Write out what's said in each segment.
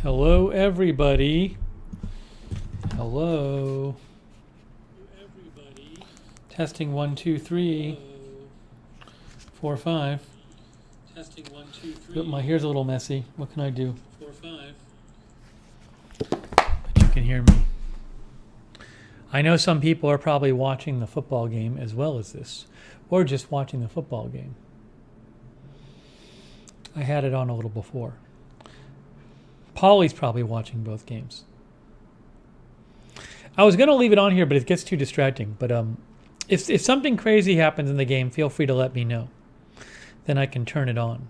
Hello, everybody. Hello. Testing 1, 2, 3, 4, 5. Testing 1, 2, 3. My hair's a little messy. What can I do? 4, 5. But you can hear me. I know some people are probably watching the football game as well as this, or just watching the football game. I had it on a little before. Polly's probably watching both games. I was going to leave it on here, but it gets too distracting. But if something crazy happens in the game, feel free to let me know. Then I can turn it on.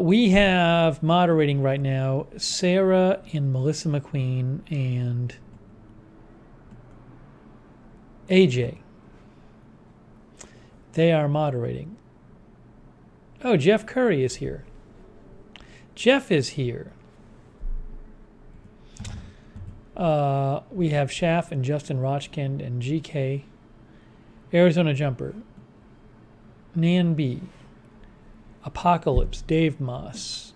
We have moderating right now Sarah and Melissa McQueen and AJ. They are moderating. Oh, Jeff Curry is here. Jeff is here. We have Schaff and Justin Rochkind and GK. Arizona Jumper. Nan B. Apocalypse. Dave Moss.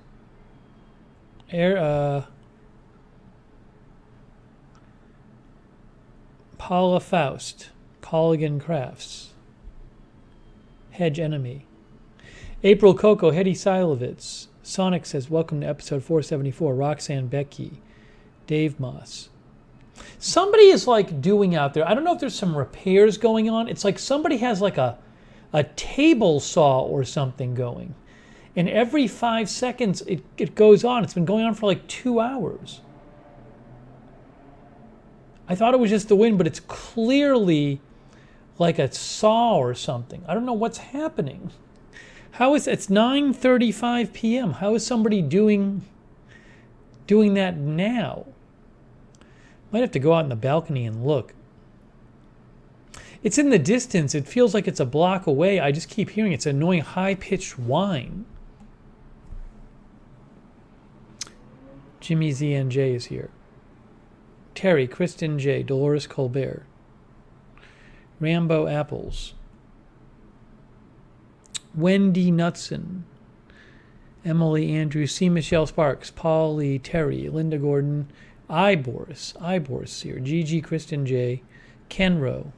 Paula Faust. Colligan Crafts. Hedge Enemy. April Coco. Hetty Silovitz. Sonic says, welcome to episode 474. Roxanne Becky. Dave Moss. Somebody is like doing out there, I don't know if there's some repairs going on. It's like somebody has like a table saw or something going. And every 5 seconds it goes on. It's been going on for like 2 hours. I thought it was just the wind, but it's clearly like a saw or something. I don't know what's happening. It's 9:35 p.m. How is somebody doing that now? Might have to go out on the balcony and look. It's in the distance. It feels like it's a block away. I just keep hearing it's annoying high-pitched whine. Jimmy ZNJ is here. Terry, Kristen J, Dolores Colbert. Rambo Apples. Wendy Knutson. Emily Andrews, C. Michelle Sparks, Polly Terry, Linda Gordon, Iboris here, Gigi Kristen J, Kenro.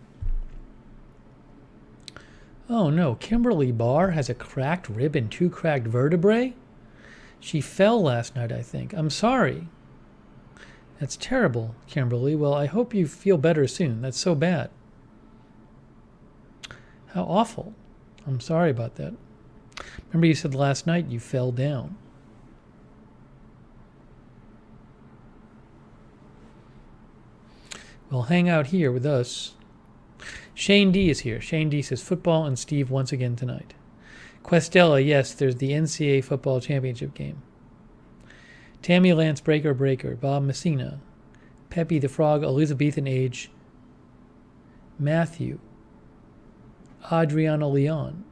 Oh no, Kimberly Barr has a cracked rib and 2 cracked vertebrae? She fell last night, I think. I'm sorry. That's terrible, Kimberly. Well, I hope you feel better soon. That's so bad. How awful. I'm sorry about that. Remember you said last night you fell down. Well, hang out here with us. Shane D is here. Shane D says football and Steve once again tonight. Questella, yes, there's the NCAA football championship game. Tammy Lance Breaker, Bob Messina, Peppy the Frog, Elizabethan Age, Matthew, Adriana Leon,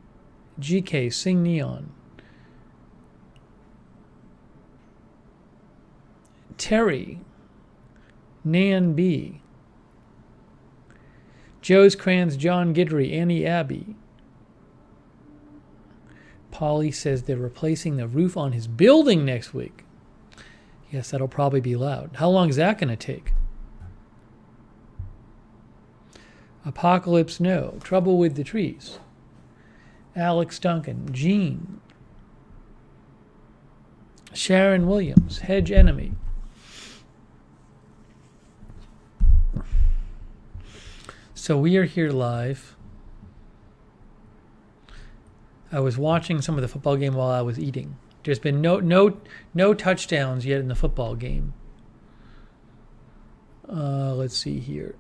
GK, Sing Neon, Terry, Nan B, Joe's Crans, John Gidry, Annie Abbey. Polly says they're replacing the roof on his building next week. Yes, that'll probably be loud. How long is that going to take? Apocalypse No. Trouble with the Trees. Alex Duncan. Jean. Sharon Williams. Hedge Enemy. So we are here live. I was watching some of the football game while I was eating. There's been no touchdowns yet in the football game. Let's see here.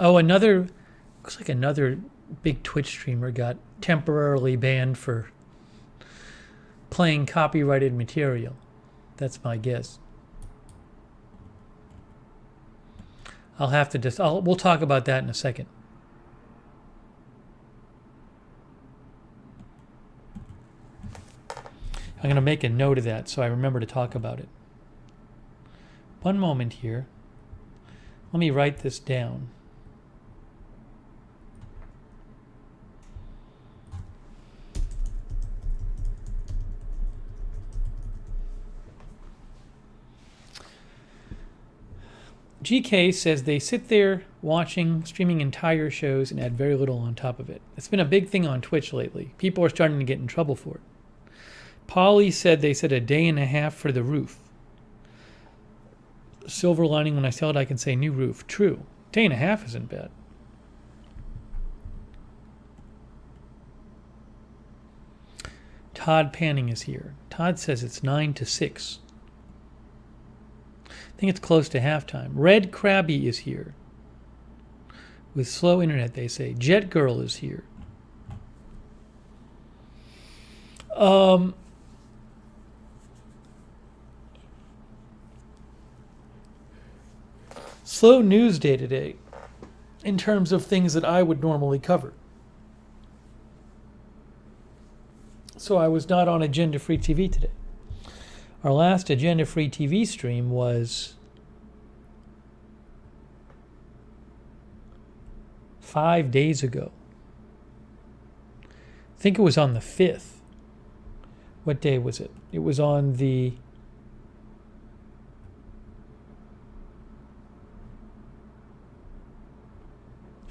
Oh, looks like another big Twitch streamer got temporarily banned for playing copyrighted material. That's my guess. We'll talk about that in a second. I'm going to make a note of that so I remember to talk about it. One moment here. Let me write this down. GK says they sit there watching, streaming entire shows and add very little on top of it. It's been a big thing on Twitch lately. People are starting to get in trouble for it. Polly said they said a day and a half for the roof. Silver lining, when I sell it, I can say new roof. True. Day and a half isn't bad. Todd Panning is here. Todd says it's 9 to 6. I think it's close to halftime. Red Krabby is here. With slow internet, they say. Jet Girl is here. Slow news day today in terms of things that I would normally cover. So I was not on Agenda Free TV today. Our last Agenda Free TV stream was 5 days ago. I think it was on the 5th. What day was it? It was on the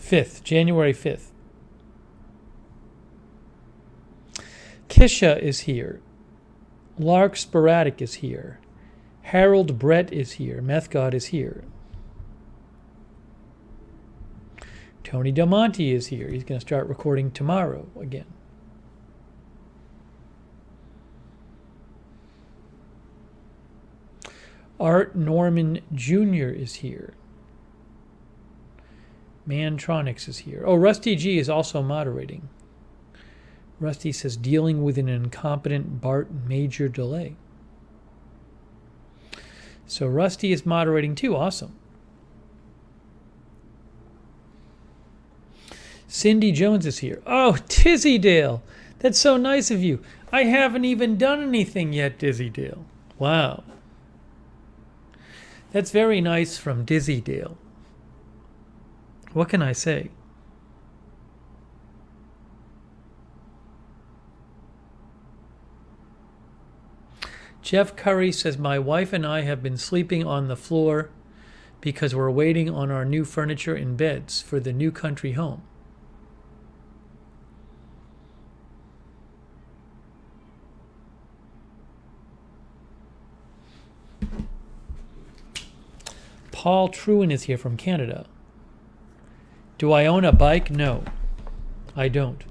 5th, January 5th. Kisha is here. Lark Sporadic is here. Harold Brett is here. Meth God is here. Tony Del Monte is here. He's going to start recording tomorrow again. Art Norman Jr. is here. Mantronics is here. Oh, Rusty G is also moderating. Rusty says, dealing with an incompetent Bart major delay. So Rusty is moderating too. Awesome. Cindy Jones is here. Oh, Tizzydale. That's so nice of you. I haven't even done anything yet, Tizzydale. Wow. That's very nice from Tizzydale. What can I say? Jeff Curry says, my wife and I have been sleeping on the floor because we're waiting on our new furniture and beds for the new country home. Paul Truen is here from Canada. Do I own a bike? No, I don't.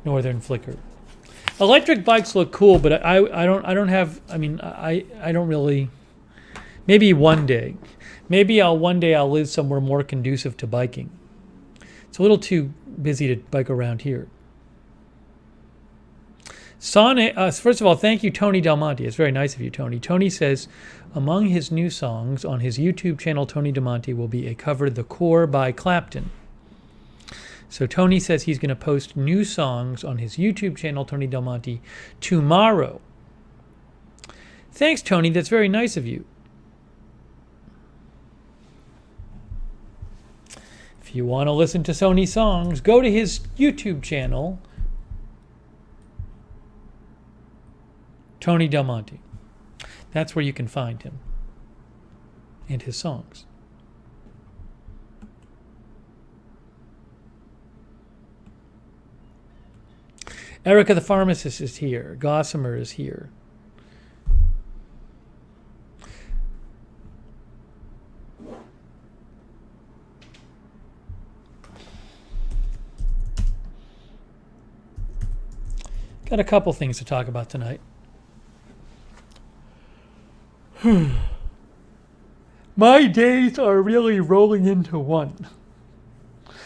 Northern Flicker. Electric bikes look cool, but I don't have. I mean, I don't really. Maybe one day. Maybe one day I'll live somewhere more conducive to biking. It's a little too busy to bike around here. Sonic. First of all, thank you, Tony Del Monte. It's very nice of you, Tony. Tony says, among his new songs on his YouTube channel, Tony Del Monte will be a cover, "The Core" by Clapton. So Tony says he's going to post new songs on his YouTube channel, Tony Del Monte, tomorrow. Thanks, Tony. That's very nice of you. If you want to listen to Sony's songs, go to his YouTube channel, Tony Del Monte. That's where you can find him and his songs. Erica the Pharmacist is here. Gossamer is here. Got a couple things to talk about tonight. My days are really rolling into one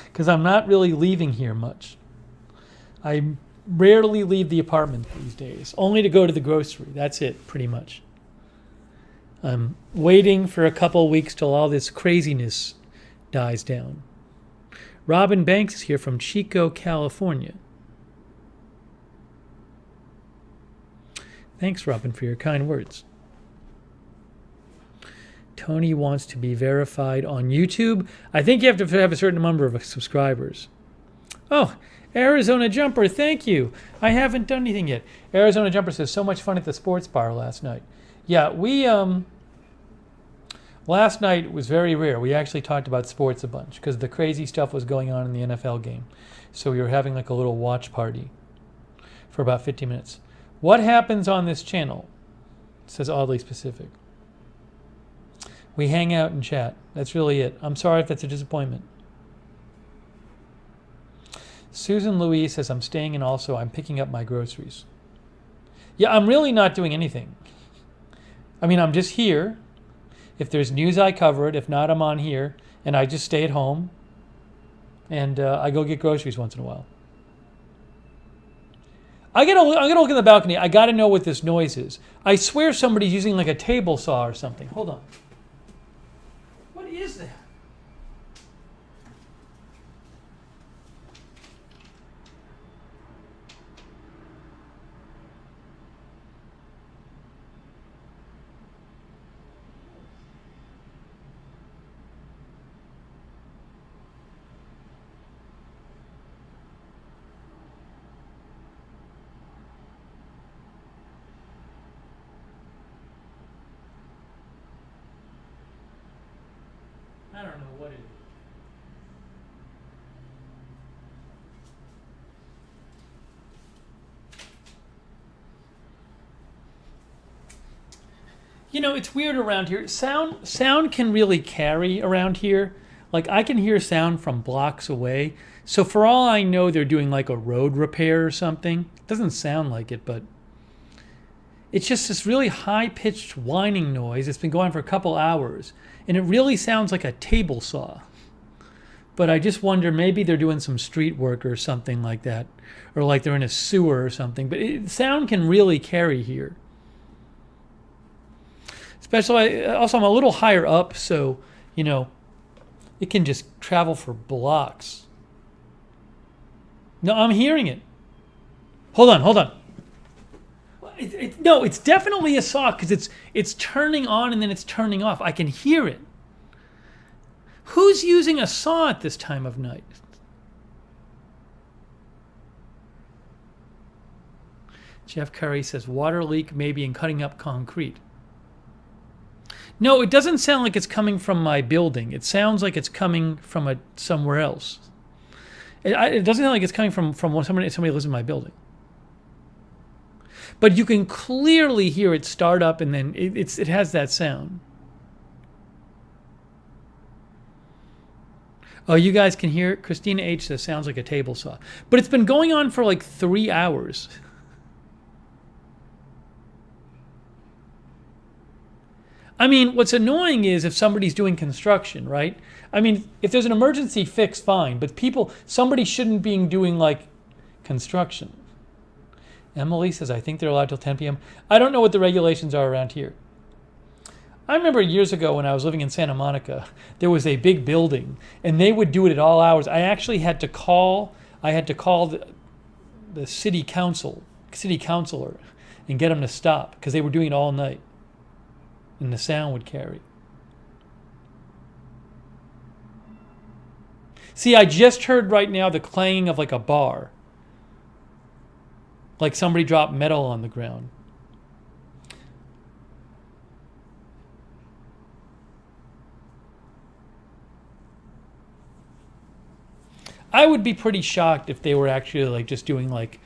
because I'm not really leaving here much. I rarely leave the apartment these days, only to go to the grocery. That's it, pretty much. I'm waiting for a couple weeks till all this craziness dies down. Robin Banks is here from Chico, California. Thanks, Robin, for your kind words. Tony wants to be verified on YouTube. I think you have to have a certain number of subscribers. Oh, Arizona Jumper, thank you. I haven't done anything yet. Arizona Jumper says, so much fun at the sports bar last night. Yeah, we, last night was very rare. We actually talked about sports a bunch because the crazy stuff was going on in the NFL game. So we were having like a little watch party for about 50 minutes. What happens on this channel? It says oddly specific. We hang out and chat. That's really it. I'm sorry if that's a disappointment. Susan Louise says, I'm staying and also I'm picking up my groceries. Yeah, I'm really not doing anything. I mean, I'm just here. If there's news, I cover it. If not, I'm on here. And I just stay at home. And I go get groceries once in a while. I'm gonna look in the balcony. I gotta know what this noise is. I swear somebody's using like a table saw or something. Hold on. What is that? I don't know what it is. You know, it's weird around here. Sound can really carry around here. Like, I can hear sound from blocks away. So for all I know, they're doing like a road repair or something. It doesn't sound like it, but it's just this really high-pitched whining noise. It's been going on for a couple hours. And it really sounds like a table saw. But I just wonder, maybe they're doing some street work or something like that. Or like they're in a sewer or something. But sound can really carry here. Especially, also I'm a little higher up, so, you know, it can just travel for blocks. No, I'm hearing it. Hold on. No, it's definitely a saw because it's turning on and then it's turning off. I can hear it. Who's using a saw at this time of night? Jeff Curry says water leak maybe in cutting up concrete. No, it doesn't sound like it's coming from my building. It sounds like it's coming from somewhere else. It doesn't sound like it's coming from somebody lives in my building. But you can clearly hear it start up and then it has that sound. Oh, you guys can hear it? Christina H. says sounds like a table saw. But it's been going on for like 3 hours. I mean, what's annoying is if somebody's doing construction, right? I mean, if there's an emergency fix, fine. But somebody shouldn't be doing like construction. Emily says, I think they're allowed till 10 p.m. I don't know what the regulations are around here. I remember years ago when I was living in Santa Monica, there was a big building and they would do it at all hours. I actually had to call the city councilor and get them to stop because they were doing it all night. And the sound would carry. See, I just heard right now the clanging of like a bar. Like somebody dropped metal on the ground. I would be pretty shocked if they were actually like just doing like,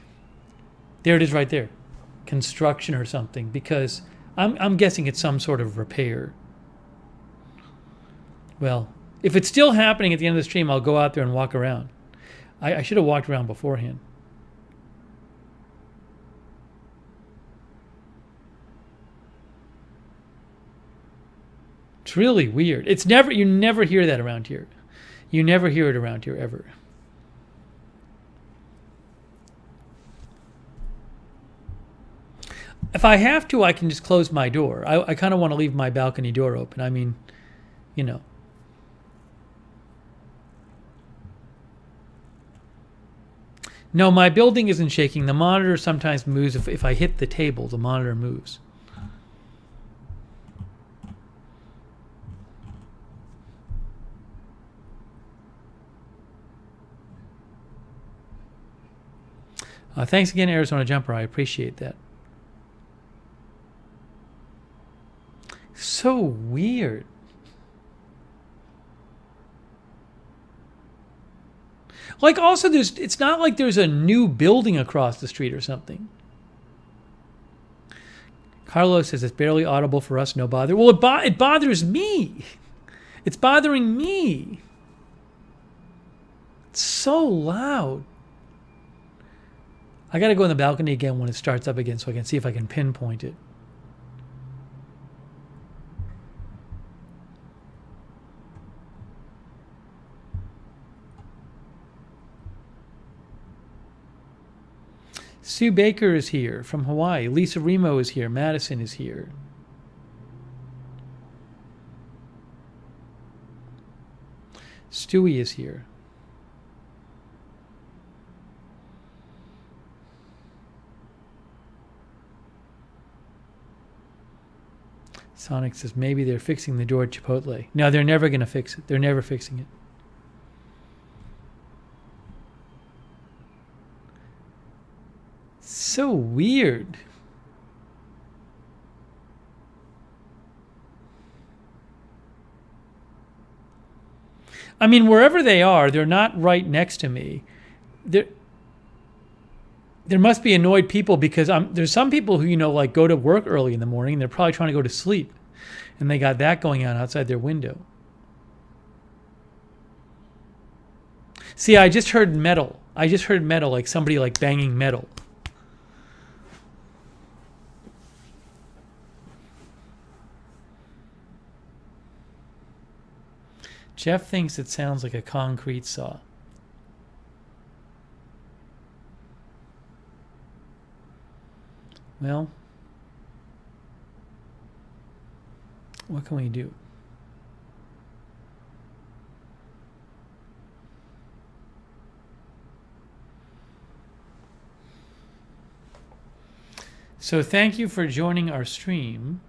there it is right there, construction or something, because I'm guessing it's some sort of repair. Well, if it's still happening at the end of the stream, I'll go out there and walk around. I should have walked around beforehand. It's really weird. You never hear that around here. You never hear it around here ever. If I have to, I can just close my door. I kind of want to leave my balcony door open. I mean, you know. No, my building isn't shaking. The monitor sometimes moves. If I hit the table, the monitor moves. Thanks again, Arizona Jumper. I appreciate that. So weird. Like, also, it's not like there's a new building across the street or something. Carlos says it's barely audible for us, no bother. Well, it bothers me. It's bothering me. It's so loud. I got to go in the balcony again when it starts up again so I can see if I can pinpoint it. Sue Baker is here from Hawaii. Lisa Remo is here. Madison is here. Stewie is here. Sonic says maybe they're fixing the door at Chipotle. No, they're never going to fix it. They're never fixing it. So weird. I mean, wherever they are, they're not right next to me. There must be annoyed people because there's some people who, like go to work early in the morning and they're probably trying to go to sleep. And they got that going on outside their window. See, I just heard metal. Like somebody like banging metal. Jeff thinks it sounds like a concrete saw. Well, what can we do? So thank you for joining our stream.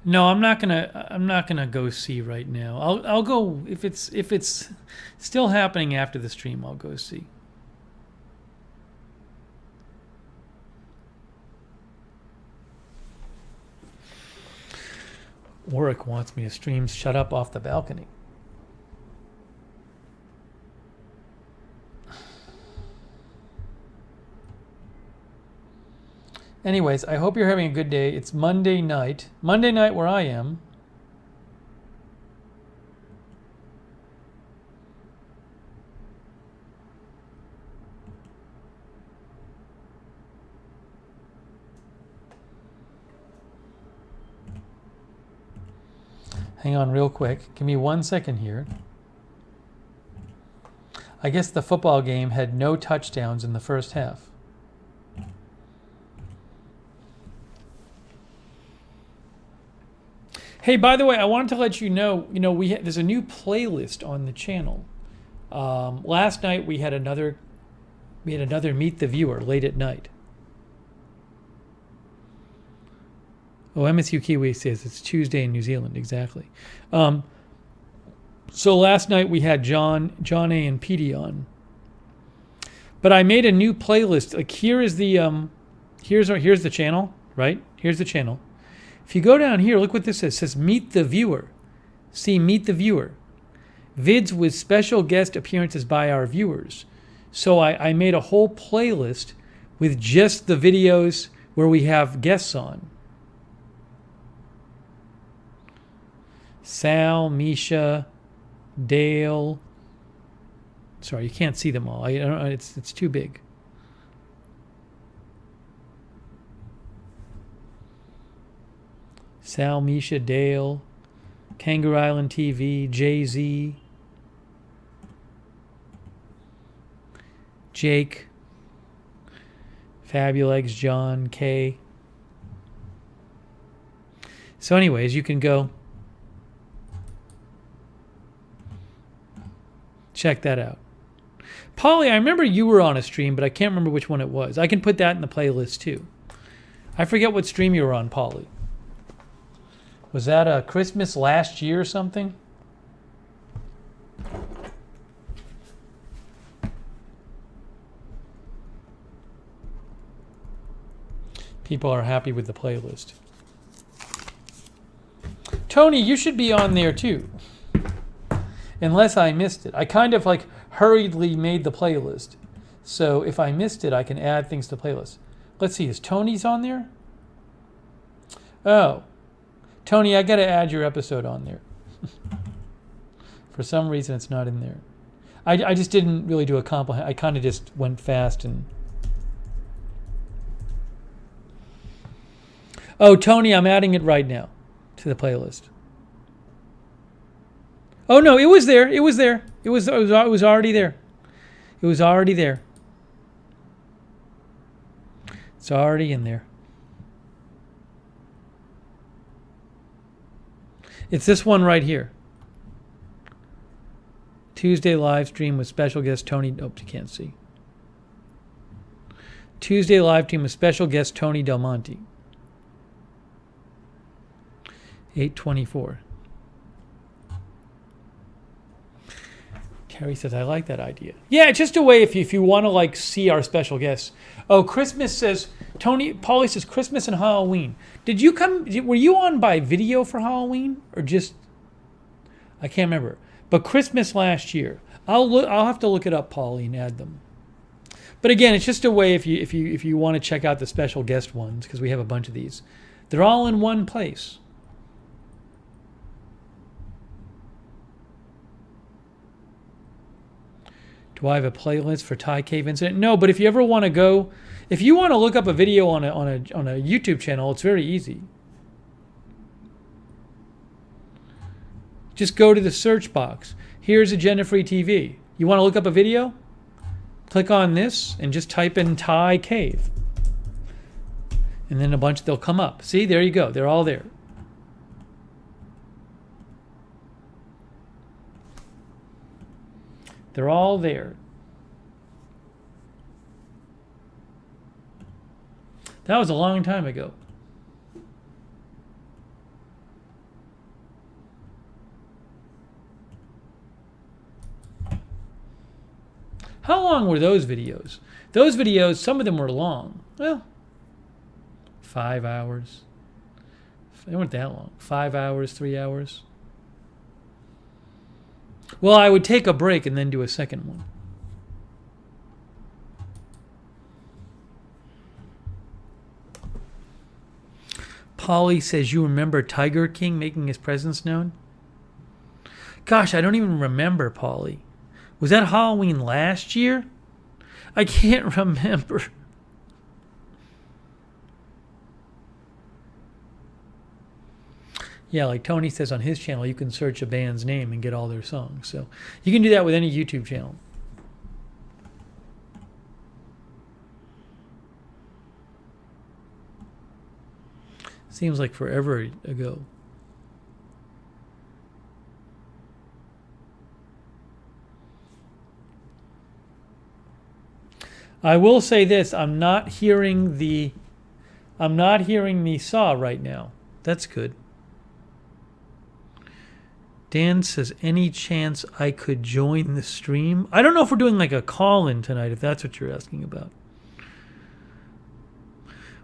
No, I'm not gonna go see right now. I'll go if it's still happening after the stream. I'll go see. Warwick wants me to stream Shut Up off the balcony. Anyways, I hope you're having a good day. It's Monday night. Monday night where I am. Hang on real quick. Give me 1 second here. I guess the football game had no touchdowns in the first half. Hey, by the way, I wanted to let you know, there's a new playlist on the channel. Last night we had another Meet the Viewer late at night. Oh, MSU Kiwi says it's Tuesday in New Zealand, exactly. So last night we had John A. and Petey on. But I made a new playlist. Like here's the channel, right? Here's the channel. If you go down here, look what this says. It says Meet the Viewer. See, Meet the Viewer. Vids with special guest appearances by our viewers. So I made a whole playlist with just the videos where we have guests on. Sal, Misha, Dale. Sorry, you can't see them all. I don't know, it's too big. Sal, Misha, Dale, Kangaroo Island TV, Jay-Z, Jake, Fabulegs, John, Kay. So anyways, you can go check that out. Polly, I remember you were on a stream, but I can't remember which one it was. I can put that in the playlist too. I forget what stream you were on, Polly. Was that a Christmas last year or something? People are happy with the playlist. Tony, you should be on there too. Unless I missed it. I kind of like hurriedly made the playlist. So if I missed it, I can add things to the playlist. Let's see, is Tony's on there? Oh. Tony, I gotta add your episode on there. For some reason it's not in there. I just didn't really do a compliment. I kind of just went fast and... Oh, Tony, I'm adding it right now to the playlist. Oh no, it was there. It was there. It was already there. It was already there. It's already in there. It's this one right here. Tuesday live stream with special guest Tony. Oh, you can't see. Tuesday live stream with special guest Tony Del Monte. 8:24. Terry says, I like that idea. Yeah, just a way if you want to like see our special guests. Oh, Christmas says, Paulie says Christmas and Halloween. Did you come, were you on by video for Halloween or just, I can't remember. But Christmas last year. I'll have to look it up, Paulie, and add them. But again, it's just a way if you want to check out the special guest ones, because we have a bunch of these. They're all in one place. Do I have a playlist for Thai Cave Incident? No, but if you ever want to go, if you want to look up a video on a YouTube channel, it's very easy. Just go to the search box. Here's Agenda Free TV. You want to look up a video? Click on this and just type in Thai Cave. And then a bunch, they'll come up. See, there you go. They're all there. They're all there. That was a long time ago. How long were those videos? Those videos, some of them were long. Well, 5 hours. They weren't that long. 5 hours, 3 hours. Well, I would take a break and then do a second one. Polly says, you remember Tiger King making his presence known? Gosh, I don't even remember, Polly. Was that Halloween last year? I can't remember. Yeah, like Tony says on his channel, you can search a band's name and get all their songs. So you can do that with any YouTube channel. Seems like forever ago. I will say this, I'm not hearing the saw right now. That's good. Dan says, any chance I could join the stream? I don't know if we're doing like a call-in tonight, if that's what you're asking about.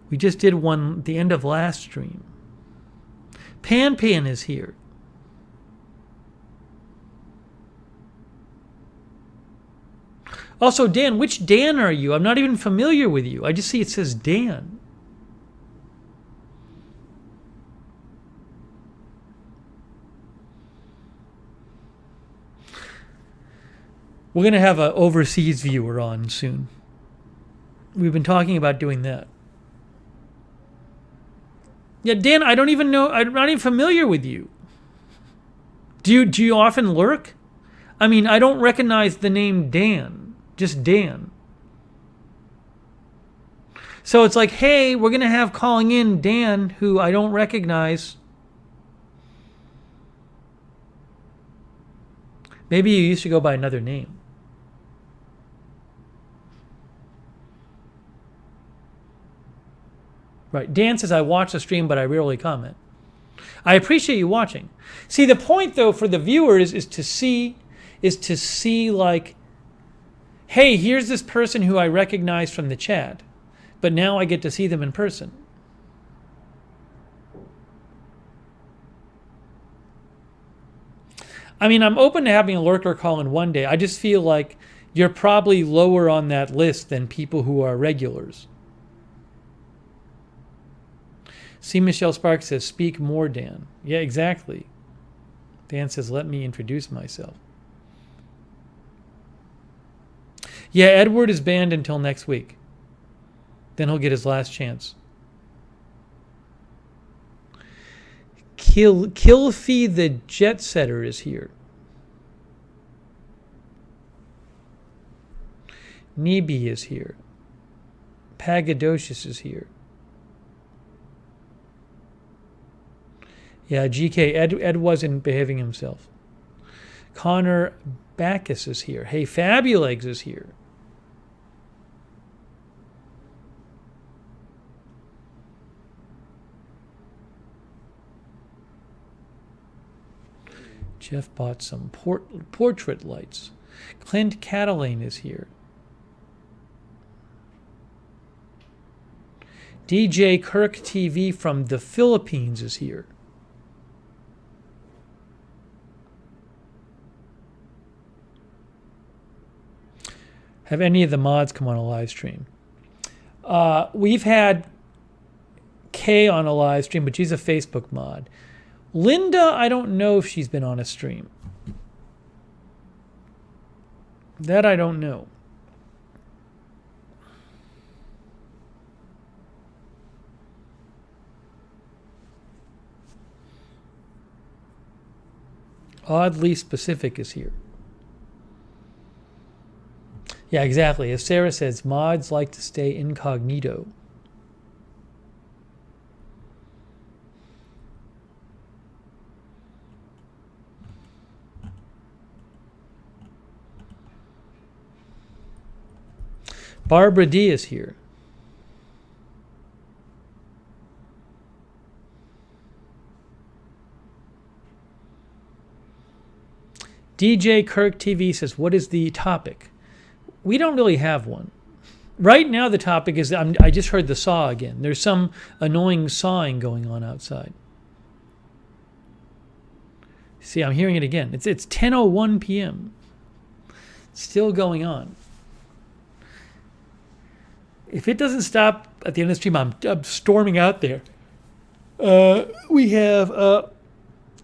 We just did one at the end of last stream. Pan is here. Also, Dan, which Dan are you? I'm not even familiar with you. I just see it says Dan. We're going to have an overseas viewer on soon. We've been talking about doing that. Yeah, Dan, I don't even know. I'm not even familiar with you. Do you often lurk? I mean, I don't recognize the name Dan. Just Dan. So it's like, hey, we're going to have calling in Dan, who I don't recognize. Maybe you used to go by another name. Right. Dan says, I watch the stream, but I rarely comment. I appreciate you watching. See, the point, though, for the viewers is to see like, hey, here's this person who I recognize from the chat, but now I get to see them in person. I mean, I'm open to having a lurker call in one day. I just feel like you're probably lower on that list than people who are regulars. See, Michelle Sparks says, speak more, Dan. Yeah, exactly. Dan says, let me introduce myself. Yeah, Edward is banned until next week. Then he'll get his last chance. Kilfie the Jet Setter is here. Nebi is here. Pagadocious is here. Yeah, GK, Ed wasn't behaving himself. Connor Bacchus is here. Hey, Fabulegs is here. Jeff bought some portrait lights. Clint Catalane is here. DJ Kirk TV from the Philippines is here. Have any of the mods come on a live stream? We've had Kay on a live stream, but she's a Facebook mod. Linda, I don't know if she's been on a stream. That I don't know. Oddly Specific is here. Yeah, exactly. As Sarah says, mods like to stay incognito. Barbara D is here. DJ Kirk TV says, what is the topic? We don't really have one. Right now the topic is, I just heard the saw again. There's some annoying sawing going on outside. See, I'm hearing it again. It's 10:01 p.m. Still going on. If it doesn't stop at the end of the stream, I'm storming out there. We have,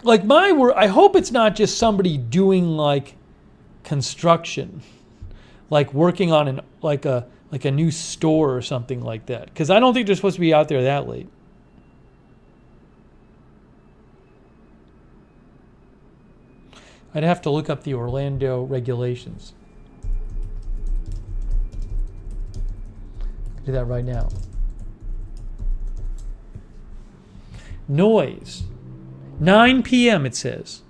like my work, I hope it's not just somebody doing like construction, like working on like a new store or something like that. Because I don't think they're supposed to be out there that late. I'd have to look up the Orlando regulations. Do that right now. Noise. 9 p.m. it says.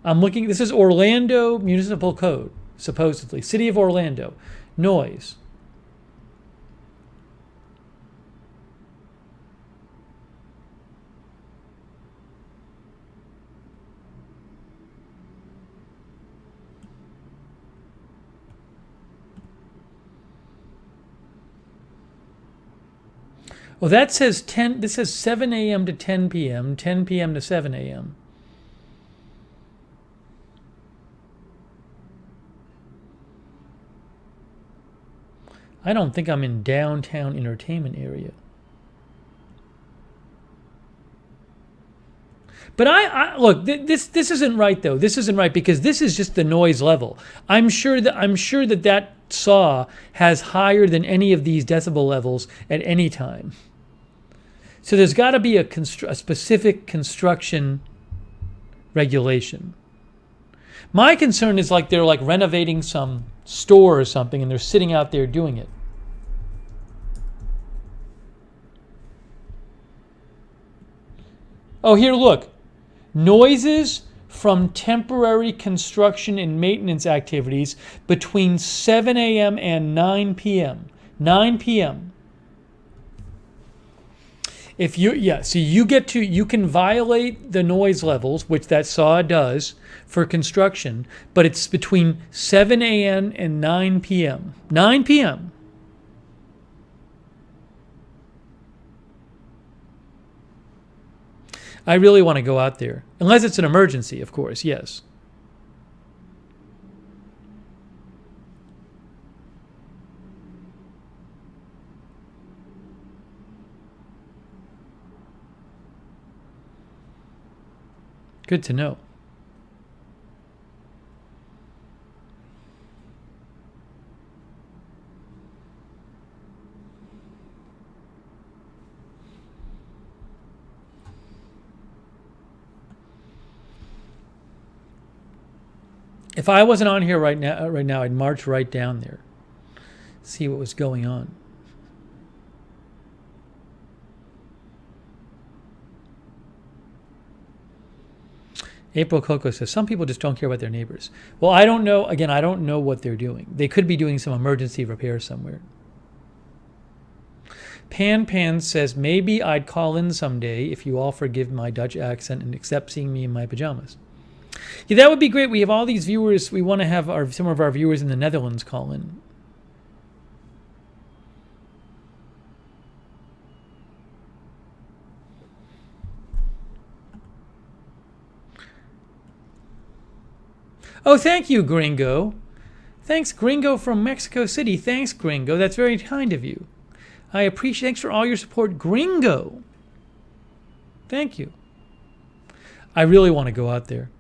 I'm looking, this is Orlando Municipal Code, supposedly. City of Orlando. Noise. Well, that says 10, this says 7 a.m. to 10 p.m., 10 p.m. to 7 a.m. I don't think I'm in downtown entertainment area. But I look, this isn't right though. This isn't right because this is just the noise level. I'm sure that saw has higher than any of these decibel levels at any time. So there's got to be a specific construction regulation. My concern is like they're like renovating some store or something and they're sitting out there doing it. Oh, here, look. Noises from temporary construction and maintenance activities between 7 a.m. and 9 p.m. 9 p.m. So you can violate the noise levels, which that saw does for construction, but it's between 7 a.m. and 9 p.m. 9 p.m. I really want to go out there. Unless it's an emergency, of course, yes. Good to know. If I wasn't on here right now, I'd march right down there, see what was going on. April Coco says, some people just don't care about their neighbors. Well, I don't know. Again, I don't know what they're doing. They could be doing some emergency repair somewhere. Pan says, maybe I'd call in someday if you all forgive my Dutch accent and accept seeing me in my pajamas. Yeah, that would be great. We have all these viewers. We want to have some of our viewers in the Netherlands call in. Oh, thank you, Gringo. Thanks, Gringo from Mexico City. Thanks, Gringo. That's very kind of you. I appreciate. Thanks for all your support, Gringo. Thank you. I really want to go out there.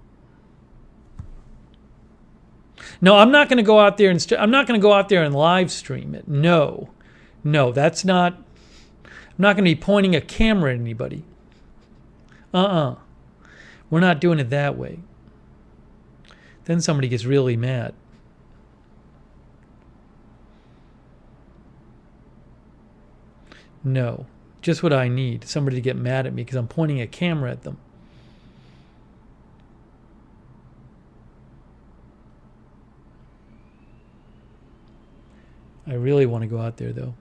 No, I'm not going to go out there and I'm not going to go out there and live stream it. No, that's not. I'm not going to be pointing a camera at anybody. We're not doing it that way. Then somebody gets really mad. No, just what I need. Somebody to get mad at me because I'm pointing a camera at them. I really want to go out there, though.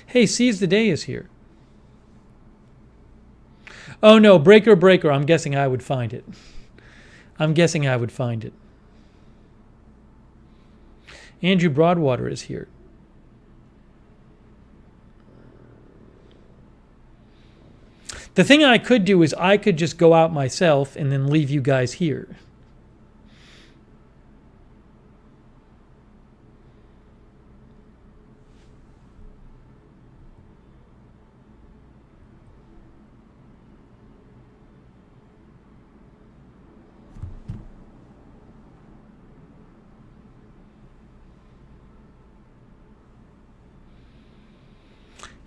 Hey, Seize the Day is here. Oh, no, Breaker. I'm guessing I would find it. Andrew Broadwater is here. The thing I could do is I could just go out myself and then leave you guys here.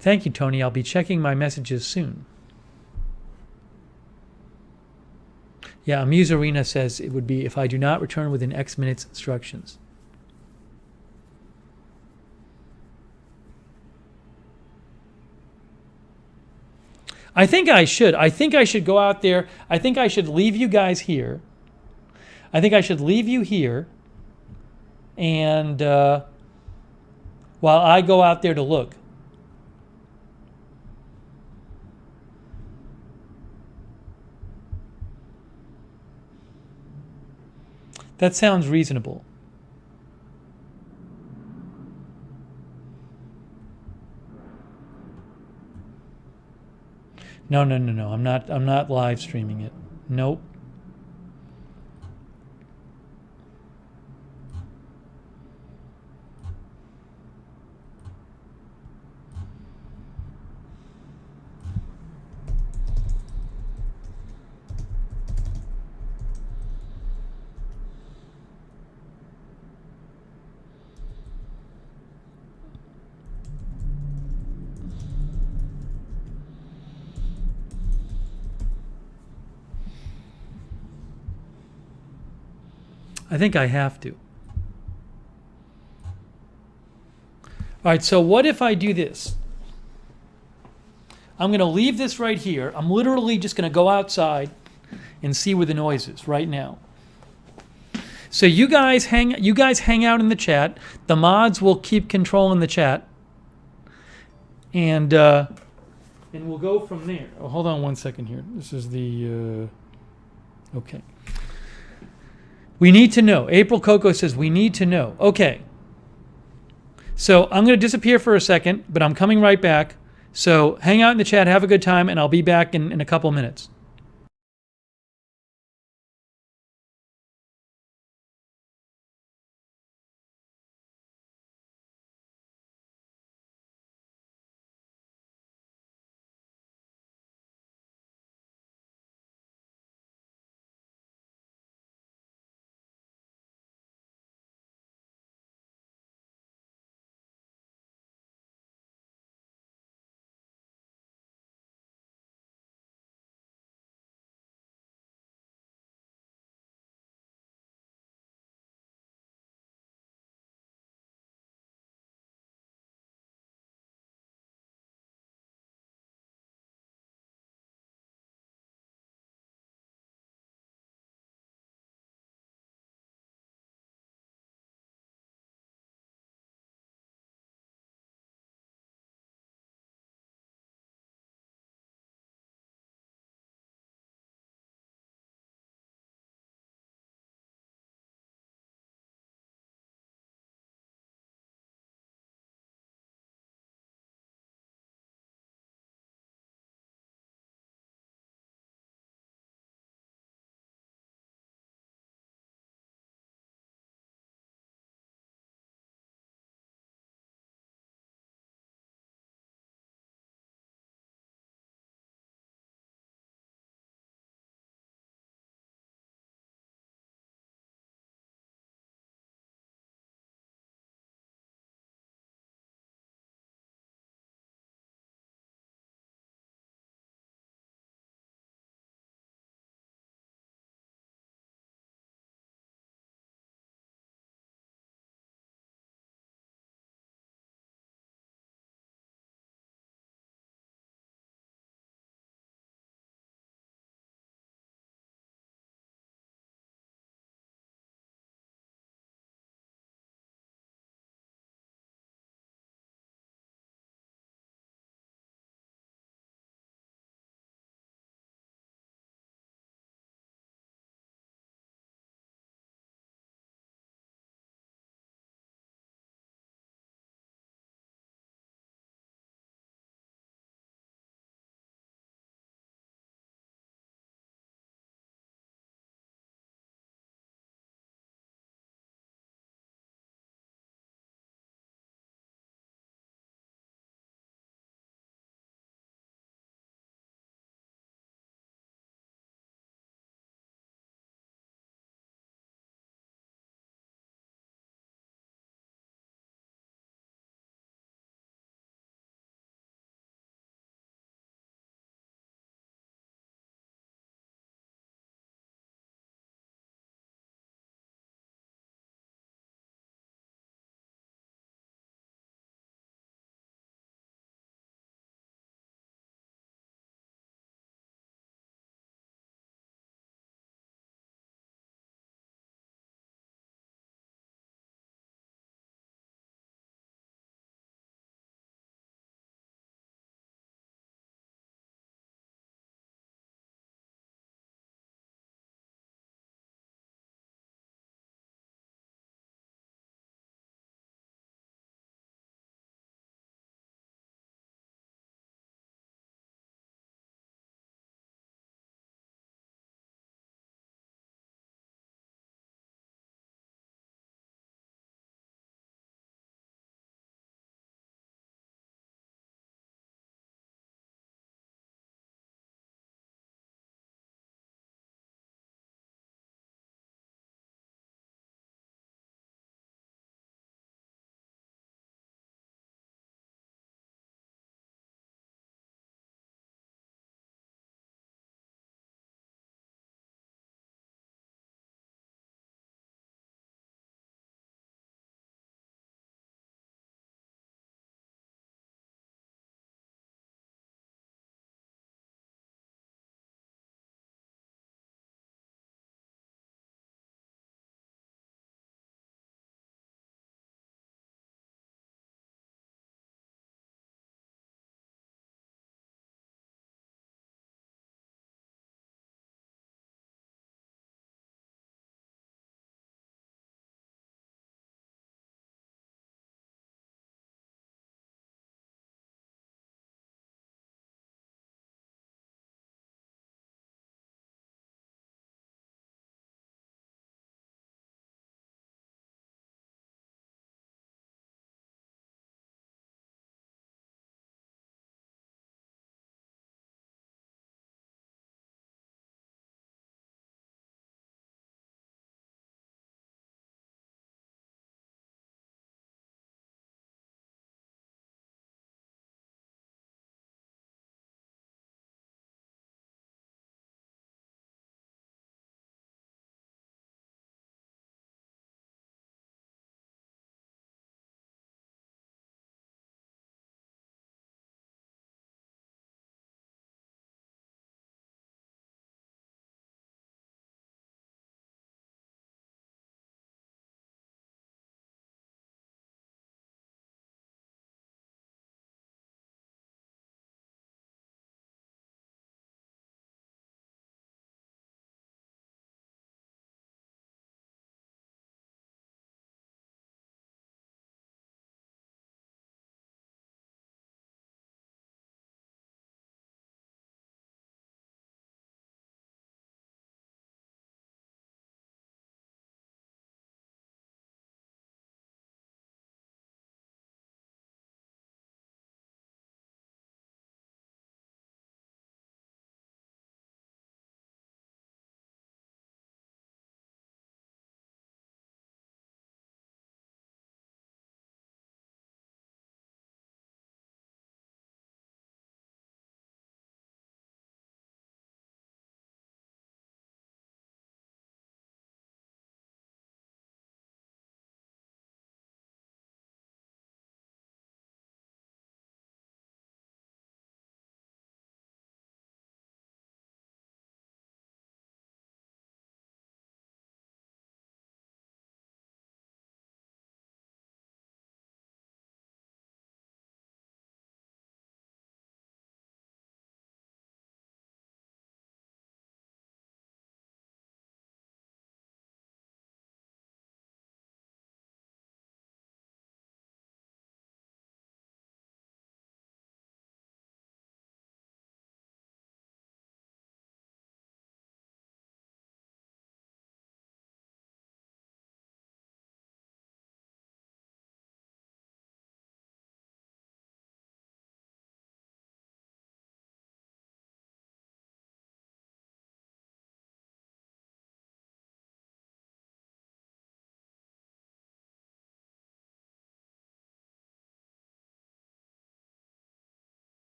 Thank you, Tony. I'll be checking my messages soon. Yeah, Amuse Arena says it would be if I do not return within X minutes instructions. I think I should. I think I should go out there. I think I should leave you guys here. I think I should leave you here. And while I go out there to look. That sounds reasonable. No. I'm not live streaming it. Nope. I think I have to. All right, so what if I do this? I'm going to leave this right here. I'm literally just going to go outside and see where the noise is right now. So you guys hang out in the chat. The mods will keep controlling the chat, and we'll go from there. Oh, hold on one second here. This is the okay. We need to know. April Coco says we need to know. Okay. So I'm going to disappear for a second, but I'm coming right back. So hang out in the chat, have a good time, and I'll be back in a couple minutes.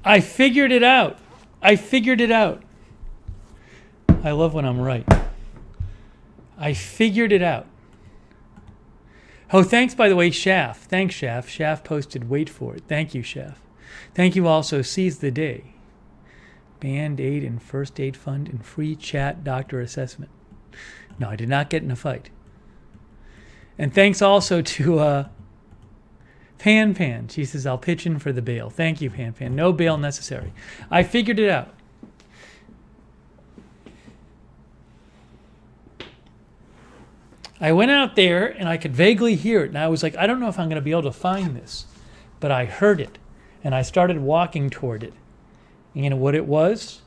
I figured it out. I figured it out. I love when I'm right. I figured it out. Oh, thanks, by the way, Shaft. Thanks, Shaft. Shaft posted, wait for it. Thank you, Shaft. Thank you also, Seize the Day. Band-Aid and First Aid Fund and free chat doctor assessment. No, I did not get in a fight. And thanks also to Pan Pan. She says, I'll pitch in for the bail. Thank you, Pan Pan. No bail necessary. I figured it out. I went out there and I could vaguely hear it. And I was like, I don't know if I'm going to be able to find this. But I heard it. And I started walking toward it. And you know what it was?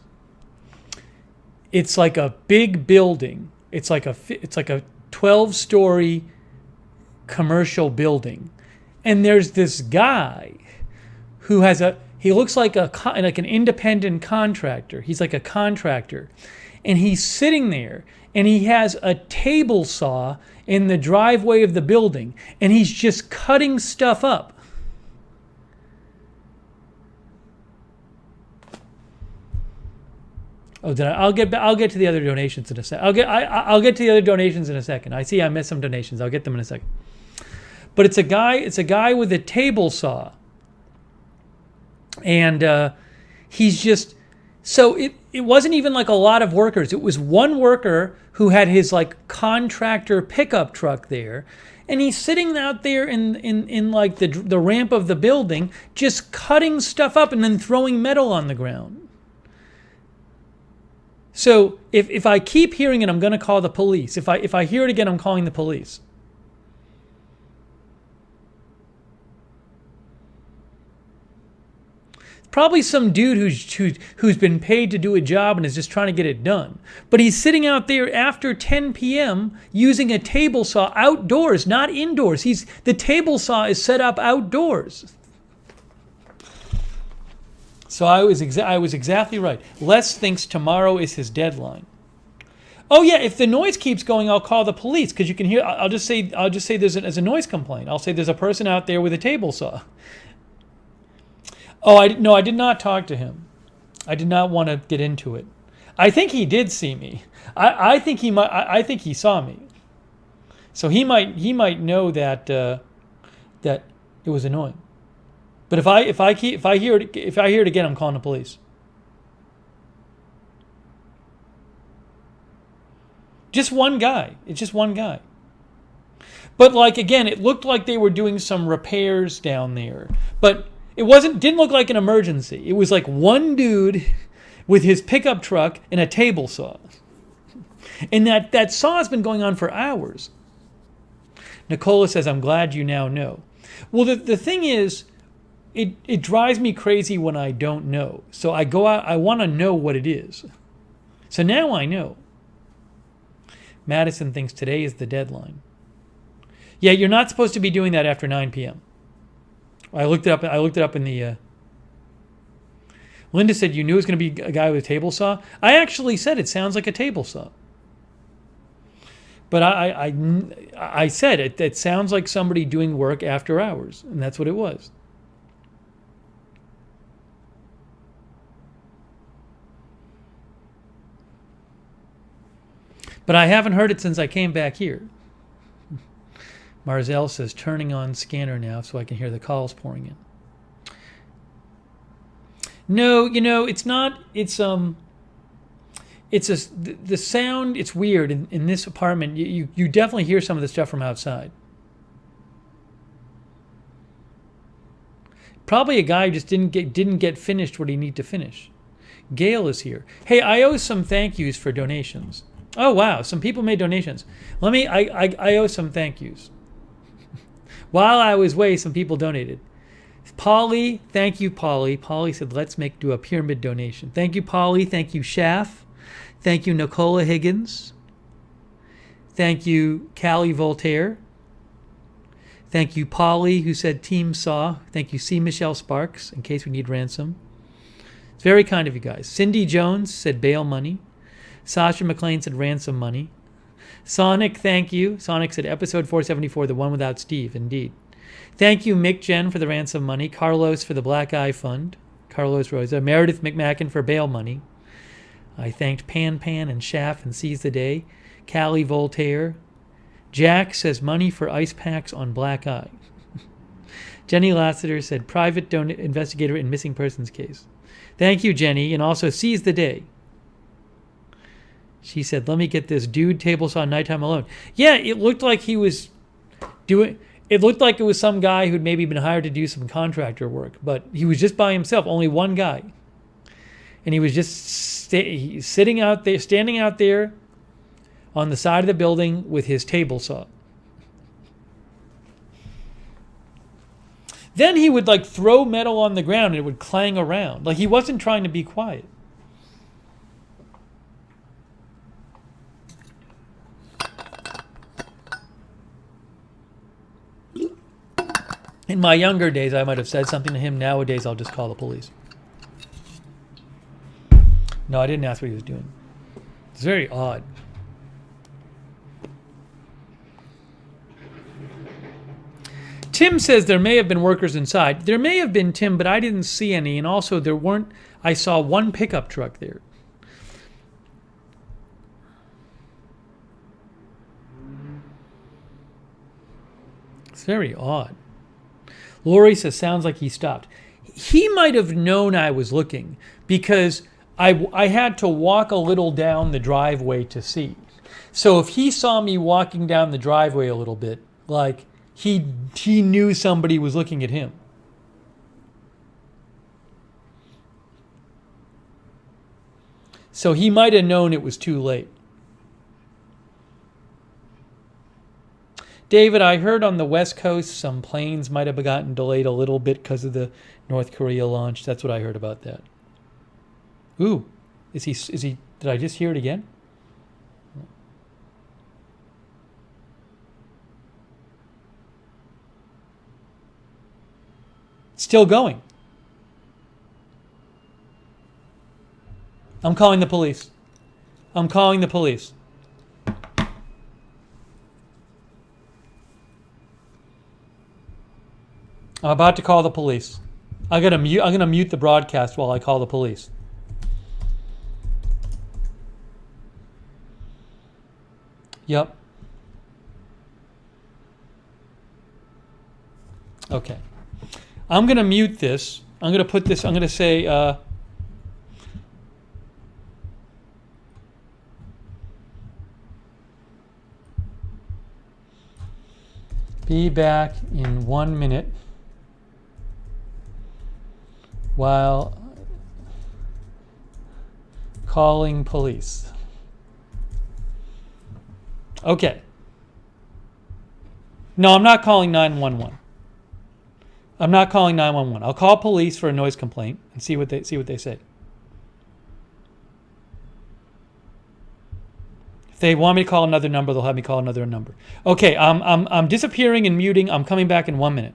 It's like a big building. It's like a 12-story commercial building. And there's this guy who has he looks like an independent contractor. He's like a contractor. And he's sitting there and he has a table saw in the driveway of the building and he's just cutting stuff up. Oh, I'll get to the other donations in a second. I'll get to the other donations in a second. I see I missed some donations. I'll get them in a second. But it's a guy with a table saw. And he's just, so it wasn't even like a lot of workers. It was one worker who had his like contractor pickup truck there. And he's sitting out there in like the ramp of the building, just cutting stuff up and then throwing metal on the ground. So if I keep hearing it, I'm going to call the police. If I hear it again, I'm calling the police. Probably some dude who's been paid to do a job and is just trying to get it done. But he's sitting out there after 10 p.m. using a table saw outdoors, not indoors. The table saw is set up outdoors. So I was exactly right. Les thinks tomorrow is his deadline. Oh yeah, if the noise keeps going, I'll call the police because you can hear. I'll just say there's a noise complaint. I'll say there's a person out there with a table saw. Oh, I did not talk to him. I did not want to get into it. I think he did see me. I think he saw me. So he might know that it was annoying. But if I hear it again, I'm calling the police. Just one guy. It's just one guy. But like again, it looked like they were doing some repairs down there. But it didn't look like an emergency. It was like one dude with his pickup truck and a table saw. And that saw has been going on for hours. Nicola says, I'm glad you now know. Well, the thing is, it drives me crazy when I don't know. So I go out, I want to know what it is. So now I know. Madison thinks today is the deadline. Yeah, you're not supposed to be doing that after 9 p.m. I looked it up in the... Linda said you knew it was going to be a guy with a table saw. I actually said it sounds like a table saw. But I said it sounds like somebody doing work after hours. And that's what it was. But I haven't heard it since I came back here. Marzell says, turning on scanner now so I can hear the calls pouring in. No, it's not. The sound, it's weird. In this apartment, you definitely hear some of the stuff from outside. Probably a guy who just didn't get finished what he need to finish. Gail is here. Hey, I owe some thank yous for donations. Oh, wow. Some people made donations. I owe some thank yous. While I was away, some people donated. Polly, thank you, Polly. Polly said, let's do a pyramid donation. Thank you, Polly. Thank you, Schaff. Thank you, Nicola Higgins. Thank you, Callie Voltaire. Thank you, Polly, who said Team Saw. Thank you, C. Michelle Sparks, in case we need ransom. It's very kind of you guys. Cindy Jones said bail money. Sasha McLean said ransom money. Sonic, thank you. Sonic said episode 474, the one without Steve, indeed. Thank you, Mick Jen, for the ransom money. Carlos for the Black Eye Fund. Carlos Rosa. Meredith McMacken for bail money. I thanked Pan and Schaff and Seize the Day. Callie Voltaire. Jack says money for ice packs on black eye. Jenny Lassiter said private investigator in missing persons case. Thank you, Jenny, and also Seize the Day. She said, let me get this dude table saw nighttime alone. Yeah, it looked like he was doing... It looked like it was some guy who'd maybe been hired to do some contractor work, but he was just by himself, only one guy. And he was just standing out there on the side of the building with his table saw. Then he would like throw metal on the ground and it would clang around. Like he wasn't trying to be quiet. In my younger days, I might have said something to him. Nowadays, I'll just call the police. No, I didn't ask what he was doing. It's very odd. Tim says there may have been workers inside. There may have been, Tim, but I didn't see any. And also, there weren't. I saw one pickup truck there. It's very odd. Lori says, sounds like he stopped. He might have known I was looking because I had to walk a little down the driveway to see. So if he saw me walking down the driveway a little bit, like he knew somebody was looking at him. So he might have known it was too late. David, I heard on the West Coast some planes might have gotten delayed a little bit because of the North Korea launch. That's what I heard about that. Ooh, is he, did I just hear it again? Still going. I'm calling the police. I'm calling the police. I'm about to call the police. I'm gonna mute the broadcast while I call the police. Yep. Okay. I'm gonna mute this. I'm gonna put this. I'm gonna say. Be back in 1 minute. While calling police. Okay. No, I'm not calling 911. I'm not calling 911. I'll call police for a noise complaint and see what they say. If they want me to call another number, they'll have me call another number. Okay, I'm disappearing and muting. I'm coming back in 1 minute.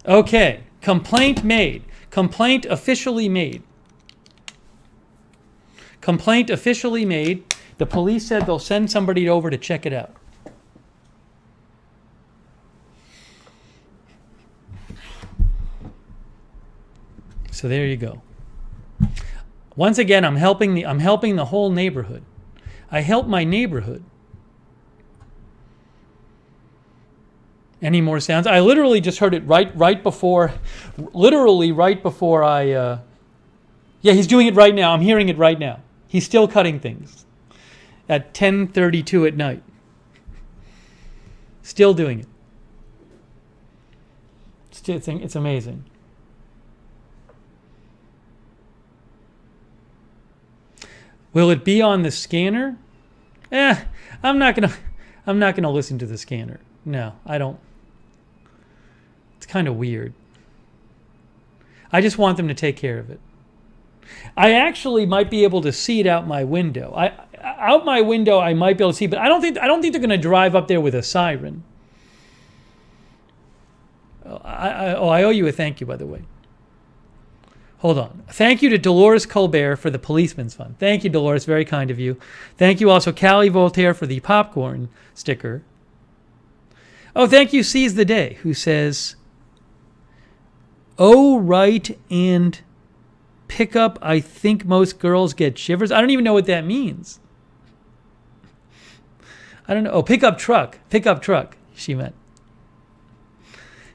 Okay. Complaint made. Complaint officially made. Complaint officially made. The police said they'll send somebody over to check it out. So there you go. Once again, I'm helping the whole neighborhood. I help my neighborhood. Any more sounds? I literally just heard it right before I. Yeah, he's doing it right now. I'm hearing it right now. He's still cutting things at 10:32 at night. Still doing it. It's amazing. Will it be on the scanner? I'm not gonna listen to the scanner. No, I don't. It's kind of weird. I just want them to take care of it. I actually might be able to see it out my window. Out my window, I might be able to see, but I don't think they're going to drive up there with a siren. I owe you a thank you, by the way. Hold on. Thank you to Dolores Colbert for the Policeman's Fund. Thank you, Dolores. Very kind of you. Thank you also, Callie Voltaire, for the popcorn sticker. Oh, thank you, Seize the Day, who says, oh, right, and pick up, I think most girls get shivers. I don't even know what that means. I don't know. Oh, pickup truck, she meant.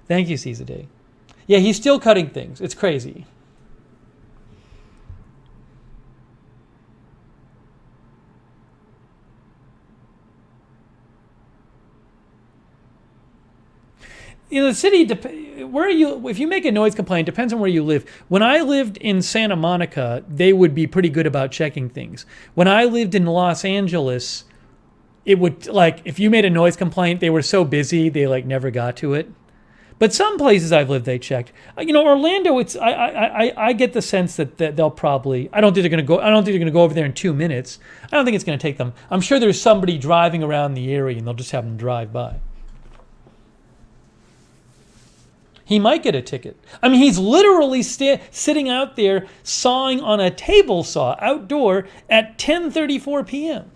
Thank you, Seize the Day. Yeah, he's still cutting things. It's crazy. You know, the city, if you make a noise complaint, depends on where you live. When I lived in Santa Monica, they would be pretty good about checking things. When I lived in Los Angeles, it would, like, if you made a noise complaint, they were so busy, they, like, never got to it. But some places I've lived, they checked. You know, Orlando, I get the sense that they'll probably, I don't think they're going to go over there in 2 minutes. I don't think it's going to take them. I'm sure there's somebody driving around the area, and they'll just have them drive by. He might get a ticket. I mean, he's literally sitting out there sawing on a table saw outdoor at 10:34 p.m.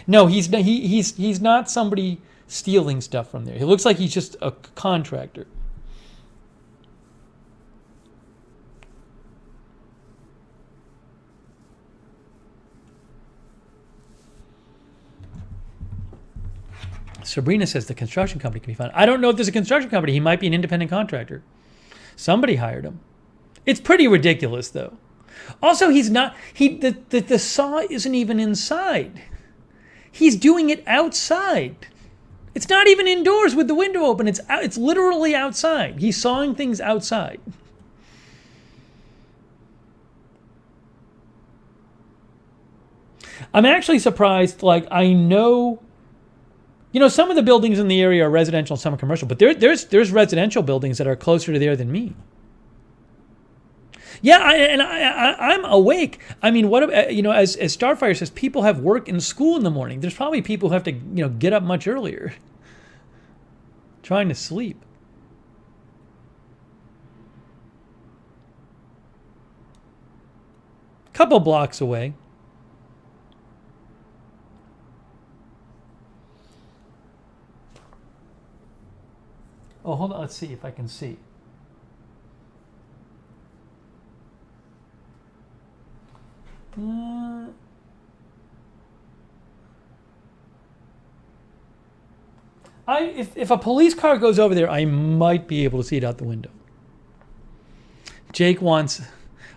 No, he's not somebody stealing stuff from there. He looks like he's just a contractor. Sabrina says the construction company can be found. I don't know if there's a construction company. He might be an independent contractor. Somebody hired him. It's pretty ridiculous, though. Also, the saw isn't even inside. He's doing it outside. It's not even indoors with the window open. It's literally outside. He's sawing things outside. I'm actually surprised. Like, I know, you know, some of the buildings in the area are residential, some are commercial, but there's residential buildings that are closer to there than me. Yeah, I'm awake. I mean, what, you know, as Starfire says, people have work and school in the morning. There's probably people who have to, you know, get up much earlier, trying to sleep. Couple blocks away. Oh, hold on. Let's see if I can see. If a police car goes over there, I might be able to see it out the window. Jake wants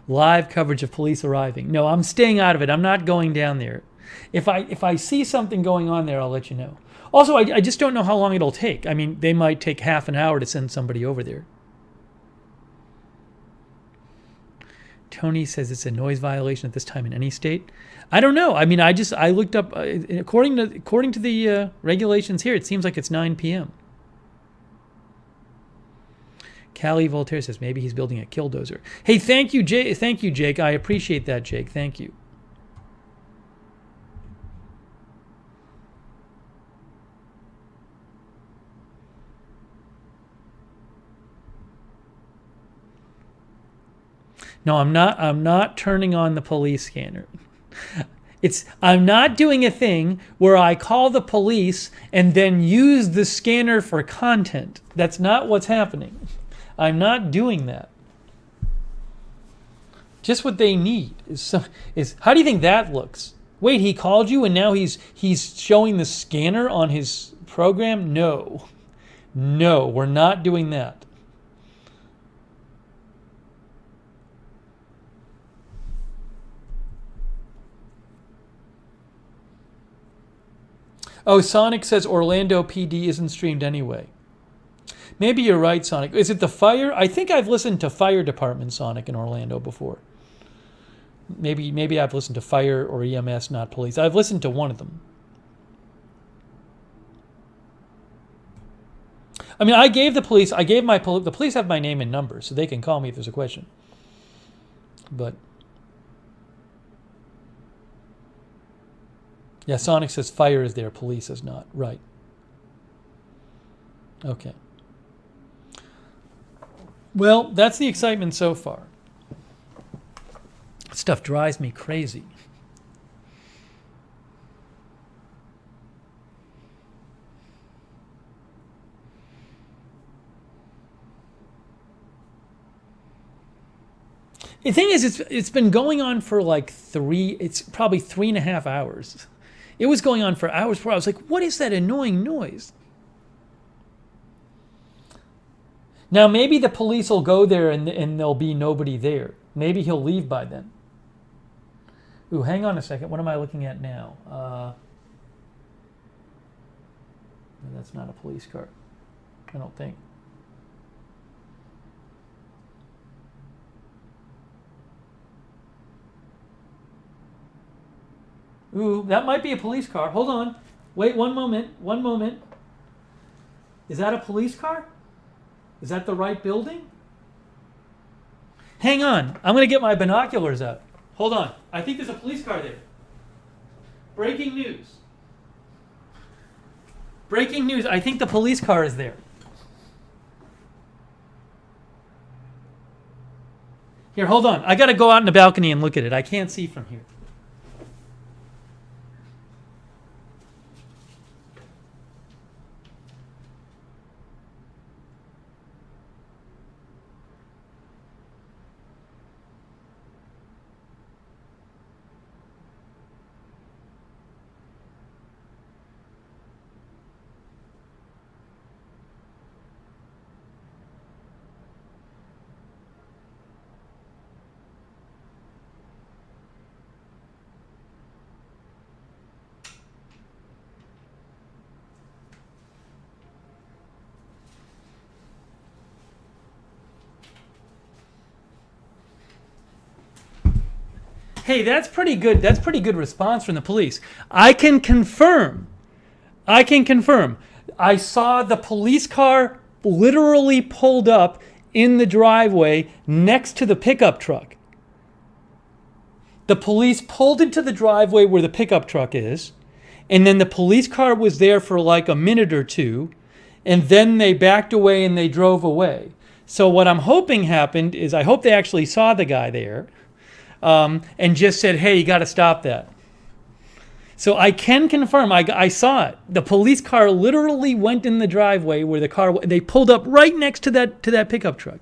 live coverage of police arriving. No, I'm staying out of it. I'm not going down there. If I see something going on there, I'll let you know. Also, I just don't know how long it'll take. I mean, they might take half an hour to send somebody over there. Tony says it's a noise violation at this time in any state. I don't know. I mean, I looked up, according to the regulations here, it seems like it's 9 p.m. Callie Voltaire says maybe he's building a killdozer. Hey, thank you, Jake. I appreciate that, Jake. Thank you. No, I'm not. I'm not turning on the police scanner. I'm not doing a thing where I call the police and then use the scanner for content. That's not what's happening. I'm not doing that. Just what they need is how do you think that looks? Wait, he called you and now he's showing the scanner on his program? No. No, we're not doing that. Oh, Sonic says Orlando PD isn't streamed anyway. Maybe you're right, Sonic. Is it the fire? I think I've listened to Fire Department Sonic in Orlando before. Maybe I've listened to Fire or EMS, not police. I've listened to one of them. I mean, I gave the police, the police have my name and number, so they can call me if there's a question. But, yeah, Sonic says fire is there, police is not. Right. Okay. Well, that's the excitement so far. Stuff drives me crazy. The thing is, it's been going on for like it's probably 3.5 hours. It was going on for hours before. I was like, what is that annoying noise? Now, maybe the police will go there and there'll be nobody there. Maybe he'll leave by then. Ooh, hang on a second. What am I looking at now? That's not a police car. I don't think. Ooh, that might be a police car. Hold on. Wait, one moment. One moment. Is that a police car? Is that the right building? Hang on. I'm going to get my binoculars out. Hold on. I think there's a police car there. Breaking news. Breaking news. I think the police car is there. Here, hold on. I got to go out in the balcony and look at it. I can't see from here. Hey, that's pretty good. That's pretty good response from the police. I can confirm. I saw the police car literally pulled up in the driveway next to the pickup truck. The police pulled into the driveway where the pickup truck is, and then the police car was there for like a minute or two, and then they backed away and they drove away. So what I'm hoping happened is I hope they actually saw the guy there. And just said, hey, you got to stop that. So I can confirm, I saw it. The police car literally went in the driveway where they pulled up right next to that pickup truck.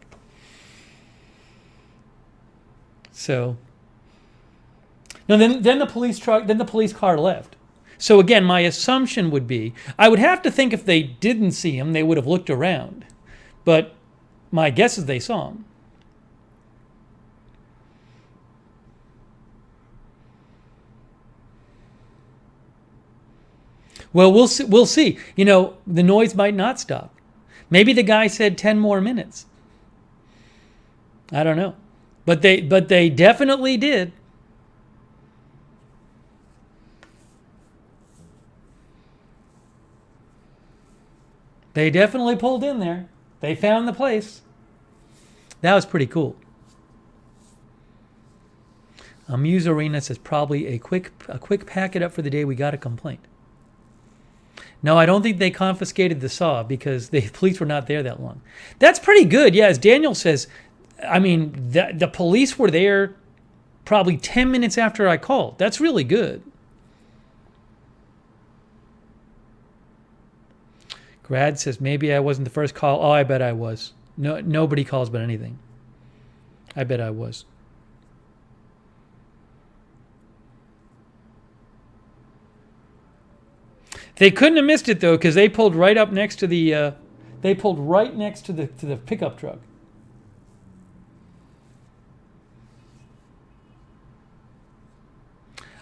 So, no, then the police car left. So again, my assumption would be, I would have to think if they didn't see him, they would have looked around. But my guess is they saw him. Well, we'll see. You know, the noise might not stop. Maybe the guy said 10 more minutes. I don't know. But they definitely did. They definitely pulled in there. They found the place. That was pretty cool. Muse Arena says probably a quick pack it up for the day we got a complaint. No, I don't think they confiscated the saw because the police were not there that long. That's pretty good. Yeah, as Daniel says, I mean, the police were there probably 10 minutes after I called. That's really good. Grad says, maybe I wasn't the first call. Oh, I bet I was. No, nobody calls about anything. I bet I was. They couldn't have missed it though, because they pulled right up next to the. They pulled right next to the pickup truck.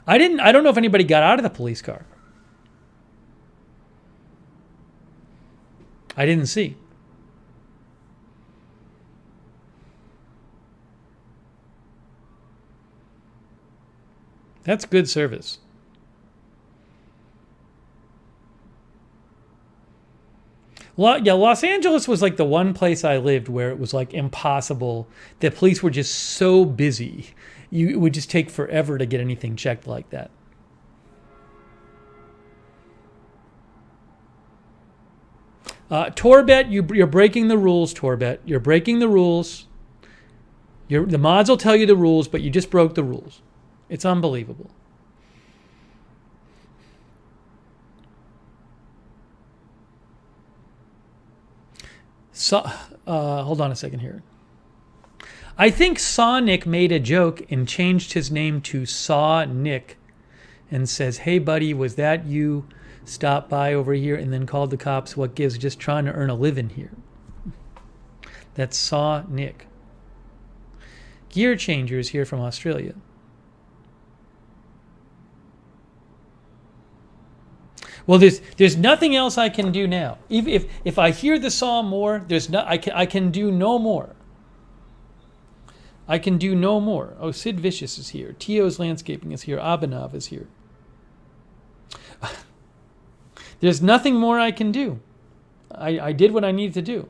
I don't know if anybody got out of the police car. I didn't see. That's good service. Los Angeles was like the one place I lived where it was like impossible. The police were just so busy. It would just take forever to get anything checked like that. Torbet, you're breaking the rules, Torbet. You're breaking the rules. The mods will tell you the rules, but you just broke the rules. It's unbelievable. So, hold on a second here. I think Saw Nick made a joke and changed his name to Saw Nick and says, hey, buddy, was that you? Stopped by over here and then called the cops. What gives? Just trying to earn a living here. That's Saw Nick. Gear Changers here from Australia. Well, there's nothing else I can do now. If I hear the saw more, I can do no more. I can do no more. Oh, Sid Vicious is here. Tio's Landscaping is here. Abhinav is here. There's nothing more I can do. I did what I needed to do.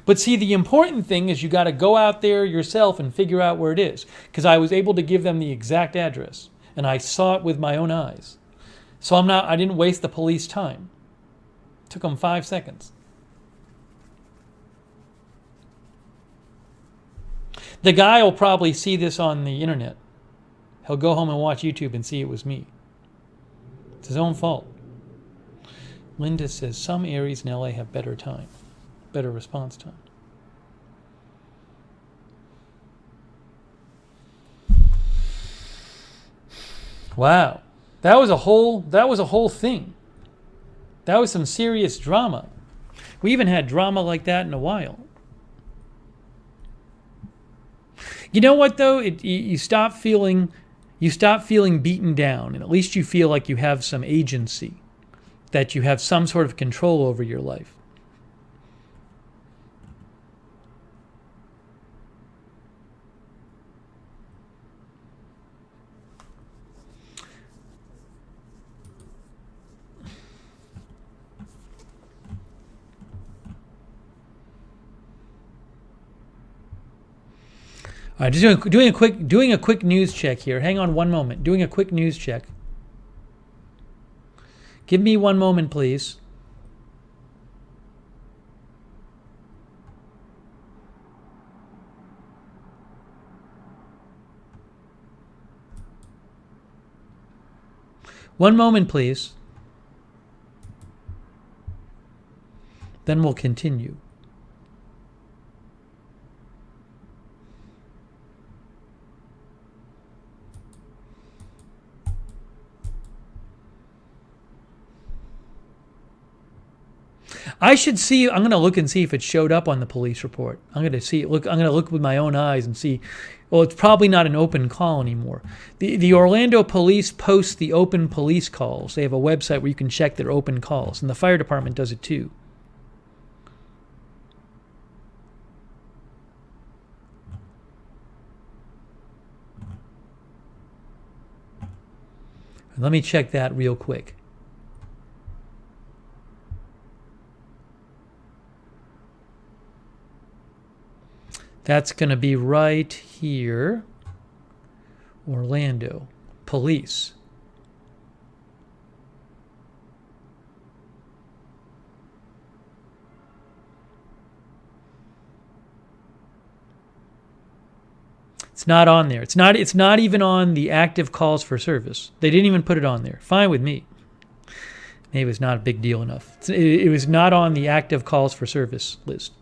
But see, the important thing is you got to go out there yourself and figure out where it is. Because I was able to give them the exact address. And I saw it with my own eyes. So I didn't waste the police time. It took them 5 seconds. The guy will probably see this on the internet. He'll go home and watch YouTube and see it was me. It's his own fault. Linda says some areas in LA have better response time. Wow. That was a whole thing. That was some serious drama. We even had drama like that in a while. You know what though? You stop feeling beaten down, and at least you feel like you have some agency, that you have some sort of control over your life. All right, just doing a quick news check here. Hang on one moment. Doing a quick news check. Give me one moment, please. One moment, please. Then we'll continue. I'm going to look and see if it showed up on the police report. I'm going to look with my own eyes and see. Well, it's probably not an open call anymore. The Orlando police posts the open police calls. They have a website where you can check their open calls, and the fire department does it too. Let me check that real quick. That's going to be right here. Orlando Police. It's not on there. It's not even on the active calls for service. They didn't even put it on there. Fine with me. Maybe it was not a big deal enough. It was not on the active calls for service list.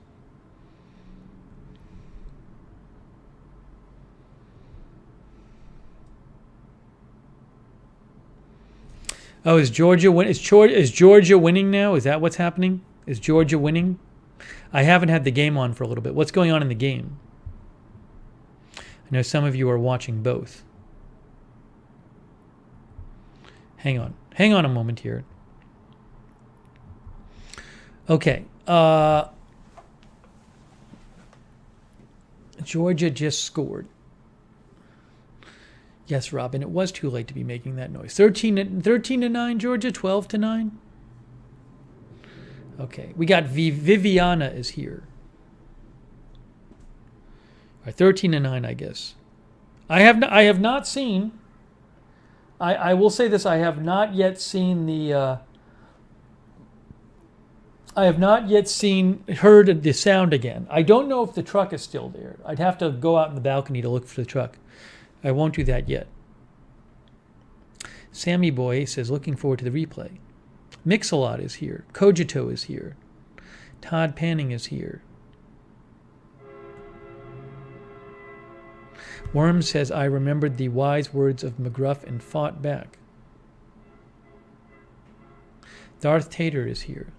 Oh, is Georgia winning now? Is that what's happening? Is Georgia winning? I haven't had the game on for a little bit. What's going on in the game? I know some of you are watching both. Hang on a moment here. Okay. Georgia just scored. Yes, Robin, it was too late to be making that noise. 13 to 9, Georgia, 12 to 9. Okay, we got Viviana is here. All right, 13 to 9, I guess. I have not seen. I will say this: I have not yet seen the. I have not yet heard the sound again. I don't know if the truck is still there. I'd have to go out in the balcony to look for the truck. I won't do that yet. Sammy Boy says, looking forward to the replay. Mix-a-Lot is here. Cogito is here. Todd Panning is here. Worm says, I remembered the wise words of McGruff and fought back. Darth Tater is here.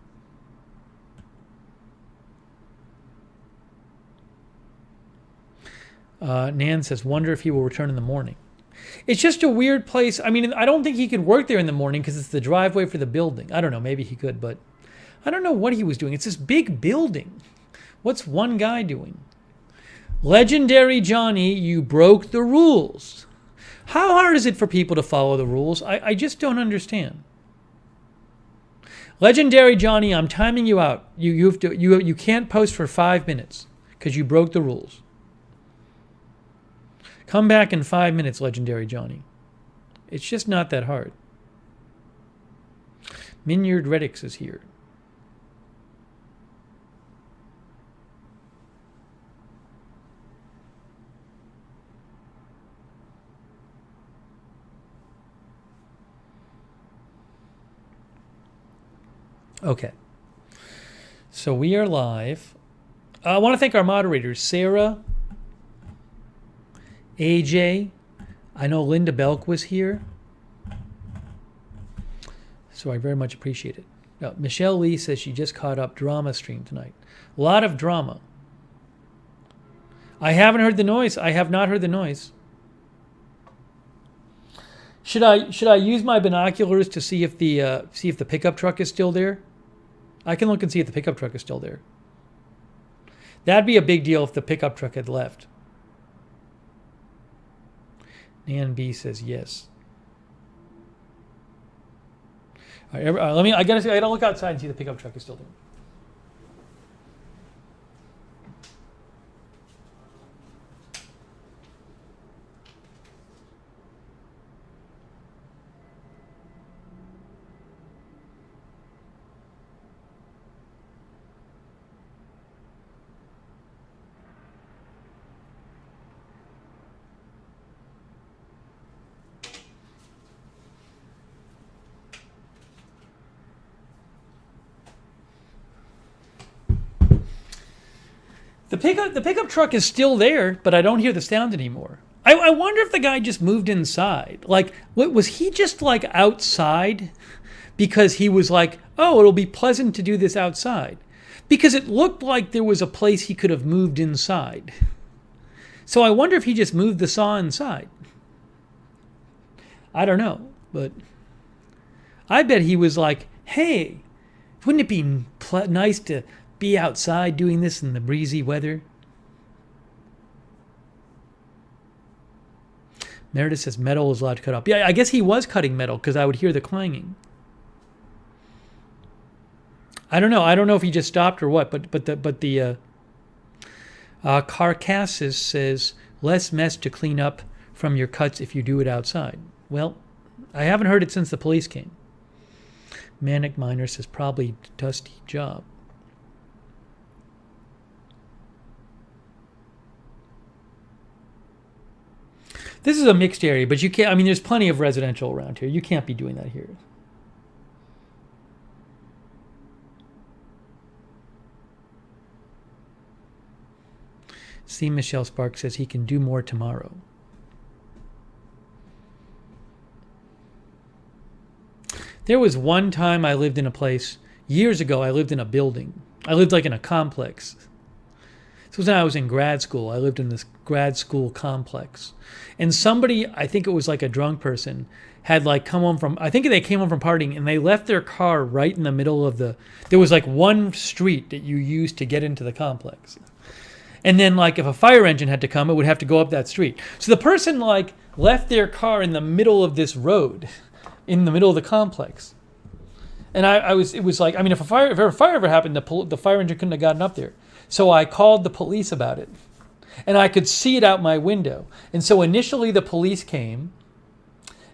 Nan says, wonder if he will return in the morning. It's just a weird place. I mean, I don't think he could work there in the morning because it's the driveway for the building. I don't know. Maybe he could, but I don't know what he was doing. It's this big building. What's one guy doing? Legendary Johnny, you broke the rules. How hard is it for people to follow the rules? I just don't understand. Legendary Johnny, I'm timing you out. You can't post for 5 minutes because you broke the rules. Come back in 5 minutes, Legendary Johnny. It's just not that hard. Minyard Reddix is here. Okay. So we are live. I want to thank our moderators, Sarah, AJ. I know Linda Belk was here. So I very much appreciate it. Now, Michelle Lee says she just caught up drama stream tonight. A lot of drama. I haven't heard the noise. I have not heard the noise. Should I use my binoculars to see if the pickup truck is still there? I can look and see if the pickup truck is still there. That'd be a big deal if the pickup truck had left. Nan B says yes. All right, I gotta look outside and see if the pickup truck is still there. The pickup truck is still there, but I don't hear the sound anymore. I wonder if the guy just moved inside. Like, was he just like outside because he was like, oh, it'll be pleasant to do this outside? Because it looked like there was a place he could have moved inside. So I wonder if he just moved the saw inside. I don't know, but I bet he was like, hey, wouldn't it be nice to be outside doing this in the breezy weather? Meredith says metal is allowed to cut up. Yeah, I guess he was cutting metal because I would hear the clanging. I don't know. I don't know if he just stopped or what. But the Carcassus says less mess to clean up from your cuts if you do it outside. Well, I haven't heard it since the police came. Manic Miner says probably dusty job. This is a mixed area, but you can't. I mean, there's plenty of residential around here. You can't be doing that here. See, Michelle Sparks says he can do more tomorrow. There was one time I lived in a place, years ago, I lived in a building. I lived like in a complex. This was when I was in grad school. I lived in this grad school complex. And somebody, I think it was like a drunk person, had like come home from, I think they came home from partying and they left their car right in the middle of there was like one street that you used to get into the complex. And then like if a fire engine had to come, it would have to go up that street. So the person like left their car in the middle of this road, in the middle of the complex. And it was like, I mean, if a fire ever happened, the fire engine couldn't have gotten up there. So I called the police about it. And I could see it out my window. And so initially the police came,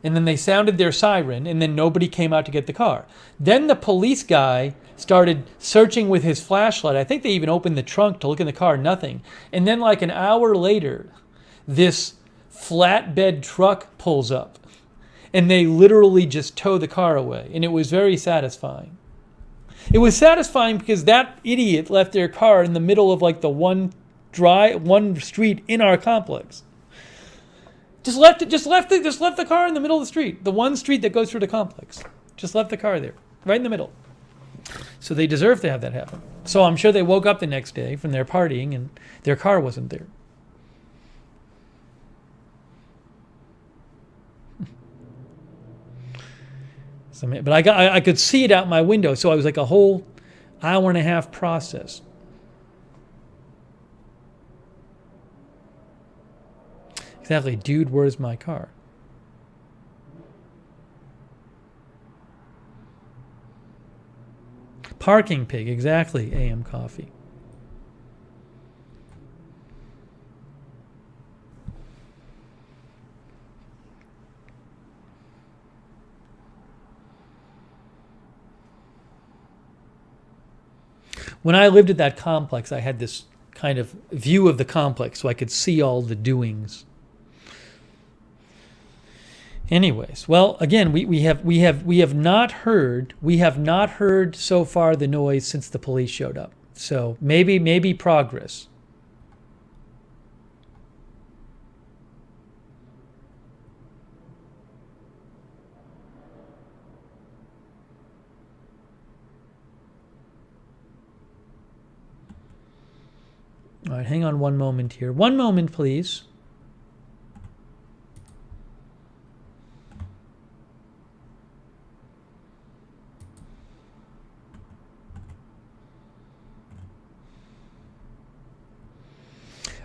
and then they sounded their siren, and then nobody came out to get the car. Then the police guy started searching with his flashlight. I think they even opened the trunk to look in the car, nothing. And then like an hour later, this flatbed truck pulls up. And they literally just tow the car away. And it was very satisfying. It was satisfying because that idiot left their car in the middle of like the one street in our complex. Just left the car in the middle of the street. The one street that goes through the complex. Just left the car there, right in the middle. So they deserve to have that happen. So I'm sure they woke up the next day from their partying and their car wasn't there. But I could see it out my window, so I was like a whole hour and a half process. Exactly, dude, where's my car? Parking pig, exactly, AM Coffee. When I lived at that complex, I had this kind of view of the complex, so I could see all the doings. Anyways, well, again, we have not heard so far the noise since the police showed up. So maybe progress. All right, hang on one moment here. One moment, please.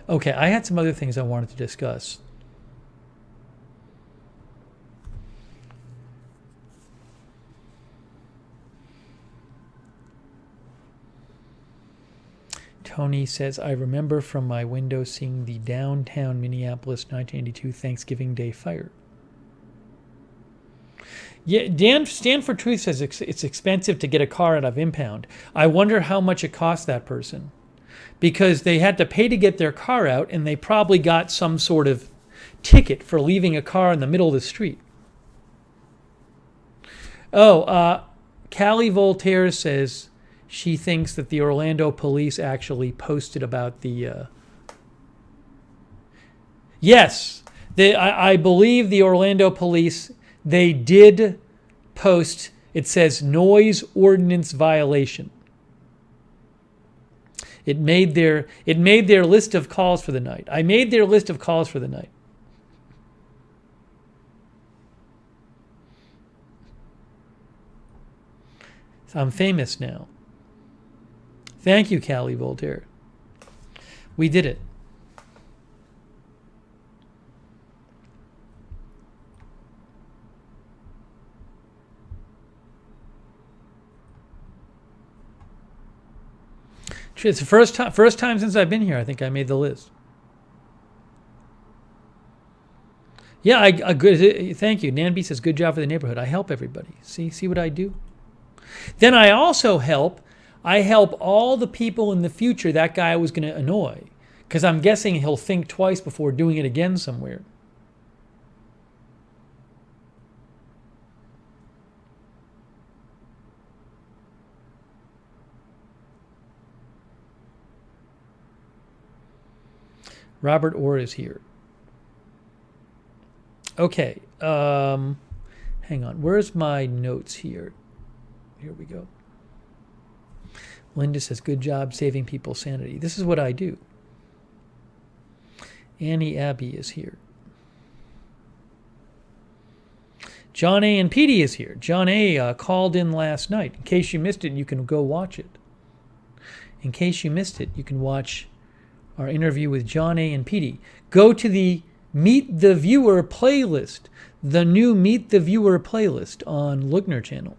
Okay, I had some other things I wanted to discuss. Tony says, I remember from my window seeing the downtown Minneapolis 1982 Thanksgiving Day fire. Yeah, Dan Stand for Truth says it's expensive to get a car out of impound. I wonder how much it cost that person. Because they had to pay to get their car out, and they probably got some sort of ticket for leaving a car in the middle of the street. Oh, Callie Voltaire says she thinks that the Orlando police actually posted about the... Yes, I believe the Orlando police, they did post, it says noise ordinance violation. It made their list of calls for the night. I made their list of calls for the night. So I'm famous now. Thank you, Callie Voltaire. We did it. It's the first time since I've been here. I think I made the list. Yeah, I good. Thank you. Nan B says, "Good job for the neighborhood." I help everybody. See what I do. Then I also help. I help all the people in the future that guy was going to annoy, because I'm guessing he'll think twice before doing it again somewhere. Robert Orr is here. Okay. Hang on. Where's my notes here? Here we go. Linda says, good job saving people's sanity. This is what I do. Annie Abbey is here. John A. and Petey is here. John A. Called in last night. In case you missed it, you can go watch it. In case you missed it, you can watch our interview with John A. and Petey. Go to the Meet the Viewer playlist, the new Meet the Viewer playlist on Lookner channel.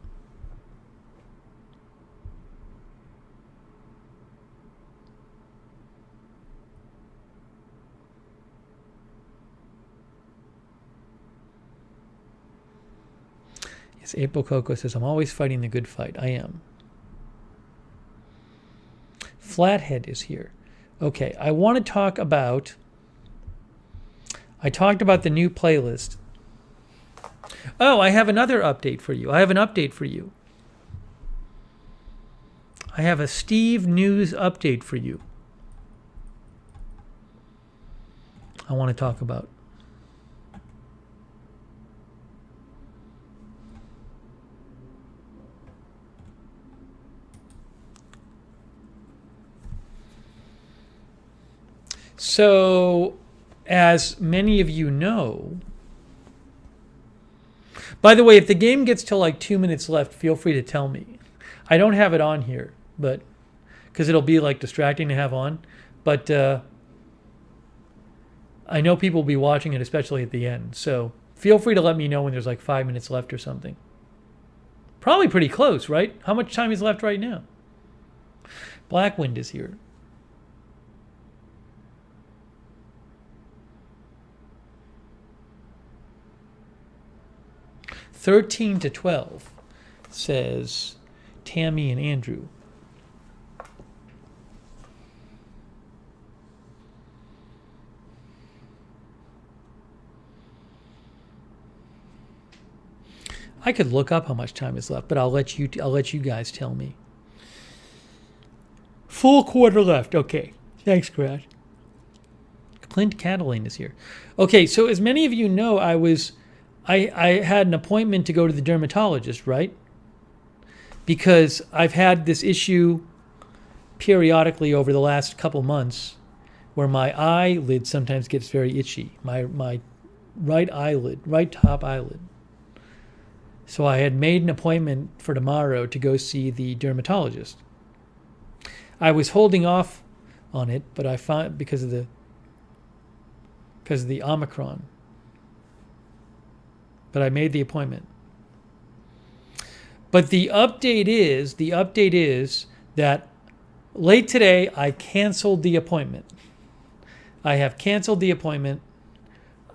Yes, April Coco says, I'm always fighting the good fight. I am. Flathead is here. Okay, I want to talk about... I talked about the new playlist. Oh, I have another update for you. I have a Steve News update for you. I want to talk about. So, as many of you know, by the way, if the game gets to like 2 minutes left, feel free to tell me. I don't have it on here, but because it'll be like distracting to have on. But I know people will be watching it, especially at the end. So feel free to let me know when there's like 5 minutes left or something. Probably pretty close, right? How much time is left right now? Blackwind is here. "13 to 12, says Tammy and Andrew. I could look up how much time is left, but I'll let you guys tell me. Full quarter left. Okay. Thanks, Grant. Clint Cataline is here. Okay, so as many of you know, I had an appointment to go to the dermatologist, right? Because I've had this issue periodically over the last couple months where my eyelid sometimes gets very itchy. My right top eyelid. So I had made an appointment for tomorrow to go see the dermatologist. I was holding off on it, but I found because of the Omicron. But I made the appointment. But the update is that late today I canceled the appointment. I have canceled the appointment.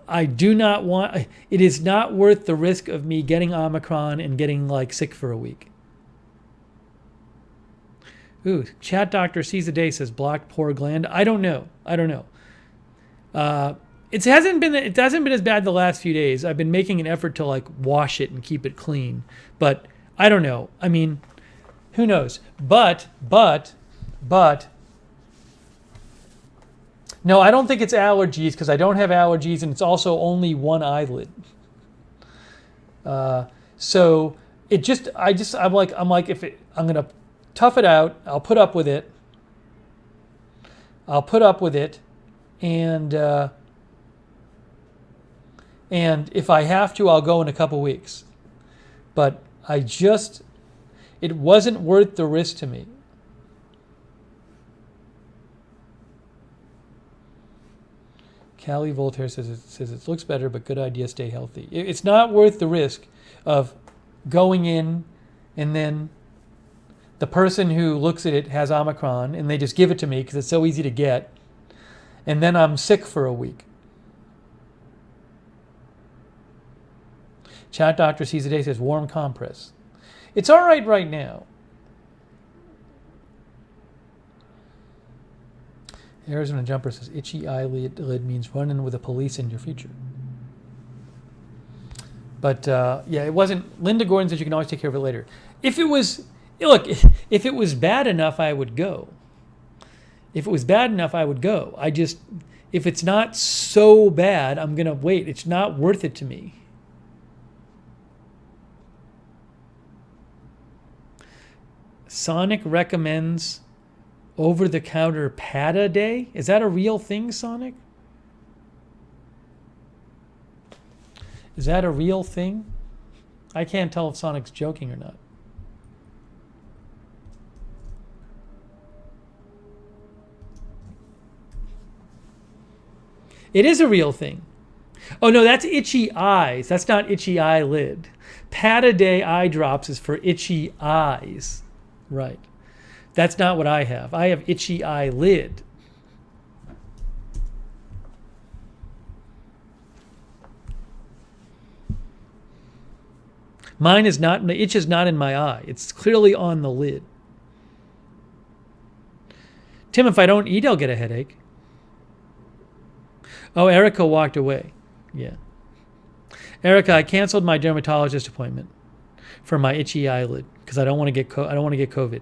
I do not want, it is not worth the risk of me getting Omicron and getting like sick for a week. Ooh, chat doctor sees the day, says blocked poor gland. I don't know. It hasn't been as bad the last few days. I've been making an effort to like wash it and keep it clean, but I don't know. I mean, who knows? But no, I don't think it's allergies because I don't have allergies, and it's also only one eyelid. So I'm like I'm gonna tough it out. I'll put up with it. And if I have to, I'll go in a couple weeks. But it wasn't worth the risk to me. Callie Voltaire says it looks better, but good idea, stay healthy. It's not worth the risk of going in and then the person who looks at it has Omicron and they just give it to me because it's so easy to get. And then I'm sick for a week. Chat doctor sees the day, says warm compress. It's all right now. Arizona Jumper says itchy eyelid means running with the police in your future. But yeah, it wasn't. Linda Gordon says you can always take care of it later. If it was bad enough, I would go. If it was bad enough, I would go. It if it's not so bad, I'm going to wait. It's not worth it to me. Sonic recommends over-the-counter Pad-A-Day. Is that a real thing, Sonic? Is that a real thing? I can't tell if Sonic's joking or not. It is a real thing. Oh, no, that's itchy eyes. That's not itchy eyelid. Pad-A-Day eye drops is for itchy eyes. Right. That's not what I have. I have itchy eyelid. Mine is not, the itch is not in my eye. It's clearly on the lid. Tim, if I don't eat, I'll get a headache. Oh, Erica walked away. Yeah. Erica, I canceled my dermatologist appointment for my itchy eyelid because I don't want to get COVID.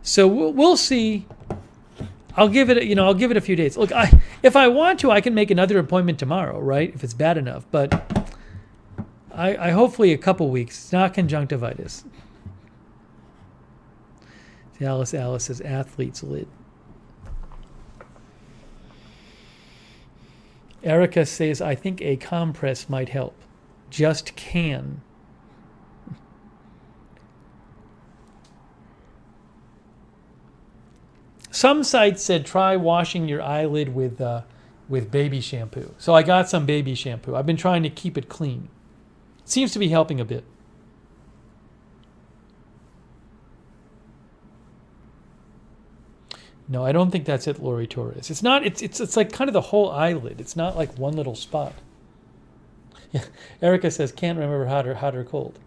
So we'll see. I'll give it a few days. Look, if I want to, I can make another appointment tomorrow, right? If it's bad enough. But I hopefully a couple weeks. It's not conjunctivitis. Alice says athlete's lid. Erica says, I think a compress might help. Just can. Some sites said try washing your eyelid with baby shampoo. So I got some baby shampoo. I've been trying to keep it clean. It seems to be helping a bit. No, I don't think that's it, Lori Torres. It's not. It's like kind of the whole eyelid. It's not like one little spot. Yeah. Erica says can't remember hot or cold.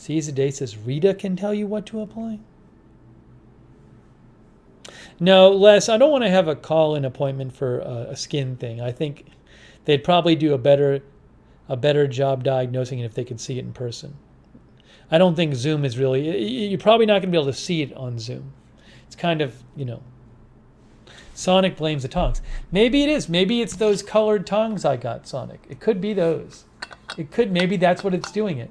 Day says Rita can tell you what to apply. No, Les, I don't want to have a call-in appointment for a skin thing. I think they'd probably do a better job diagnosing it if they could see it in person. I don't think Zoom is really... You're probably not going to be able to see it on Zoom. It's kind of, Sonic blames the tongs. Maybe it is. Maybe it's those colored tongs I got, Sonic. It could be those. Maybe that's what it's doing it.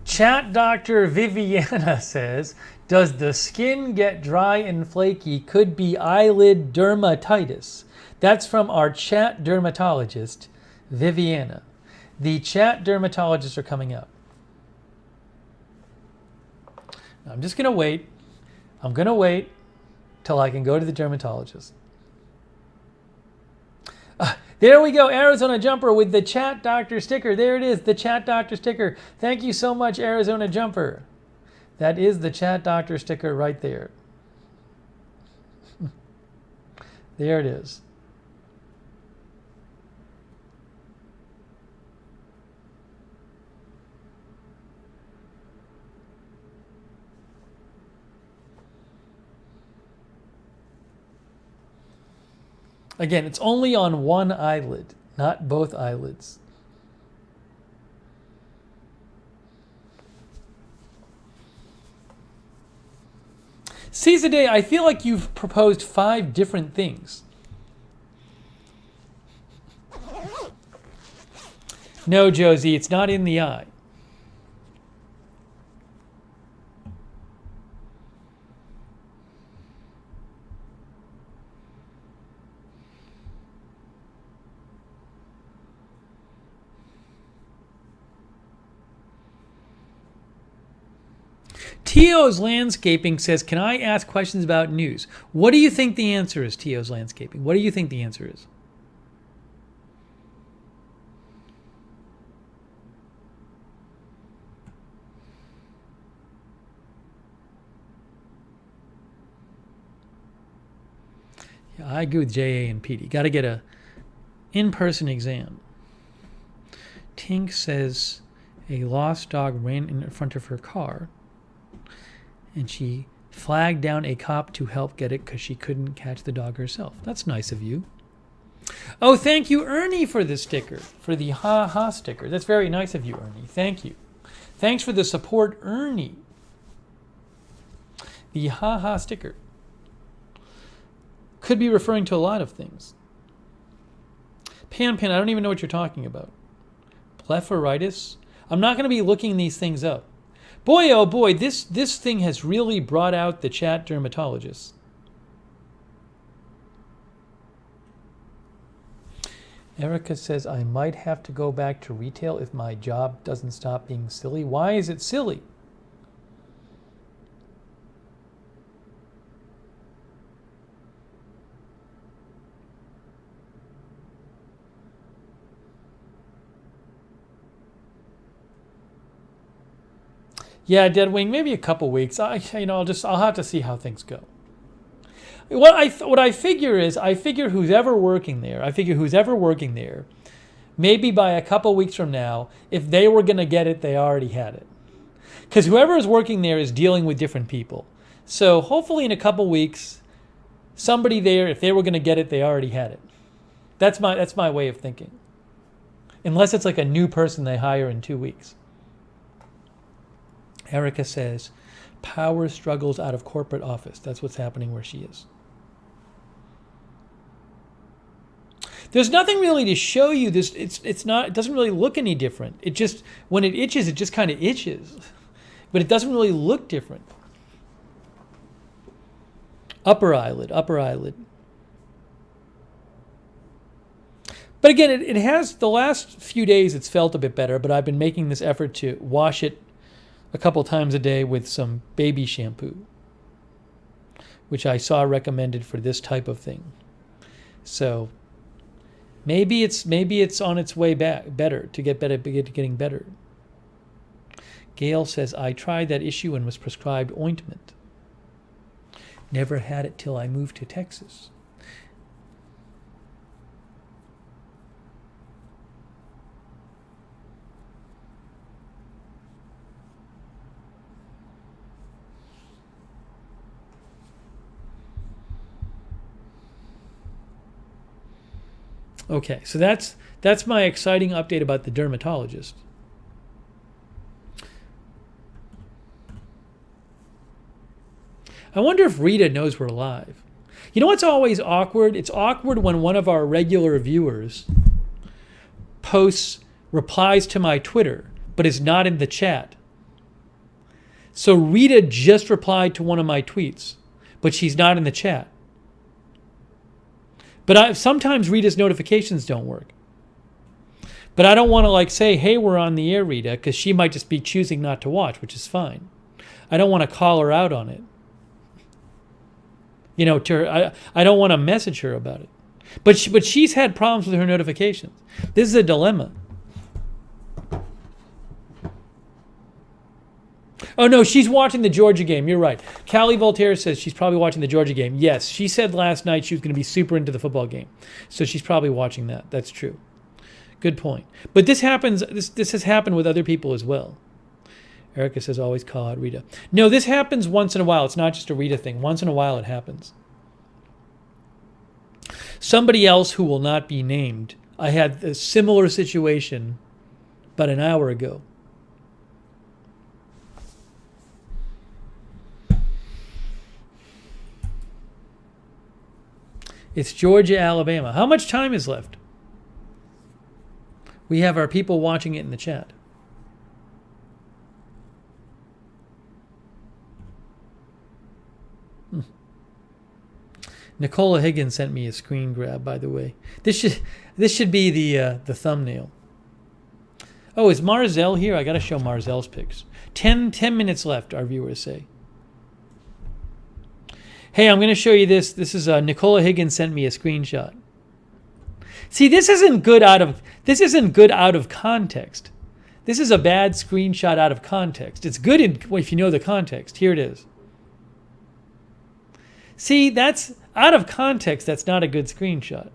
Chat Dr. Viviana says, does the skin get dry and flaky? Could be eyelid dermatitis. That's from our chat dermatologist, Viviana. The chat dermatologists are coming up. I'm just going to wait. I'm going to wait till I can go to the dermatologist. There we go, Arizona Jumper with the Chat Doctor sticker. There it is, the Chat Doctor sticker. Thank you so much, Arizona Jumper. That is the Chat Doctor sticker right there. There it is. Again, it's only on one eyelid, not both eyelids. Seize the day, I feel like you've proposed 5 different things. No, Josie, it's not in the eye. Tio's Landscaping says, can I ask questions about news? What do you think the answer is, Tio's Landscaping? What do you think the answer is? Yeah, I agree with JA and PD. Got to get a in-person exam. Tink says, A lost dog ran in front of her car, and she flagged down a cop to help get it because she couldn't catch the dog herself. That's nice of you. Oh, thank you, Ernie, for the sticker, for the ha-ha sticker. That's very nice of you, Ernie. Thank you. Thanks for the support, Ernie. The ha-ha sticker could be referring to a lot of things. Pan, I don't even know what you're talking about. Blepharitis? I'm not going to be looking these things up. Boy, oh boy, this thing has really brought out the chat dermatologists. Erica says, I might have to go back to retail if my job doesn't stop being silly. Why is it silly? Yeah, Deadwing, maybe a couple weeks. I'll have to see how things go. What I figure is, who's ever working there, maybe by a couple weeks from now, if they were going to get it, they already had it. Because whoever is working there is dealing with different people. So hopefully in a couple weeks, somebody there, if they were going to get it, they already had it. That's my way of thinking. Unless it's like a new person they hire in 2 weeks. Erica says, power struggles out of corporate office. That's what's happening where she is. There's nothing really to show you this. It doesn't really look any different. It just, when it itches, it just kind of itches. But it doesn't really look different. Upper eyelid. But again, it has, the last few days it's felt a bit better, but I've been making this effort to wash it a couple times a day with some baby shampoo, which I saw recommended for this type of thing. So maybe it's on its way back, getting better. Gail says, I tried that issue and was prescribed ointment. Never had it till I moved to Texas. Okay, so that's my exciting update about the dermatologist. I wonder if Rita knows we're live. You know what's always awkward? It's awkward when one of our regular viewers replies to my Twitter, but is not in the chat. So Rita just replied to one of my tweets, but she's not in the chat. But sometimes Rita's notifications don't work. But I don't want to say, hey, we're on the air, Rita, because she might just be choosing not to watch, which is fine. I don't want to call her out on it. I don't want to message her about it. But she's had problems with her notifications. This is a dilemma. Oh, no, she's watching the Georgia game. You're right. Callie Voltaire says she's probably watching the Georgia game. Yes, she said last night she was going to be super into the football game. So she's probably watching that. That's true. Good point. But this happens. This has happened with other people as well. Erica says always call out Rita. No, this happens once in a while. It's not just a Rita thing. Once in a while it happens. Somebody else who will not be named, I had a similar situation about an hour ago. It's Georgia, Alabama. How much time is left? We have our people watching it in the chat. Nicola Higgins sent me a screen grab, by the way. This should be the thumbnail. Oh, is Marzell here? I got to show Marzell's pics. 10 minutes left, our viewers say. Hey, I'm going to show you this. This is Nicola Higgins sent me a screenshot. See, this isn't good out of context. This is a bad screenshot out of context. It's good if you know the context. Here it is. See, that's out of context. That's not a good screenshot.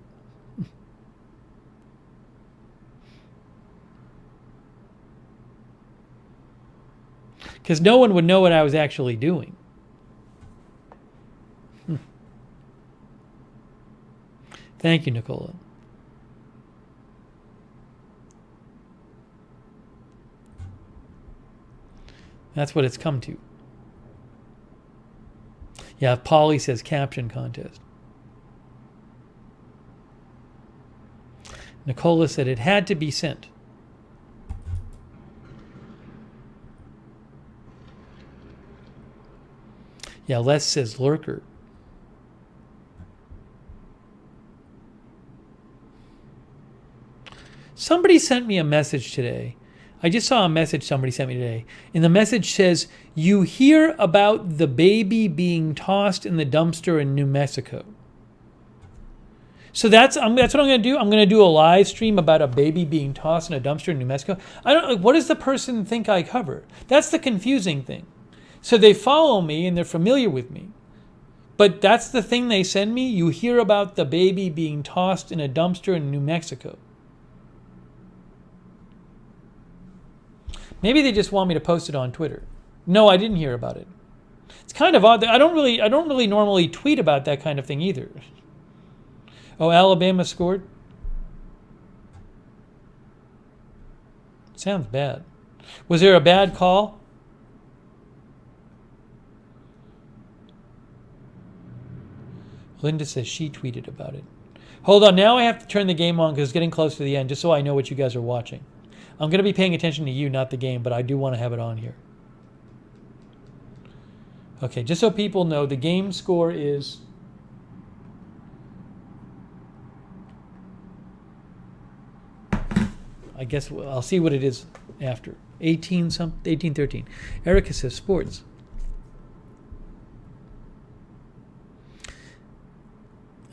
Because no one would know what I was actually doing. Thank you, Nicola. That's what it's come to. Yeah, Polly says caption contest. Nicola said it had to be sent. Yeah, Les says lurker. Somebody sent me a message today. I just saw a message somebody sent me today. And the message says, you hear about the baby being tossed in the dumpster in New Mexico. So that's what I'm going to do. I'm going to do a live stream about a baby being tossed in a dumpster in New Mexico. I don't know. What does the person think I cover? That's the confusing thing. So they follow me and they're familiar with me. But that's the thing they send me. You hear about the baby being tossed in a dumpster in New Mexico. Maybe they just want me to post it on Twitter. No, I didn't hear about it. It's kind of odd. I don't really normally tweet about that kind of thing either. Oh, Alabama scored? Sounds bad. Was there a bad call? Linda says she tweeted about it. Hold on, now I have to turn the game on because it's getting close to the end, just so I know what you guys are watching. I'm going to be paying attention to you, not the game, but I do want to have it on here. Okay, just so people know, the game score is... I guess I'll see what it is after. 18-13. Erica says sports.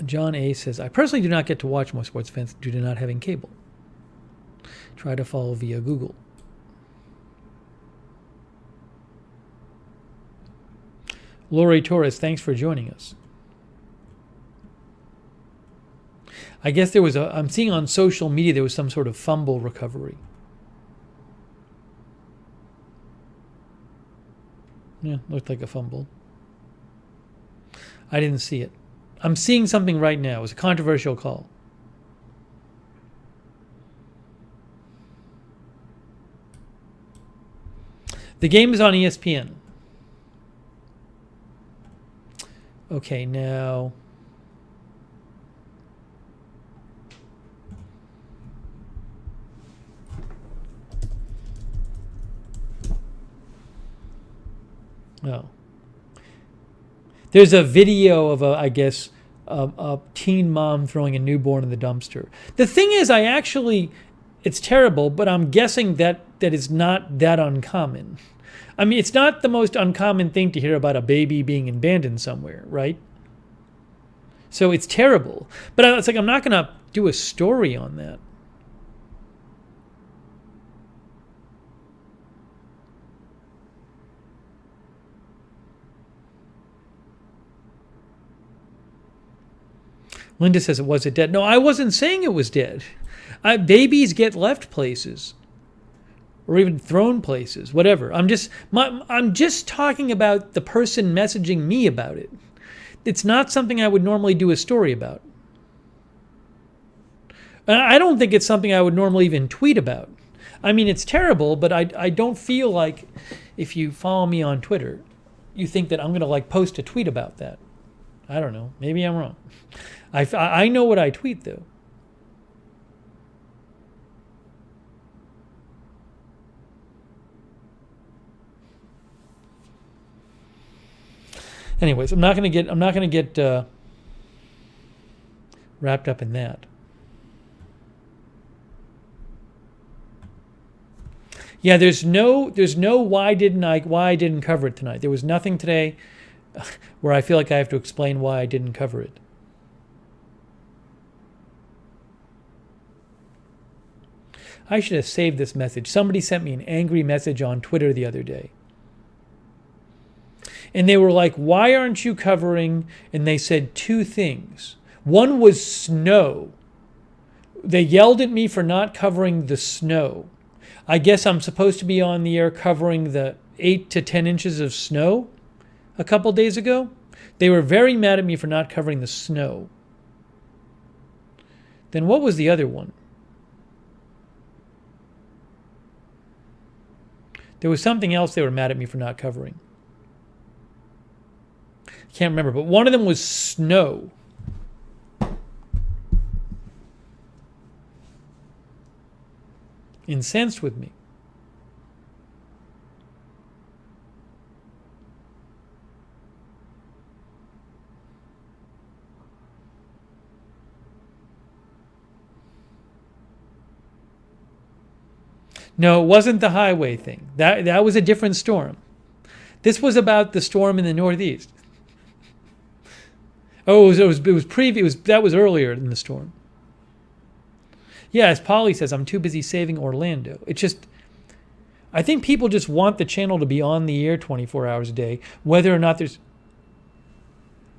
John A. says, I personally do not get to watch most sports events due to not having cable. Try to follow via Google. Lori Torres, thanks for joining us. I guess there was I'm seeing on social media there was some sort of fumble recovery. Yeah, looked like a fumble. I didn't see it. I'm seeing something right now. It was a controversial call. The game is on ESPN. Okay, now... Oh. There's a video of a teen mom throwing a newborn in the dumpster. The thing is, it's terrible, but I'm guessing that is not that uncommon. I mean, it's not the most uncommon thing to hear about a baby being abandoned somewhere, right? So it's terrible. But it's like, I'm not going to do a story on that. Linda says, was it dead? No, I wasn't saying it was dead. Babies get left places. Or even thrown places, whatever. I'm just talking about the person messaging me about it. It's not something I would normally do a story about. And I don't think it's something I would normally even tweet about. I mean, it's terrible, but I don't feel like if you follow me on Twitter, you think that I'm going to post a tweet about that. I don't know. Maybe I'm wrong. I know what I tweet, though. Anyways, I'm not gonna get wrapped up in that. Yeah, there's no why I didn't cover it tonight. There was nothing today where I feel like I have to explain why I didn't cover it. I should have saved this message. Somebody sent me an angry message on Twitter the other day. And they were like, why aren't you covering? And they said two things. One was snow. They yelled at me for not covering the snow. I guess I'm supposed to be on the air covering the 8 to 10 inches of snow a couple days ago. They were very mad at me for not covering the snow. Then what was the other one? There was something else they were mad at me for not covering. I can't remember, but one of them was snow. Incensed with me. No, it wasn't the highway thing. That was a different storm. This was about the storm in the Northeast. Oh, that was earlier than the storm. Yeah, as Polly says, I'm too busy saving Orlando. It's just, I think people just want the channel to be on the air 24 hours a day, whether or not there's.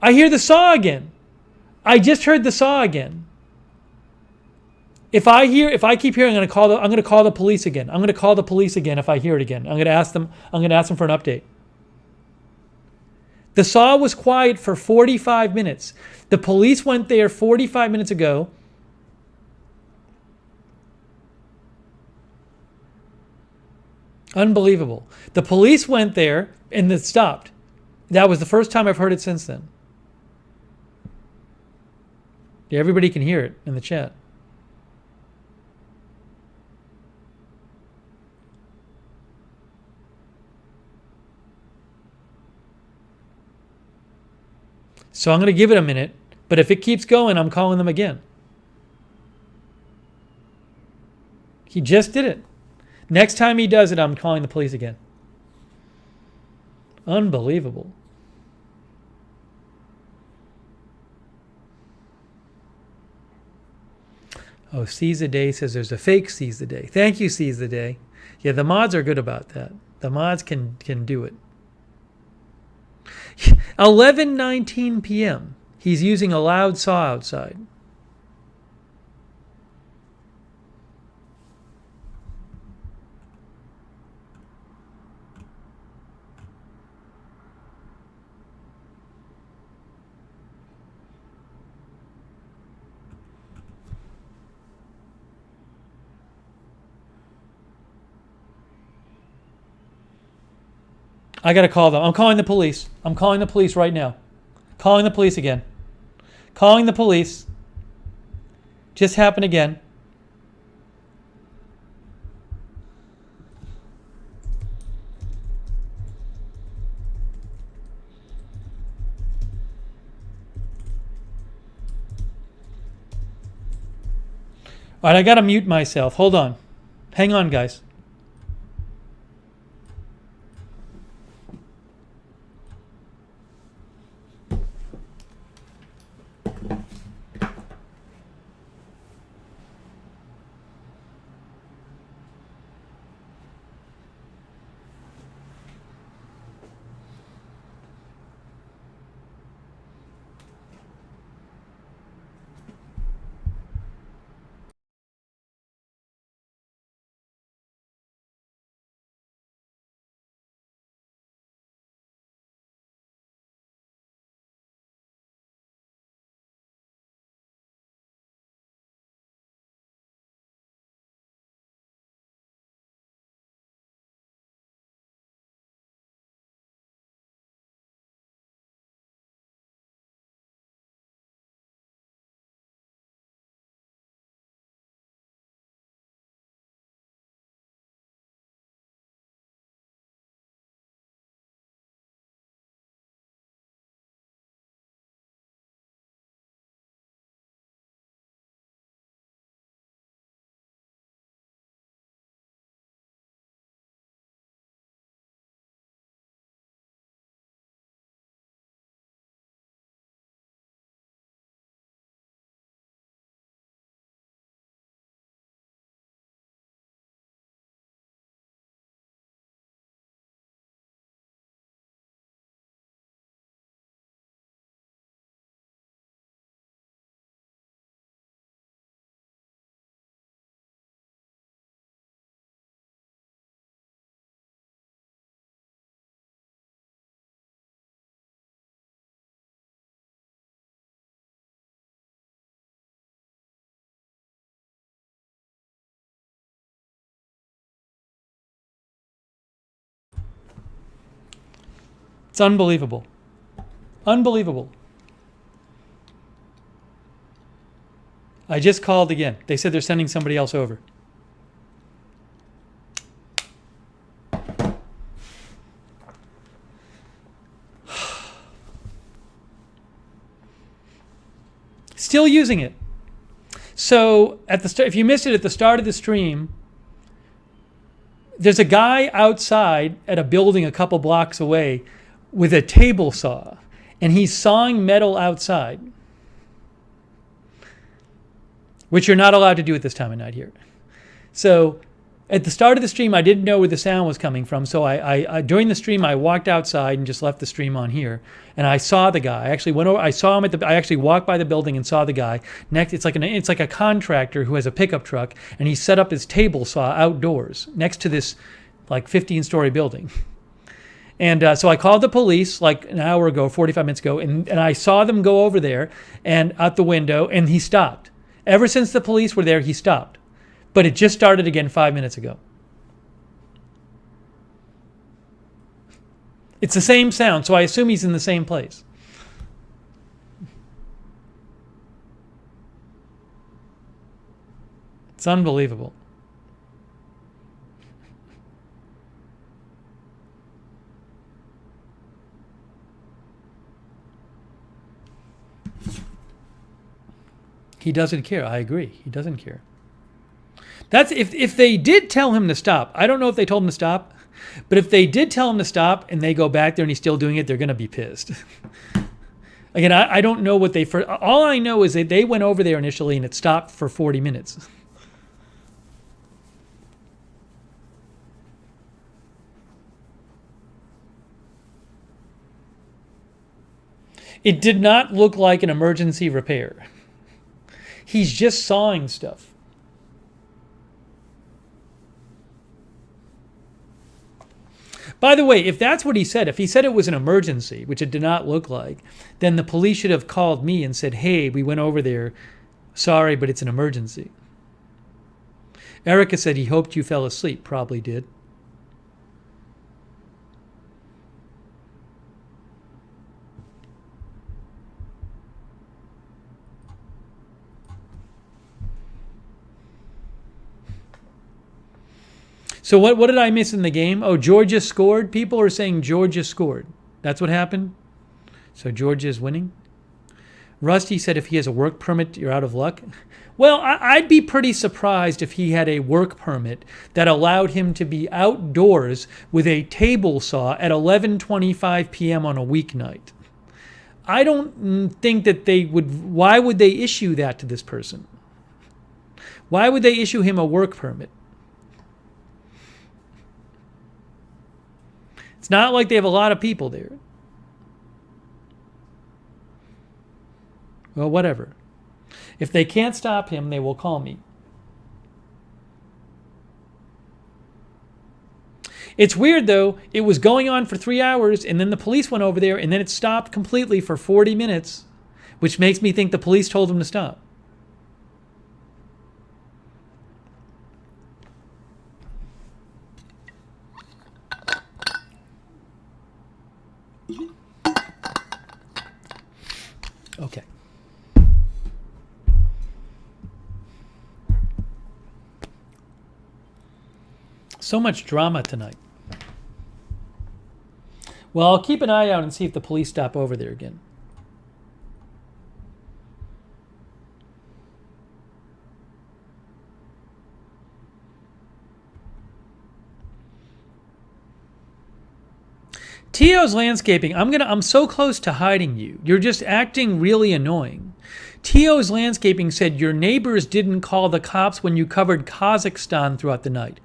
I hear the saw again. I just heard the saw again. If I keep hearing, I'm going to call the police again. I'm going to call the police again if I hear it again. I'm going to ask them for an update. The saw was quiet for 45 minutes. The police went there 45 minutes ago. Unbelievable. The police went there and it stopped. That was the first time I've heard it since then. Yeah, everybody can hear it in the chat. So I'm going to give it a minute, but if it keeps going, I'm calling them again. He just did it. Next time he does it, I'm calling the police again. Unbelievable. Oh, Seize the Day says there's a fake Seize the Day. Thank you, Seize the Day. Yeah, the mods are good about that. The mods can do it. 11:19 p.m. He's using a loud saw outside. I got to call them. I'm calling the police. I'm calling the police right now. Calling the police again. Calling the police. Just happened again. All right, I got to mute myself. Hold on. Hang on, guys. It's unbelievable. Unbelievable. I just called again. They said they're sending somebody else over. Still using it. So at the start, if you missed it at the start of the stream, there's a guy outside at a building a couple blocks away with a table saw, and he's sawing metal outside, which you're not allowed to do at this time of night here. So at the start of the stream, I didn't know where the sound was coming from. So I during the stream, I walked outside and just left the stream on here. And I saw the guy. I actually went over. I saw him I actually walked by the building and saw the guy. Next, it's like a contractor who has a pickup truck, and he set up his table saw outdoors next to this like 15-story building. And so I called the police like an hour ago, 45 minutes ago, and I saw them go over there and out the window, and he stopped. Ever since the police were there, he stopped. But it just started again 5 minutes ago. It's the same sound, so I assume he's in the same place. It's unbelievable. He doesn't care. I agree. He doesn't care. That's if they did tell him to stop. I don't know if they told him to stop, but if they did tell him to stop and they go back there and he's still doing it, they're going to be pissed. Again, I don't know what all I know is that they went over there initially and it stopped for 40 minutes. It did not look like an emergency repair. He's just sawing stuff. By the way, if that's what he said, if he said it was an emergency, which it did not look like, then the police should have called me and said, hey, we went over there. Sorry, but it's an emergency. Erica said he hoped you fell asleep. Probably did. So what did I miss in the game? Oh, Georgia scored. People are saying Georgia scored. That's what happened? So Georgia is winning? Rusty said if he has a work permit, you're out of luck. Well, I'd be pretty surprised if he had a work permit that allowed him to be outdoors with a table saw at 11:25 p.m. on a weeknight. I don't think that they would. Why would they issue that to this person? Why would they issue him a work permit? It's not like they have a lot of people there. Well, whatever. If they can't stop him, they will call me. It's weird, though. It was going on for 3 hours, and then the police went over there, and then it stopped completely for 40 minutes, which makes me think the police told him to stop. Okay. So much drama tonight. Well, I'll keep an eye out and see if the police stop over there again. Tio's Landscaping, I'm so close to hiding you. You're just acting really annoying. Tio's Landscaping said your neighbors didn't call the cops when you covered Kazakhstan throughout the night.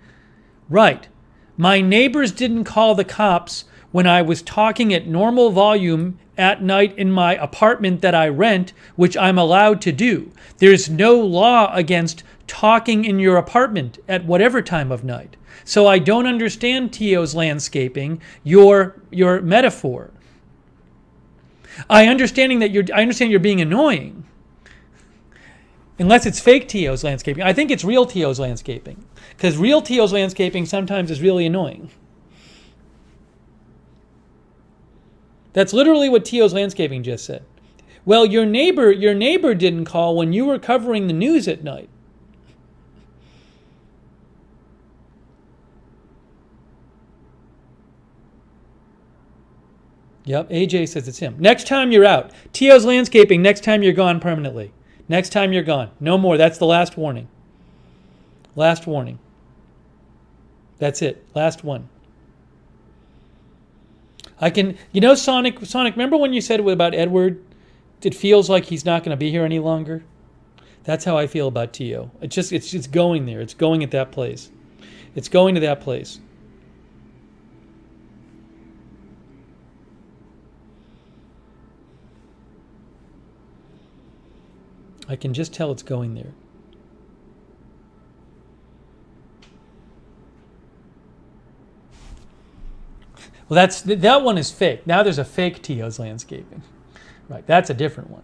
Right. My neighbors didn't call the cops when I was talking at normal volume at night in my apartment that I rent, which I'm allowed to do. There's no law against talking in your apartment at whatever time of night. So I don't understand, Tio's Landscaping, your metaphor. I understand you're being annoying. Unless it's fake Tio's Landscaping. I think it's real Tio's Landscaping. Because real Tio's Landscaping sometimes is really annoying. That's literally what Tio's Landscaping just said. Well, your neighbor didn't call when you were covering the news at night. Yep, AJ says it's him. Next time you're out. Tio's Landscaping, next time you're gone permanently. Next time you're gone. No more. That's the last warning. Last warning. That's it. Last one. Sonic, remember when you said about Edward? It feels like he's not going to be here any longer. That's how I feel about Tio. It's just going there. It's going at that place. It's going to that place. I can just tell it's going there. Well, that one is fake. Now there's a fake Tio's Landscaping. Right, that's a different one.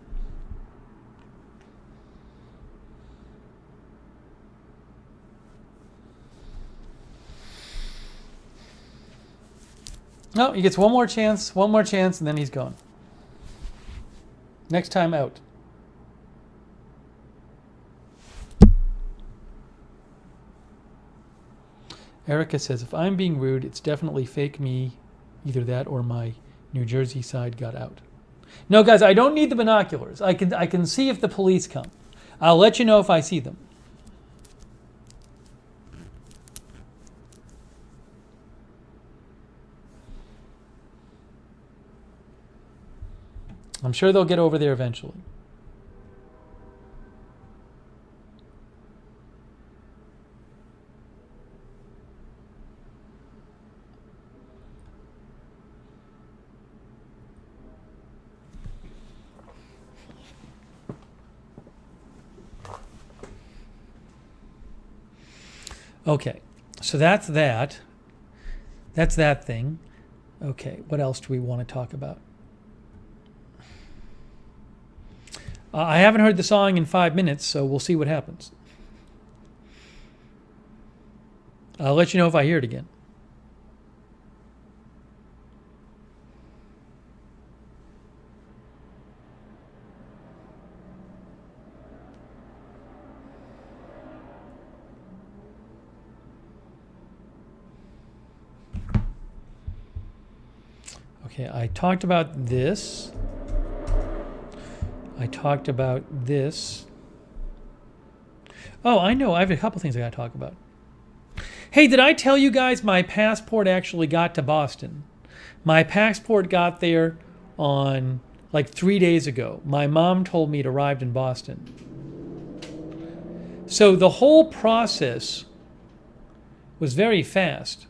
No, he gets one more chance, and then he's gone. Next time out. Erica says, if I'm being rude, it's definitely fake me. Either that or my New Jersey side got out. No, guys, I don't need the binoculars. I can see if the police come. I'll let you know if I see them. I'm sure they'll get over there eventually. Okay, so that's that. That's that thing. Okay, what else do we want to talk about? I haven't heard the song in 5 minutes, so we'll see what happens. I'll let you know if I hear it again. Okay, I talked about this. Oh, I know. I have a couple things I got to talk about. Hey, did I tell you guys my passport actually got to Boston? My passport got there on like 3 days ago. My mom told me it arrived in Boston. So the whole process was very fast.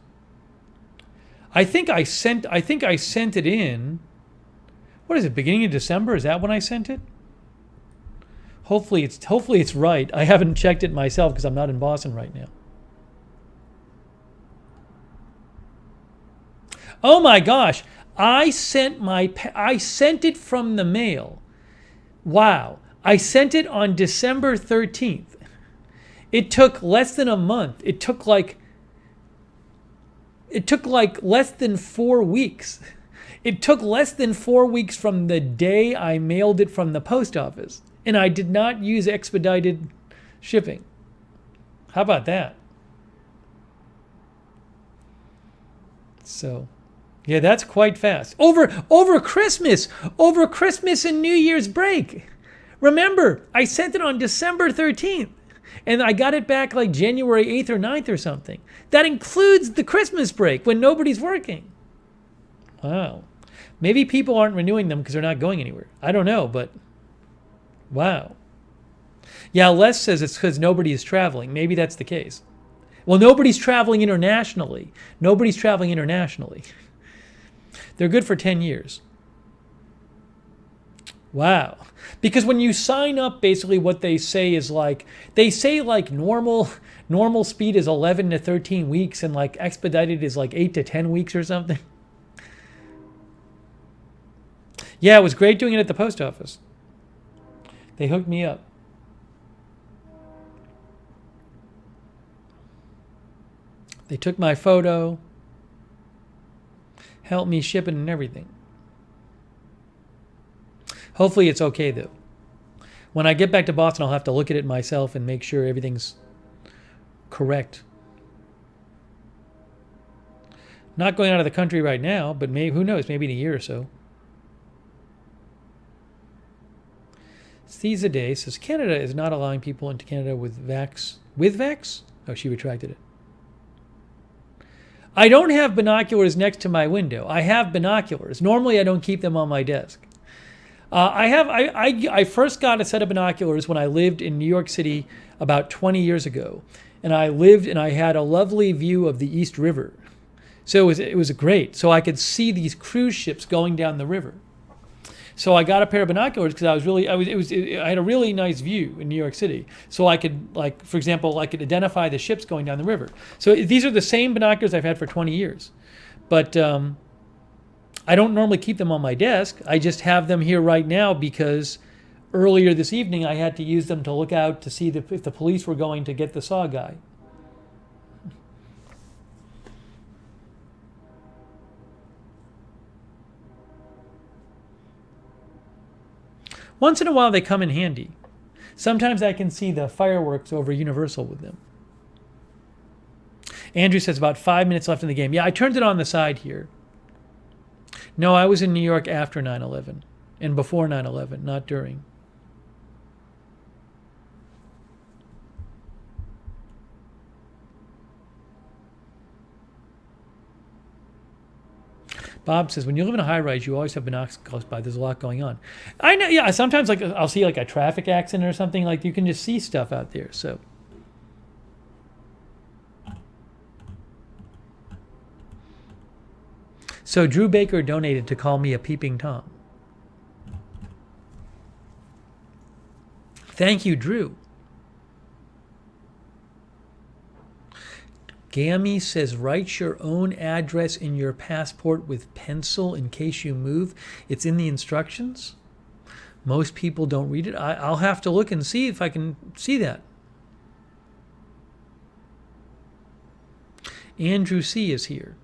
I think I sent it in. What is it? Beginning of December? Is that when I sent it? Hopefully it's right. I haven't checked it myself because I'm not in Boston right now. Oh my gosh! I sent it from the mail. Wow! I sent it on December 13th. It took less than a month. It took like less than 4 weeks. It took less than 4 weeks from the day I mailed it from the post office. And I did not use expedited shipping. How about that? So, yeah, that's quite fast. Over Christmas and New Year's break. Remember, I sent it on December 13th. And I got it back like January 8th or 9th or something. That includes the Christmas break when nobody's working. Wow. Maybe people aren't renewing them because they're not going anywhere. I don't know, but wow. Yeah, Les says it's because nobody is traveling. Maybe that's the case. Well, nobody's traveling internationally. They're good for 10 years. Wow. Because when you sign up, basically what they say is normal speed is 11 to 13 weeks and like expedited is like 8 to 10 weeks or something. Yeah, it was great doing it at the post office. They hooked me up. They took my photo, helped me ship it and everything. Hopefully it's okay, though. When I get back to Boston, I'll have to look at it myself and make sure everything's correct. Not going out of the country right now, but maybe, who knows, maybe in a year or so. Caesar Day says Canada is not allowing people into Canada with vax. With vax? Oh, she retracted it. I don't have binoculars next to my window. I have binoculars. Normally, I don't keep them on my desk. I first got a set of binoculars when I lived in New York City about 20 years ago, and I had a lovely view of the East River. So it was great. So I could see these cruise ships going down the river. So I got a pair of binoculars because I had a really nice view in New York City. So I could, like, for example, I could identify the ships going down the river. So these are the same binoculars I've had for 20 years. But I don't normally keep them on my desk. I just have them here right now because earlier this evening I had to use them to look out to see if the police were going to get the saw guy. Once in a while they come in handy. Sometimes I can see the fireworks over Universal with them. Andrew says about 5 minutes left in the game. Yeah, I turned it on the side here. No, I was in New York after 9/11 and before 9/11, not during. Bob says, when you live in a high-rise, you always have binoculars close by. There's a lot going on. I know, yeah, sometimes like I'll see like a traffic accident or something. Like you can just see stuff out there, so. So Drew Baker donated to call me a peeping Tom. Thank you, Drew. Gammy says, write your own address in your passport with pencil in case you move. It's in the instructions. Most people don't read it. I'll have to look and see if I can see that. Andrew C. is here.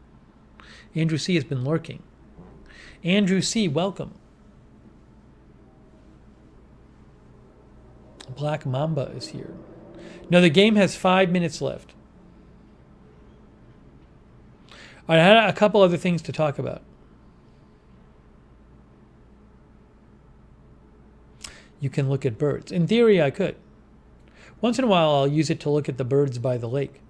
Andrew C. has been lurking. Andrew C., welcome. Black Mamba is here. No, the game has 5 minutes left. I had a couple other things to talk about. You can look at birds. In theory, I could. Once in a while, I'll use it to look at the birds by the lake.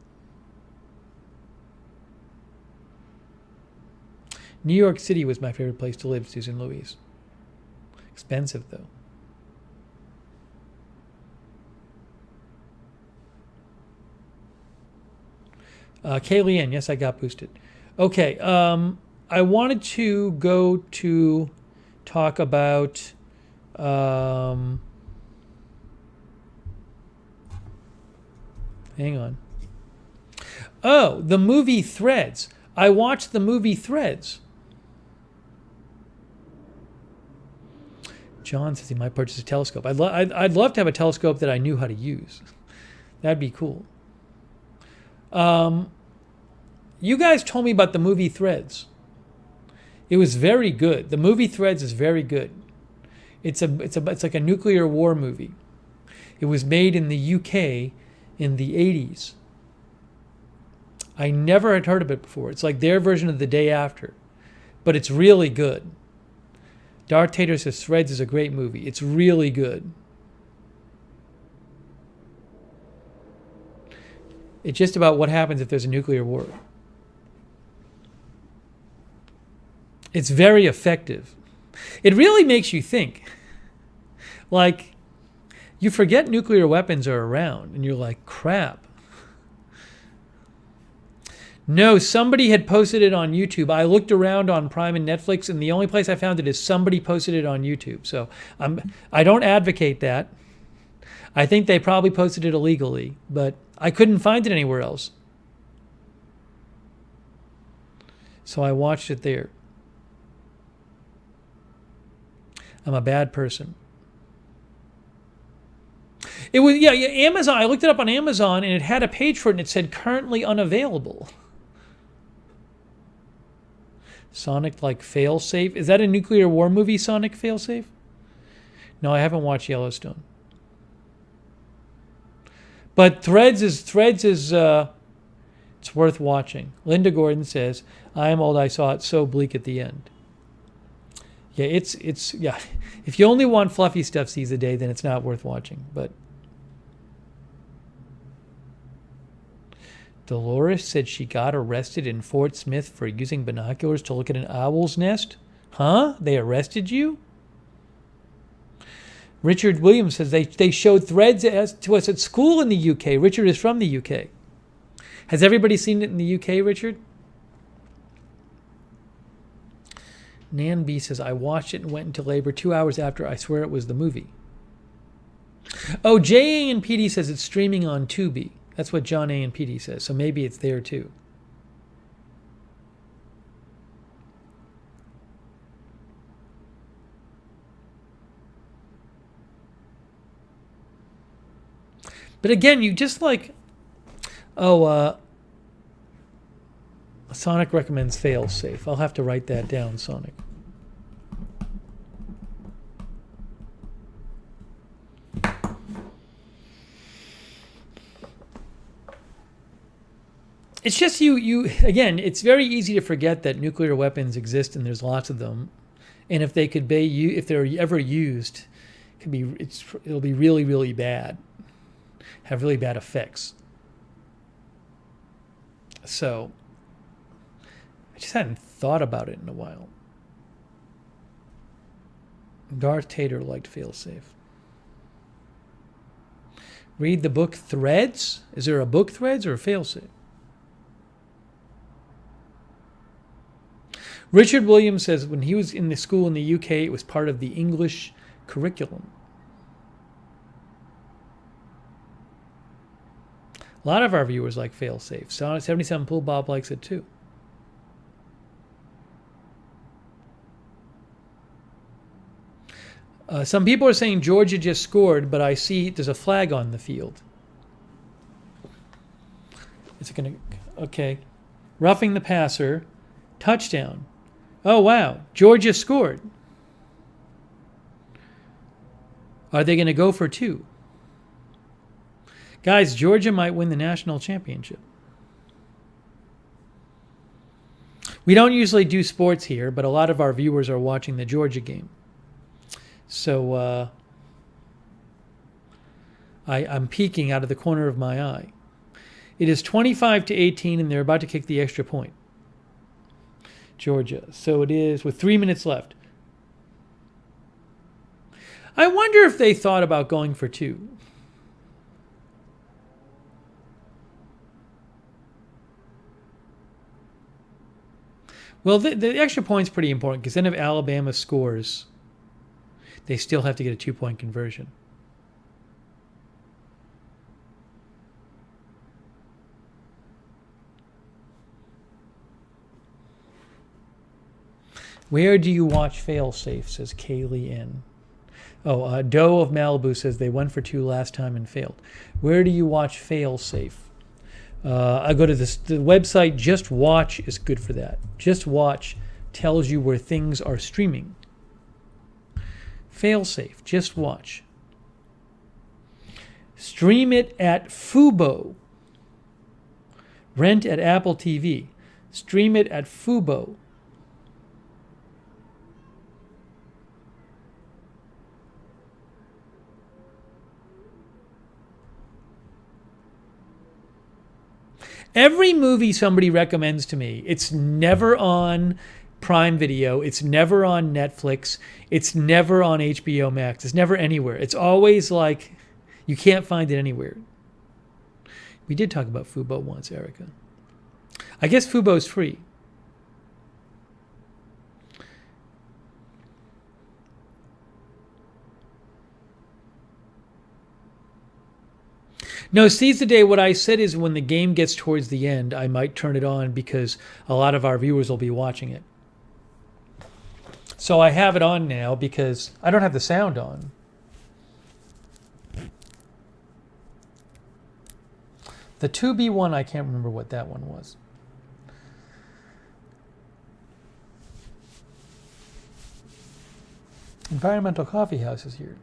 New York City was my favorite place to live, Susan Louise. Expensive, though. Kaylee Ann, yes, I got boosted. Okay, I wanted to go to talk about hang on. Oh, the movie Threads. I watched the movie Threads. John says he might purchase a telescope. I'd love to have a telescope that I knew how to use. That'd be cool. You guys told me about the movie Threads. It was very good. The movie Threads is very good. It's like a nuclear war movie. It was made in the UK in the 80s. I never had heard of it before. It's like their version of The Day After, but it's really good. Darth Tater says Threads is a great movie. It's really good. It's just about what happens if there's a nuclear war. It's very effective. It really makes you think. Like, you forget nuclear weapons are around, and you're like, crap. No, somebody had posted it on YouTube. I looked around on Prime and Netflix, and the only place I found it is somebody posted it on YouTube. So I don't advocate that. I think they probably posted it illegally, but I couldn't find it anywhere else. So I watched it there. I'm a bad person. It was, yeah, Amazon. I looked it up on Amazon, and it had a page for it, and it said currently unavailable. Sonic like failsafe. Is that a nuclear war movie, Sonic failsafe? No, I haven't watched Yellowstone. But Threads is it's worth watching. Linda Gordon says, "I am old. I saw it so bleak at the end." Yeah, it's yeah. If you only want fluffy stuff seize a day, then it's not worth watching. But Dolores said she got arrested in Fort Smith for using binoculars to look at an owl's nest. Huh? They arrested you? Richard Williams says they showed Threads to us at school in the UK. Richard is from the UK. Has everybody seen it in the UK, Richard? Nan B says, I watched it and went into labor 2 hours after. I swear it was the movie. Oh, J.A. and PD says it's streaming on Tubi. That's what John A. and PD says. So maybe it's there too. But again, you just like, Sonic recommends fail safe. I'll have to write that down, Sonic. It's just you again, it's very easy to forget that nuclear weapons exist and there's lots of them. And if they could be if they're ever used, it'll be really, really bad. Have really bad effects. So I just hadn't thought about it in a while. Darth Tater liked failsafe. Read the book Threads. Is there a book Threads or a failsafe? Richard Williams says when he was in the school in the UK, it was part of the English curriculum. A lot of our viewers like failsafe. Sonic 77 Pool Bob likes it too. Some people are saying Georgia just scored, but I see there's a flag on the field. Is it going to... Okay. Roughing the passer. Touchdown. Oh, wow. Georgia scored. Are they going to go for two? Guys, Georgia might win the national championship. We don't usually do sports here, but a lot of our viewers are watching the Georgia game. So I'm peeking out of the corner of my eye. It is 25-18, and they're about to kick the extra point. Georgia. So it is with 3 minutes left. I wonder if they thought about going for two. Well, the extra point's pretty important because then if Alabama scores, they still have to get a 2-point conversion. Where do you watch failsafe, says Kaylee N. Oh, Doe of Malibu says they went for two last time and failed. Where do you watch failsafe? I go to the website. Just Watch is good for that. Just Watch tells you where things are streaming. Failsafe. Just Watch. Stream it at Fubo. Rent at Apple TV. Stream it at Fubo. Every movie somebody recommends to me, it's never on Prime Video. It's never on Netflix. It's never on HBO Max. It's never anywhere. It's always like you can't find it anywhere. We did talk about Fubo once, Erica. I guess Fubo's free. No, seize the day. What I said is when the game gets towards the end, I might turn it on because a lot of our viewers will be watching it. So I have it on now because I don't have the sound on. The 2B one, I can't remember what that one was. Environmental Coffee House is here.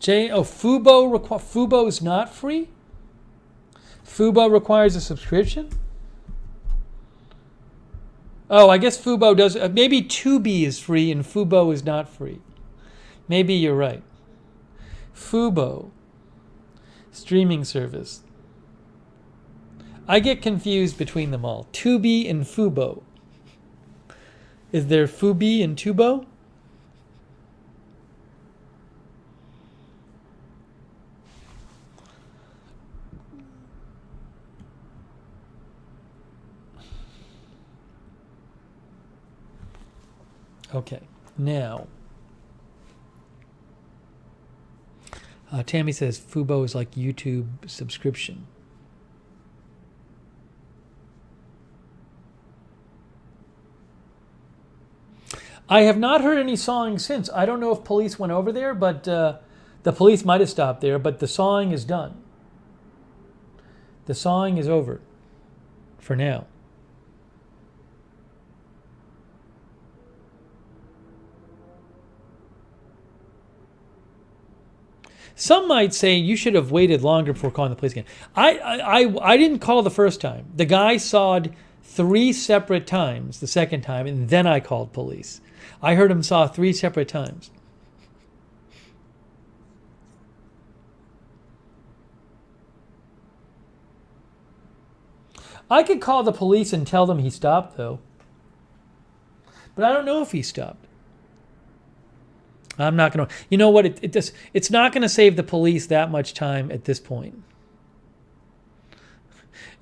Fubo is not free? Fubo requires a subscription? Oh, I guess Fubo does. Maybe Tubi is free and Fubo is not free. Maybe you're right. Fubo. Streaming service. I get confused between them all. Tubi and Fubo. Is there Fubi and Tubo? Okay, now. Tammy says Fubo is like YouTube subscription. I have not heard any sawing since. I don't know if police went over there, but the police might have stopped there, but the sawing is done. The sawing is over for now. Some might say you should have waited longer before calling the police again. I didn't call the first time. The guy sawed 3 separate times the second time, and then I called police. I heard him saw 3 separate times. I could call the police and tell them he stopped, though. But I don't know if he stopped. I'm not going to. You know what? It's not going to save the police that much time at this point.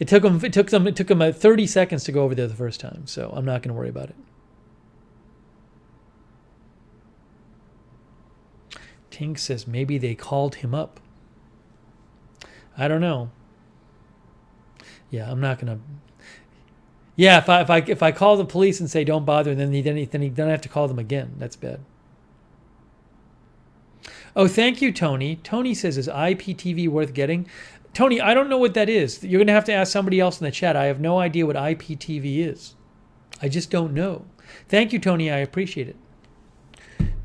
It took them 30 seconds to go over there the first time, so I'm not going to worry about it. Tink says maybe they called him up. I don't know. Yeah, I'm not going to. Yeah, if I call the police and say don't bother, then he don't have to call them again. That's bad. Oh, thank you, Tony. Tony says, is IPTV worth getting? Tony, I don't know what that is. You're going to have to ask somebody else in the chat. I have no idea what IPTV is. I just don't know. Thank you, Tony. I appreciate it.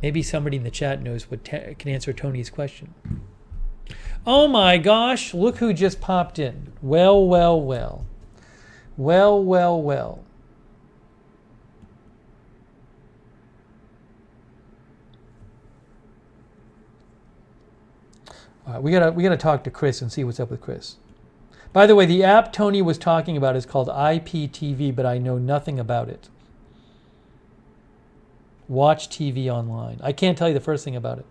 Maybe somebody in the chat knows what can answer Tony's question. Oh my gosh, look who just popped in. Well, well, well. Well, well, well. All right, we gotta talk to Chris and see what's up with Chris. By the way, the app Tony was talking about is called IPTV, but I know nothing about it. Watch TV online. I can't tell you the first thing about it.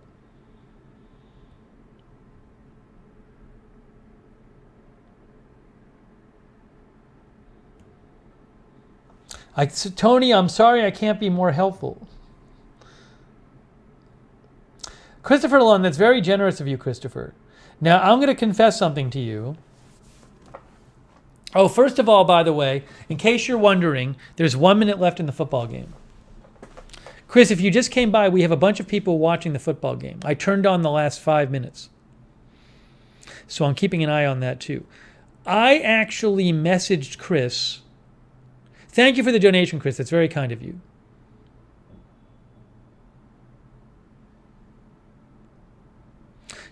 Tony, I'm sorry I can't be more helpful. Christopher Lund, that's very generous of you, Christopher. Now, I'm going to confess something to you. Oh, first of all, by the way, in case you're wondering, there's 1 minute left in the football game. Chris, if you just came by, we have a bunch of people watching the football game. I turned on the last 5 minutes. So I'm keeping an eye on that too. I actually messaged Chris. Thank you for the donation, Chris. That's very kind of you.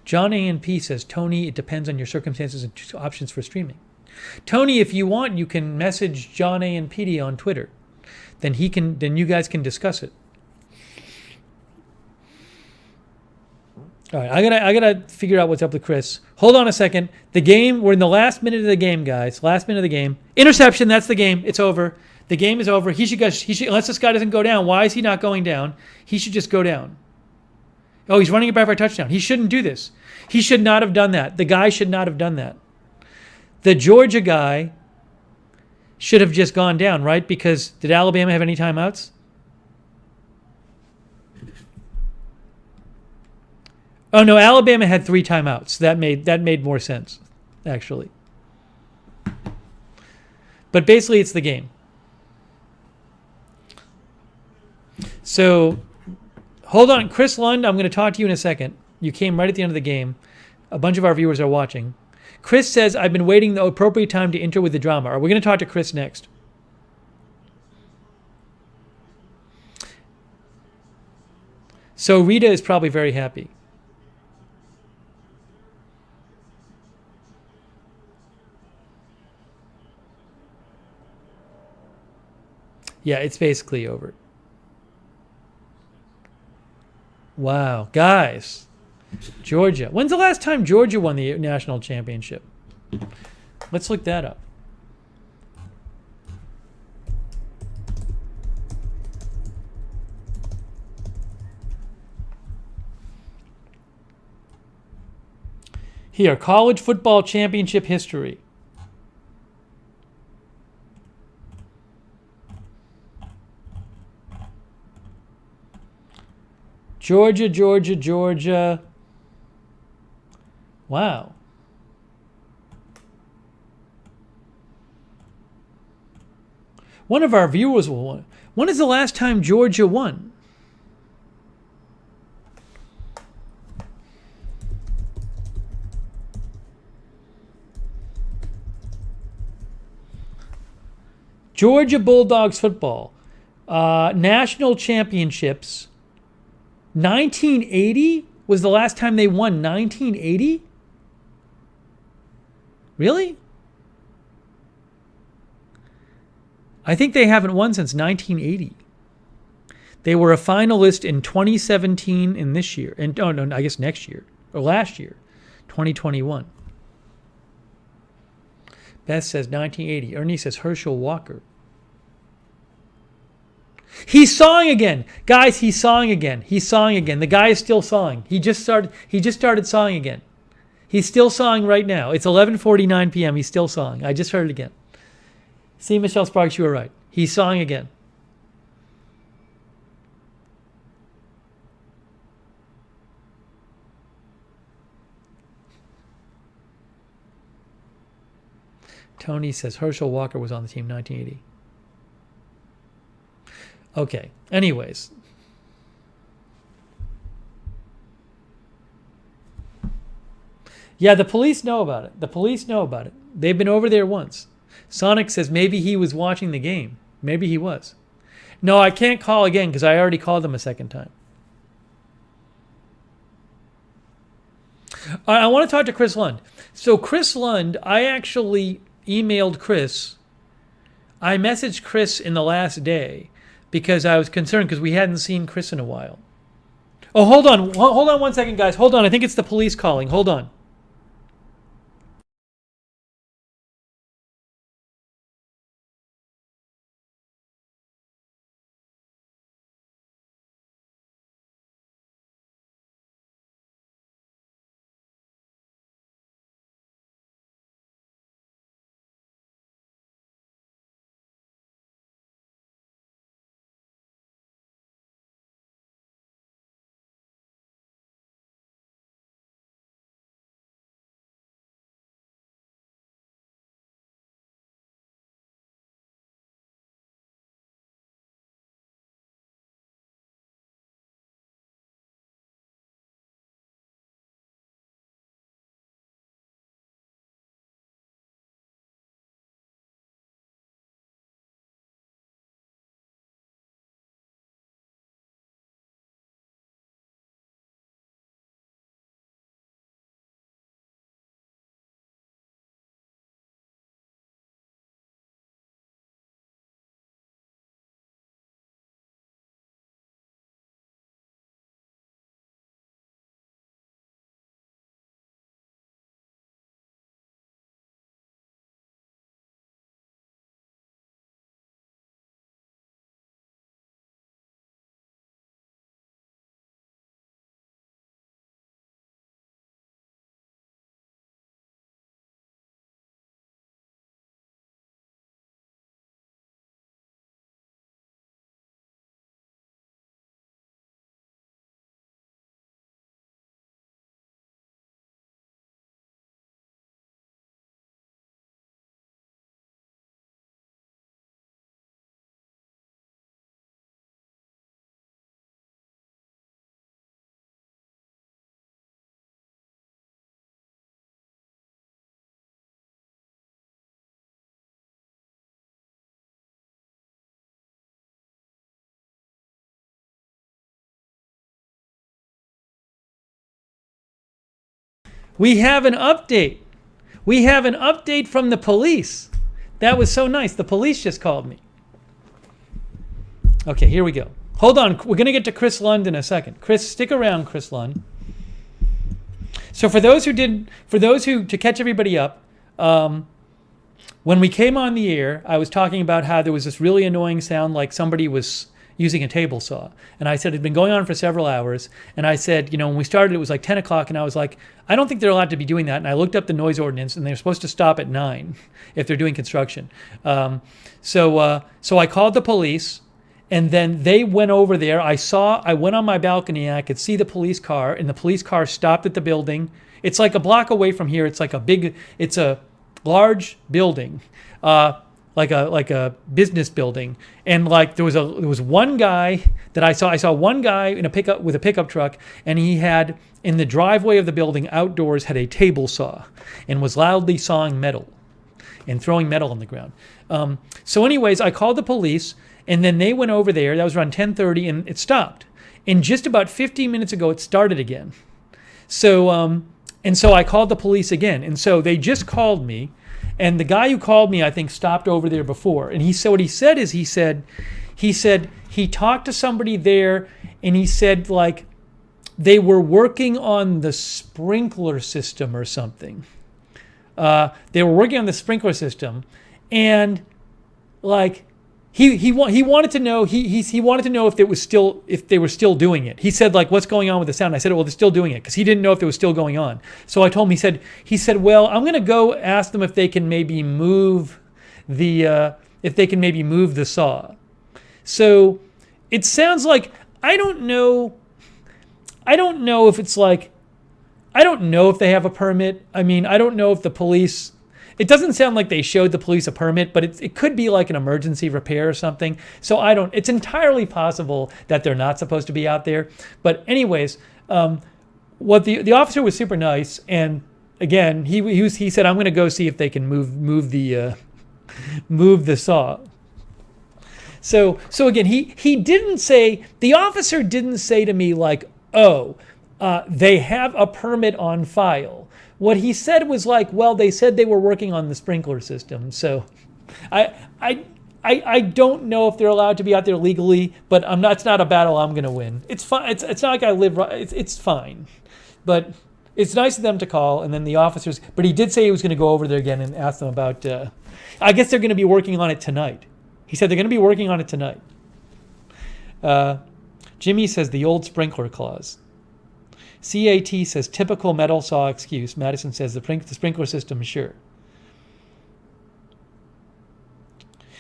John A&P says, Tony, it depends on your circumstances and options for streaming. Tony, if you want, you can message John A&P on Twitter. Then you guys can discuss it. All right, I gotta figure out what's up with Chris. Hold on a second. The game, we're in the last minute of the game, guys. Last minute of the game. Interception, that's the game. It's over. The game is over. He should, unless this guy doesn't go down. Why is he not going down? He should just go down. Oh, he's running it back for a touchdown. He shouldn't do this. He should not have done that. The guy should not have done that. The Georgia guy should have just gone down, right? Because did Alabama have any timeouts? Oh no, Alabama had 3 timeouts. That made more sense, actually. But basically, it's the game. So, hold on, Chris Lund. I'm going to talk to you in a second. You came right at the end of the game. A bunch of our viewers are watching. Chris says, I've been waiting the appropriate time to enter with the drama. Are we going to talk to Chris next? So Rita is probably very happy. Yeah, it's basically over. Wow. Guys, Georgia. When's the last time Georgia won the national championship? Let's look that up. Here, college football championship history. Georgia, Georgia, Georgia. Wow. One of our viewers will win. When is the last time Georgia won? Georgia Bulldogs football. National championships. 1980 was the last time they won. 1980? Really? I think they haven't won since 1980. They were a finalist in 2017 and this year. And oh no, I guess next year. Or last year. 2021. Beth says 1980. Ernie says Herschel Walker. He's sawing again. Guys, he's sawing again. He's sawing again. The guy is still sawing. He just started sawing again. He's still sawing right now. It's 11:49 p.m. He's still sawing. I just heard it again. See, Michelle Sparks, you were right. He's sawing again. Tony says Herschel Walker was on the team 1980. Okay. Anyways. Yeah, the police know about it. The police know about it. They've been over there once. Sonic says maybe he was watching the game. Maybe he was. No, I can't call again because I already called them a second time. I want to talk to Chris Lund. So Chris Lund, I actually emailed Chris. I messaged Chris in the last day because I was concerned because we hadn't seen Chris in a while. Oh, hold on. Hold on 1 second, guys. Hold on. I think it's the police calling. Hold on. We have an update. We have an update from the police. That was so nice. The police just called me. Okay, here we go. Hold on. We're going to get to Chris Lund in a second. Chris, stick around, Chris Lund. So to catch everybody up, when we came on the air, I was talking about how there was this really annoying sound like somebody was using a table saw. And I said it had been going on for several hours. And I said, when we started, it was like 10 o'clock. And I was like, I don't think they're allowed to be doing that. And I looked up the noise ordinance, and they're supposed to stop at 9 if they're doing construction. So I called the police. And then they went over there. I went on my balcony and I could see the police car, and the police car stopped at the building. It's like a block away from here. It's a large building, like a business building. And like there was one guy that I saw one guy in a pickup truck, and he had in the driveway of the building outdoors had a table saw and was loudly sawing metal and throwing metal on the ground. So anyways, I called the police. And then they went over there. That was around 10:30, and it stopped. And just about 15 minutes ago, it started again. So I called the police again. And so they just called me, and the guy who called me, I think, stopped over there before. And he said he talked to somebody there, and he said like they were working on the sprinkler system or something. They were working on the sprinkler system, and like. He wanted to know he wanted to know if they were still doing it. He said like, what's going on with the sound? I said, well, they're still doing it, because he didn't know if it was still going on. So I told him. He said, well, I'm gonna go ask them if they can maybe move the saw. So it sounds like I don't know if it's like I don't know if they have a permit. I mean, I don't know if the police. It doesn't sound like they showed the police a permit, but it could be like an emergency repair or something. So it's entirely possible that they're not supposed to be out there. But anyways, what the officer was super nice. And again, he said, I'm going to go see if they can move the saw. So again, the officer didn't say to me like, they have a permit on file. What he said was like, well, they said they were working on the sprinkler system. So I don't know if they're allowed to be out there legally, but it's not a battle I'm going to win. It's fine. It's not like I live right. It's fine. But it's nice of them to call, and then the officers, but he did say he was going to go over there again and ask them about, I guess they're going to be working on it tonight. He said they're going to be working on it tonight. Jimmy says the old sprinkler clause. CAT says typical metal saw excuse. Madison says the sprinkler system, sure.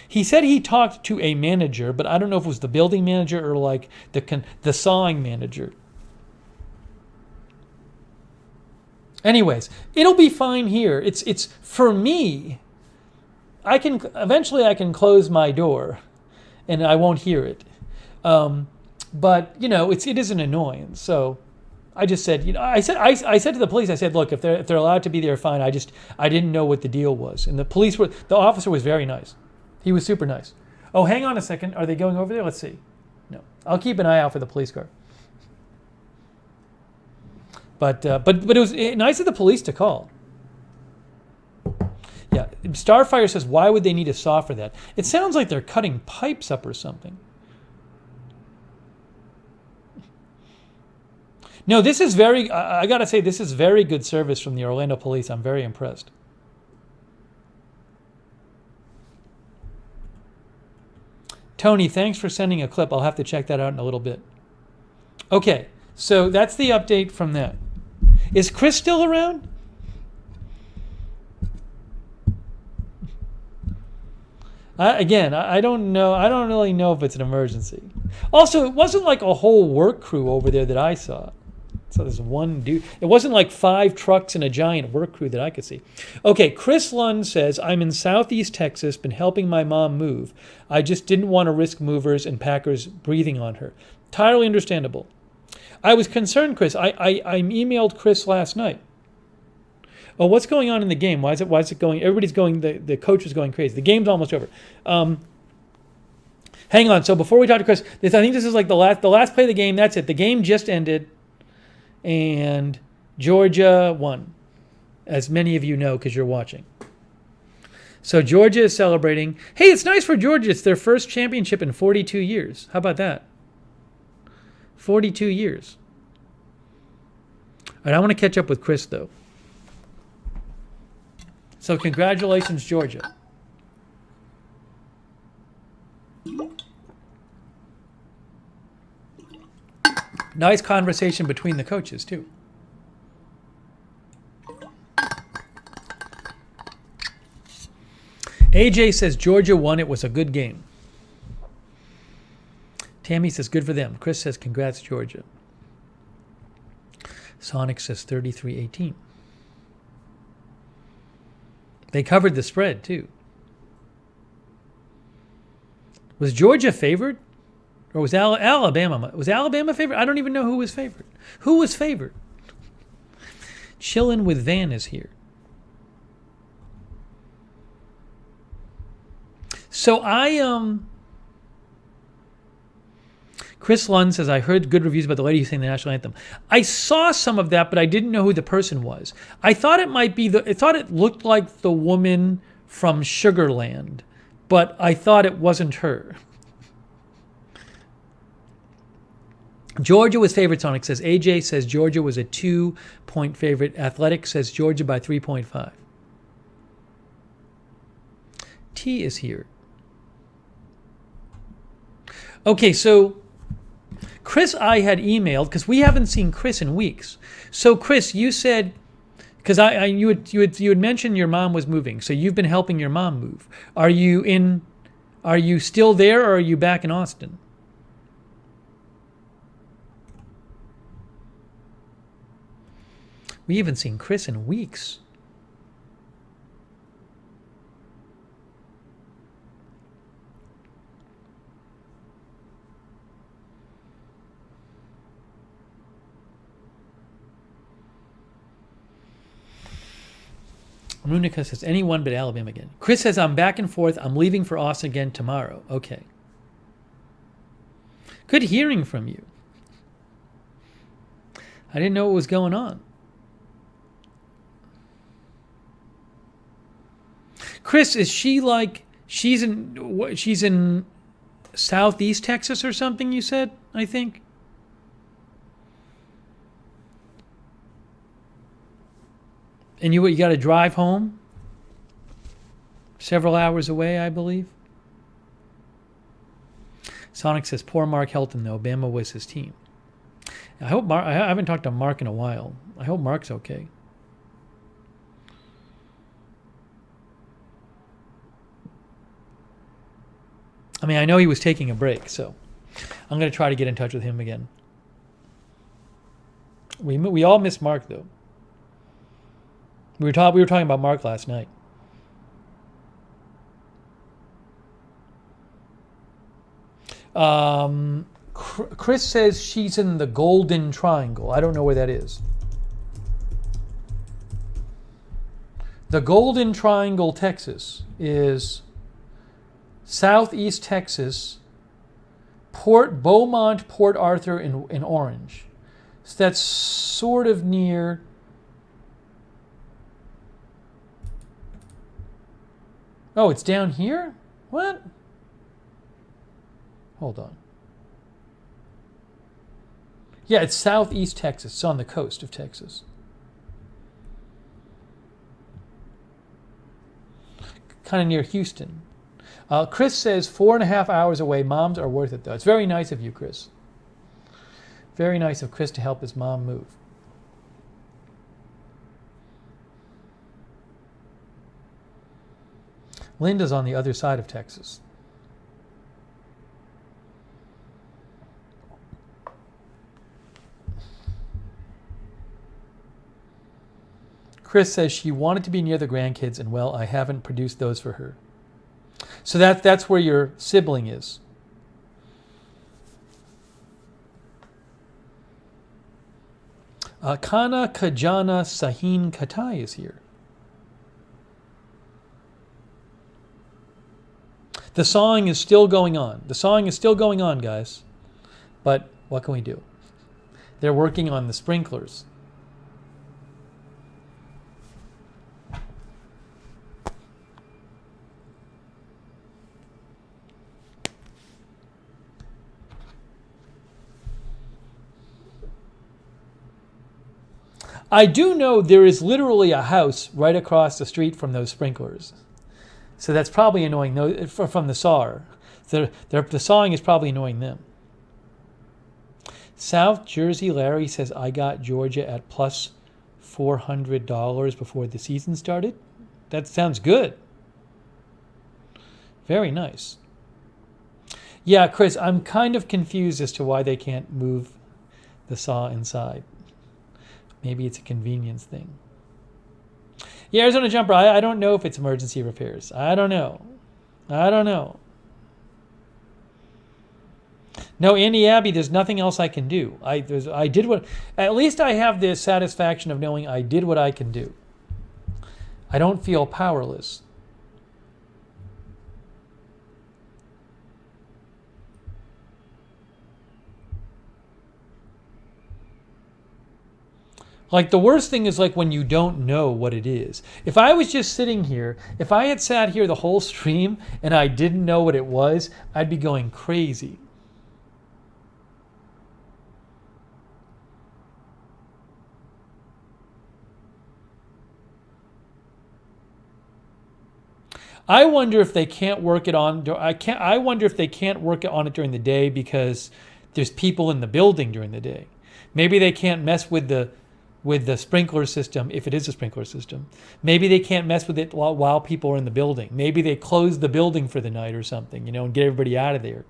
He said he talked to a manager, but I don't know if it was the building manager or like the sawing manager. Anyways, it'll be fine here. It's for me. I can close my door, and I won't hear it. But it is an annoyance. So. I just said, I said to the police, I said, look, if they're allowed to be there, fine. I didn't know what the deal was. And the officer was very nice. He was super nice. Oh, hang on a second. Are they going over there? Let's see. No. I'll keep an eye out for the police car. But it was nice of the police to call. Yeah. Starfire says, why would they need a saw for that? It sounds like they're cutting pipes up or something. No, this is I got to say, this is very good service from the Orlando police. I'm very impressed. Tony, thanks for sending a clip. I'll have to check that out in a little bit. Okay, so that's the update from that. Is Chris still around? I don't know. I don't really know if it's an emergency. Also, it wasn't like a whole work crew over there that I saw. So there's one dude. It wasn't like 5 trucks and a giant work crew that I could see. Okay, Chris Lund says, I'm in Southeast Texas, been helping my mom move. I just didn't want to risk movers and packers breathing on her. Entirely understandable. I was concerned, Chris. I emailed Chris last night. Oh, what's going on in the game? Why is it going? Everybody's going, the coach is going crazy. The game's almost over. Hang on. So before we talk to Chris, I think this is like the last play of the game. That's it. The game just ended. And Georgia won, as many of you know because you're watching. So Georgia is celebrating. Hey, it's nice for Georgia. It's their first championship in 42 years. How about that? 42 years. All right, I want to catch up with Chris, though. So congratulations, Georgia. Nice conversation between the coaches, too. AJ says Georgia won. It was a good game. Tammy says good for them. Chris says congrats, Georgia. Sonic says 33-18. They covered the spread, too. Was Georgia favored? Or was Alabama? Was Alabama favored? I don't even know who was favored. Who was favored? Chillin' with Van is here. So Chris Lund says, I heard good reviews about the lady who sang the national anthem. I saw some of that, but I didn't know who the person was. I thought it might be I thought it looked like the woman from Sugarland, but I thought it wasn't her. Georgia was favored, Sonic says. AJ says Georgia was a 2-point favorite. Athletic says Georgia by 3.5. T is here. Okay, so Chris, I had emailed because we haven't seen Chris in weeks. So Chris, you said because you had mentioned your mom was moving, so you've been helping your mom move. Are you still there, or are you back in Austin? We haven't seen Chris in weeks. Runica says, anyone but Alabama again. Chris says, I'm back and forth. I'm leaving for Austin again tomorrow. Okay. Good hearing from you. I didn't know what was going on. Chris, is she like, she's in Southeast Texas or something, you said, I think? And you got to drive home? Several hours away, I believe. Sonic says, poor Mark Helton, though. Bama was his team. I hope Mark, I haven't talked to Mark in a while. I hope Mark's okay. I mean, I know he was taking a break, so I'm going to try to get in touch with him again. We all miss Mark, though. We were talking about Mark last night. Chris says she's in the Golden Triangle. I don't know where that is. The Golden Triangle, Texas, is Southeast Texas, Beaumont, Port Arthur, and Orange. So that's sort of near. Oh, it's down here? What? Hold on. Yeah, it's Southeast Texas. It's on the coast of Texas. Kind of near Houston. Chris says 4.5 hours away. Moms are worth it, though. It's very nice of you, Chris. Very nice of Chris to help his mom move. Linda's on the other side of Texas. Chris says she wanted to be near the grandkids, and well, I haven't produced those for her. So that's where your sibling is. Kana Kajana Sahin Katai is here. The sawing is still going on. The sawing is still going on, guys. But what can we do? They're working on the sprinklers. I do know there is literally a house right across the street from those sprinklers. So that's probably annoying from the sawer. The sawing is probably annoying them. South Jersey Larry says, I got Georgia at plus $400 before the season started. That sounds good. Very nice. Yeah, Chris, I'm kind of confused as to why they can't move the saw inside. Maybe it's a convenience thing. Yeah, Arizona Jumper, I don't know if it's emergency repairs. I don't know. No, Andy Abbey, there's nothing else I can do. At least I have the satisfaction of knowing I did what I can do. I don't feel powerless. Like the worst thing is like when you don't know what it is. If I was just sitting here, if I had sat here the whole stream and I didn't know what it was, I'd be going crazy. I wonder if they can't work it on. I wonder if they can't work on it during the day because there's people in the building during the day. Maybe they can't mess with the sprinkler system if it is a sprinkler system. Maybe they can't mess with it while people are in the building. Maybe they close the building for the night or something, and get everybody out of there.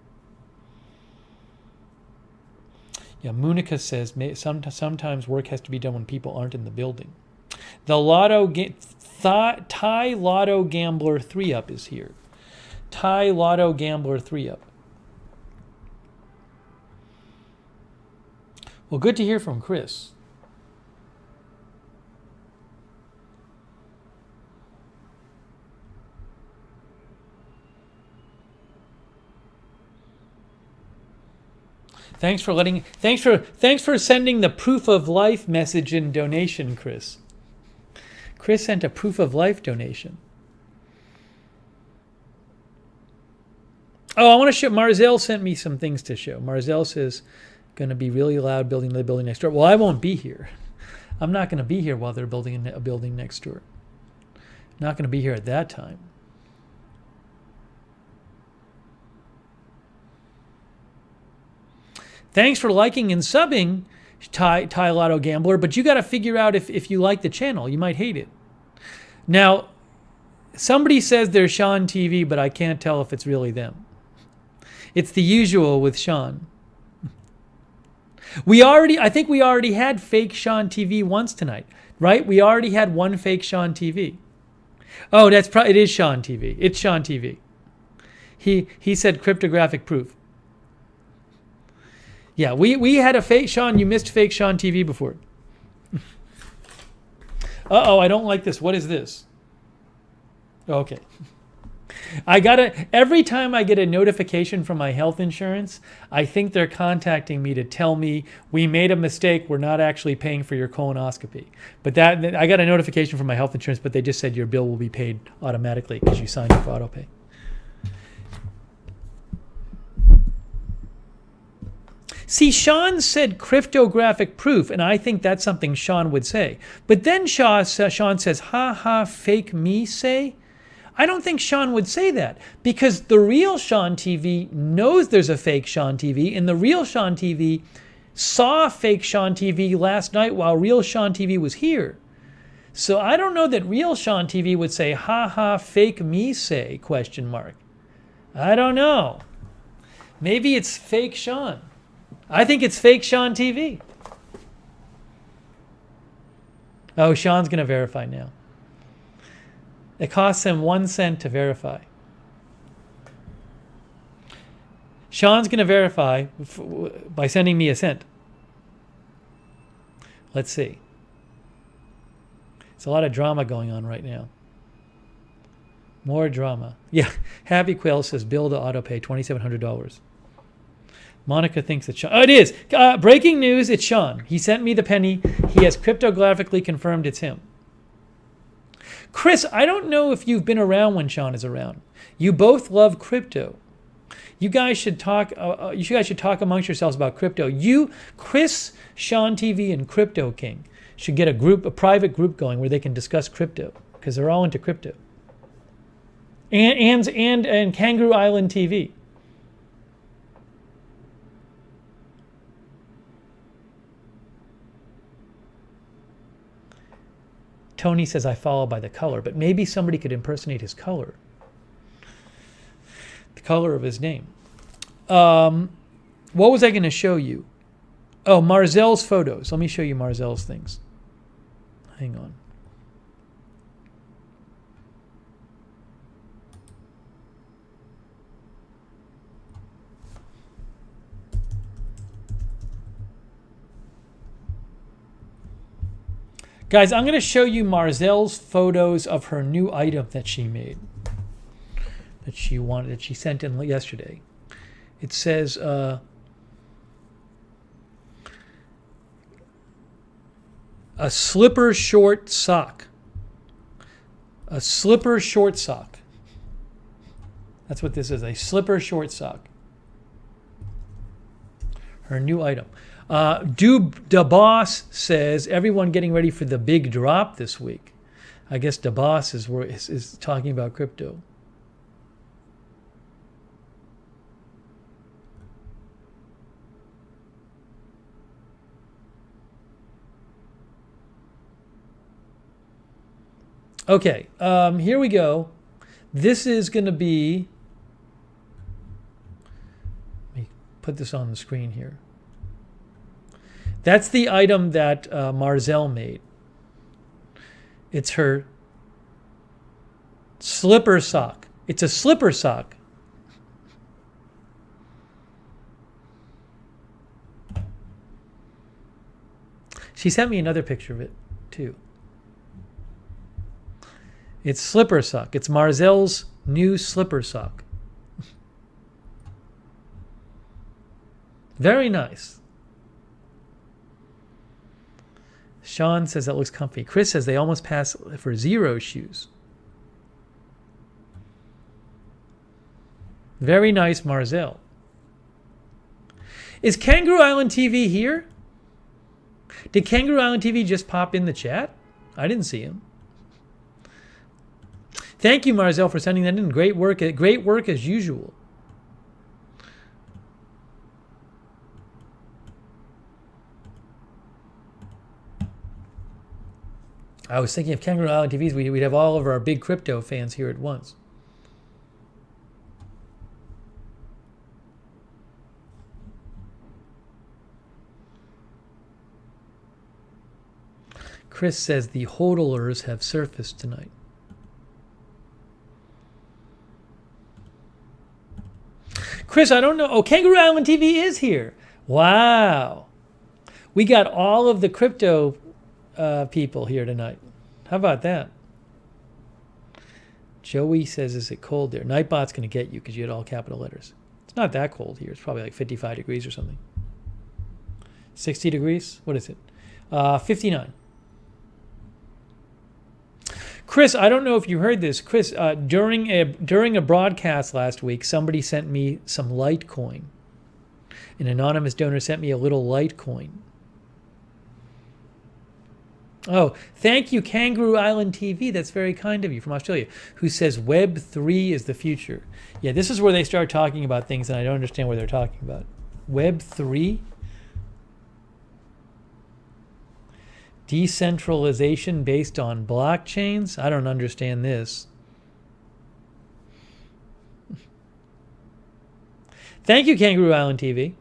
Yeah, Munica says sometimes work has to be done when people aren't in the building. The Thai Lotto Gambler 3-Up is here. Thai Lotto Gambler 3-Up. Well, good to hear from Chris. Thanks for sending the proof of life message and donation, Chris. Chris sent a proof of life donation. Oh, I want to show. Marzell sent me some things to show. Marzell says, going to be really loud building the building next door. Well, I won't be here. I'm not going to be here while they're building a building next door. Not going to be here at that time. Thanks for liking and subbing, Thai Lotto Gambler, but you got to figure out if you like the channel. You might hate it. Now, somebody says they're Sean TV, but I can't tell if it's really them. It's the usual with Sean. I think we already had fake Sean TV once tonight, right? We already had one fake Sean TV. Oh, it is Sean TV. It's Sean TV. He said cryptographic proof. Yeah, we had a fake Sean. You missed fake Sean TV before. Uh-oh, I don't like this. What is this? Okay. Every time I get a notification from my health insurance, I think they're contacting me to tell me we made a mistake. We're not actually paying for your colonoscopy. But I got a notification from my health insurance, but they just said your bill will be paid automatically because you signed up for autopay. See, Sean said cryptographic proof, and I think that's something Sean would say. But then Sean says, ha ha, fake me say? I don't think Sean would say that because the real Sean TV knows there's a fake Sean TV, and the real Sean TV saw fake Sean TV last night while real Sean TV was here. So I don't know that real Sean TV would say, ha ha, fake me say, ? I don't know. Maybe it's fake Sean. I think it's fake Sean TV. Oh, Sean's going to verify now. It costs him 1 cent to verify. Sean's going to verify by sending me a cent. Let's see. It's a lot of drama going on right now. More drama. Yeah, Happy Quail says bill to autopay $2,700. Monica thinks it's Sean. Oh, it is. Breaking news, it's Sean. He sent me the penny. He has cryptographically confirmed it's him. Chris, I don't know if you've been around when Sean is around. You both love crypto. You guys should talk. You guys should talk amongst yourselves about crypto. You, Chris, Sean TV, and Crypto King should get a private group going where they can discuss crypto because they're all into crypto. And Kangaroo Island TV. Tony says I follow by the color, but maybe somebody could impersonate his color. The color of his name. What was I going to show you? Oh, Marzel's photos. Let me show you Marzel's things. Hang on. Guys, I'm going to show you Marzel's photos of her new item that she made. That she sent in yesterday. It says a slipper short sock. A slipper short sock. That's what this is, a slipper short sock. Her new item. DeBoss says, everyone getting ready for the big drop this week. I guess DeBoss is talking about crypto. Okay, here we go. This is going to be... Let me put this on the screen here. That's the item that Marzel made. It's her slipper sock. It's a slipper sock. She sent me another picture of it, too. It's slipper sock. It's Marzel's new slipper sock. Very nice. Sean says that looks comfy. Chris says they almost pass for zero shoes. Very nice, Marzel. Is Kangaroo Island TV here? Did Kangaroo Island TV just pop in the chat? I didn't see him. Thank you, Marzel, for sending that in. Great work as usual. I was thinking of Kangaroo Island TVs, we'd have all of our big crypto fans here at once. Chris says the hodlers have surfaced tonight. Chris, I don't know. Oh, Kangaroo Island TV is here. Wow. We got all of the crypto people here tonight. How about that? Joey says, is it cold there? Nightbot's going to get you because you had all capital letters. It's not that cold here. It's probably like 55 degrees or something. 60 degrees? What is it? 59. Chris, I don't know if you heard this. Chris, during a broadcast last week, somebody sent me some Litecoin. An anonymous donor sent me a little Litecoin. Oh, thank you, Kangaroo Island TV. That's very kind of you, from Australia, who says Web 3 is the future. Yeah, this is where they start talking about things, and I don't understand what they're talking about. Web 3? Decentralization based on blockchains? I don't understand this. Thank you, Kangaroo Island TV.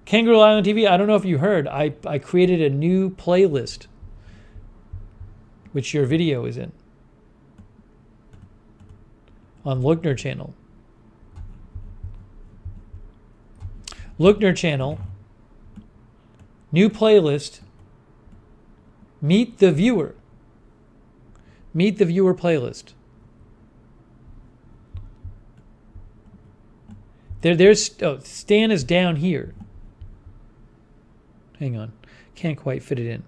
Kangaroo Island TV, I don't know if you heard, I created a new playlist, which your video is in, on Lookner channel. Lookner channel, new playlist, Meet the Viewer. Meet the Viewer playlist. Stan is down here. Hang on. Can't quite fit it in.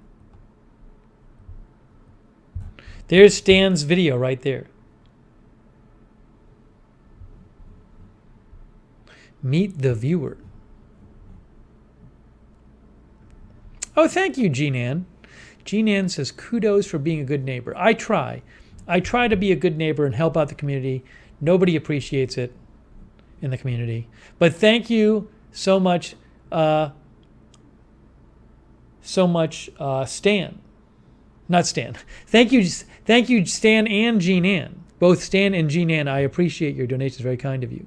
There's Stan's video right there. Meet the Viewer. Oh, thank you, Jean Ann. Jean Ann says, kudos for being a good neighbor. I try. I try to be a good neighbor and help out the community. Nobody appreciates it in the community. But thank you so much, Stan. Not Stan. Thank you, Stan and Jean Ann. Both Stan and Jean Ann, I appreciate your donations. Very kind of you.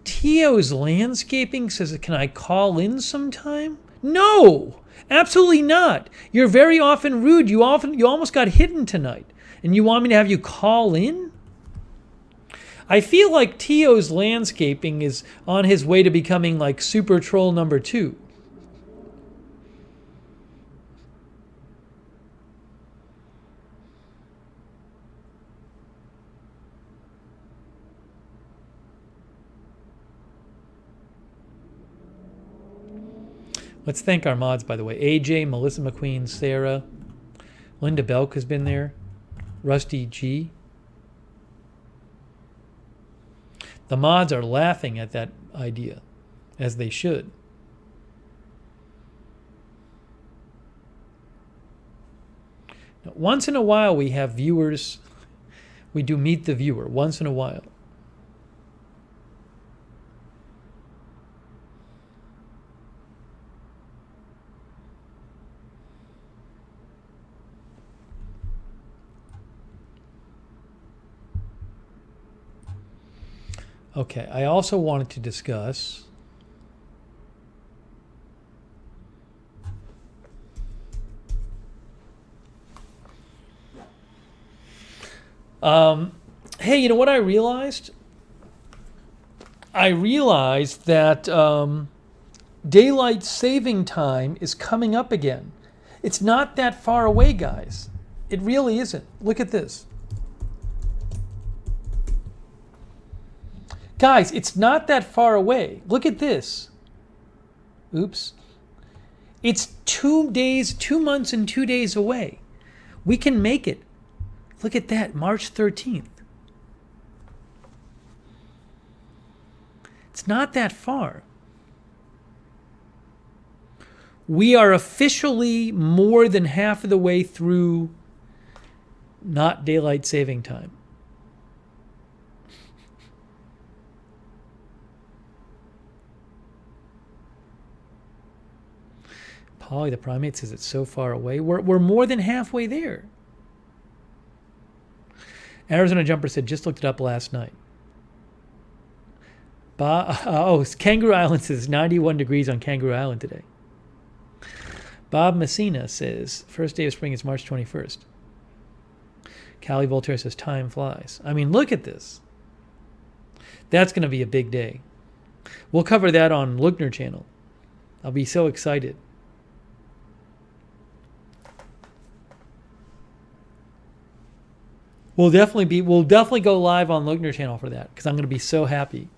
Tio's Landscaping says, can I call in sometime? No, absolutely not. You're very often rude. You almost got hidden tonight. And you want me to have you call in? I feel like Tio's Landscaping is on his way to becoming like Super Troll number 2. Let's thank our mods, by the way. AJ, Melissa McQueen, Sarah, Linda Belk has been there, Rusty G. The mods are laughing at that idea, as they should. Now, once in a while we have viewers. We do meet the viewer once in a while. Okay, I also wanted to discuss hey, you know what I realized? I realized that daylight saving time is coming up again. It's not that far away, guys. It really isn't. Look at this. Guys, it's not that far away. Look at this. Oops. It's 2 days, 2 months and 2 days away. We can make it. Look at that, March 13th. It's not that far. We are officially more than half of the way through not daylight saving time. Polly the Primate says it's so far away. We're more than halfway there. Arizona Jumper said, just looked it up last night. Kangaroo Island says 91 degrees on Kangaroo Island today. Bob Messina says, first day of spring is March 21st. Callie Voltaire says, time flies. I mean, look at this. That's going to be a big day. We'll cover that on Lookner channel. I'll be so excited. We'll definitely go live on Lookner channel for that because I'm going to be so happy.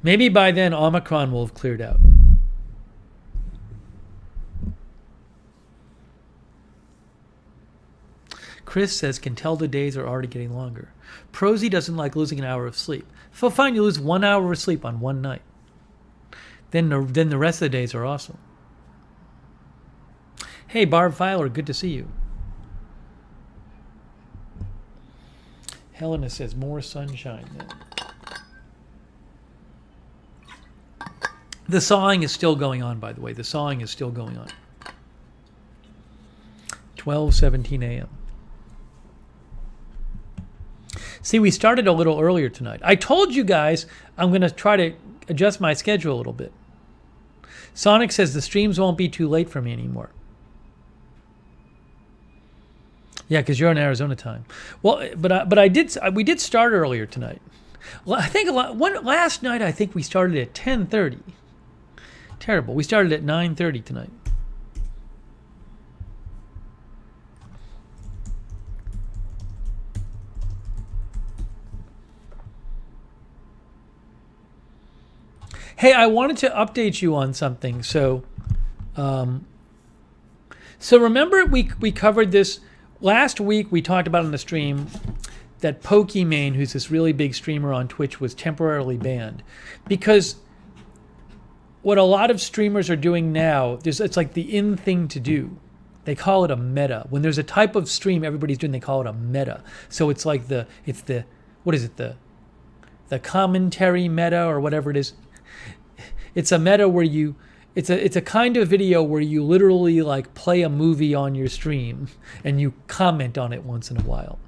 Maybe by then Omicron will have cleared out. Chris says, can tell the days are already getting longer. Prosy doesn't like losing an hour of sleep. So fine, you lose 1 hour of sleep on one night. Then the rest of the days are awesome. Hey, Barb Filer, good to see you. Helena says, more sunshine then. The sawing is still going on, by the way. The sawing is still going on. 12:17 a.m. See, we started a little earlier tonight. I told you guys I'm going to try to adjust my schedule a little bit. Sonic says the streams won't be too late for me anymore. Yeah, because you're on Arizona time. Well, we did start earlier tonight. Well, I think last night I think we started at 10:30. Terrible. We started at 9:30 tonight. Hey, I wanted to update you on something. So remember we covered this. last week we talked about on the stream that Pokimane, who's this really big streamer on Twitch, was temporarily banned because what a lot of streamers are doing now, it's like the in thing to do. They call it a meta. When there's a type of stream everybody's doing, they call it a meta. So it's like the commentary meta or whatever it is. It's a meta where it's a kind of video where you literally like play a movie on your stream and you comment on it once in a while,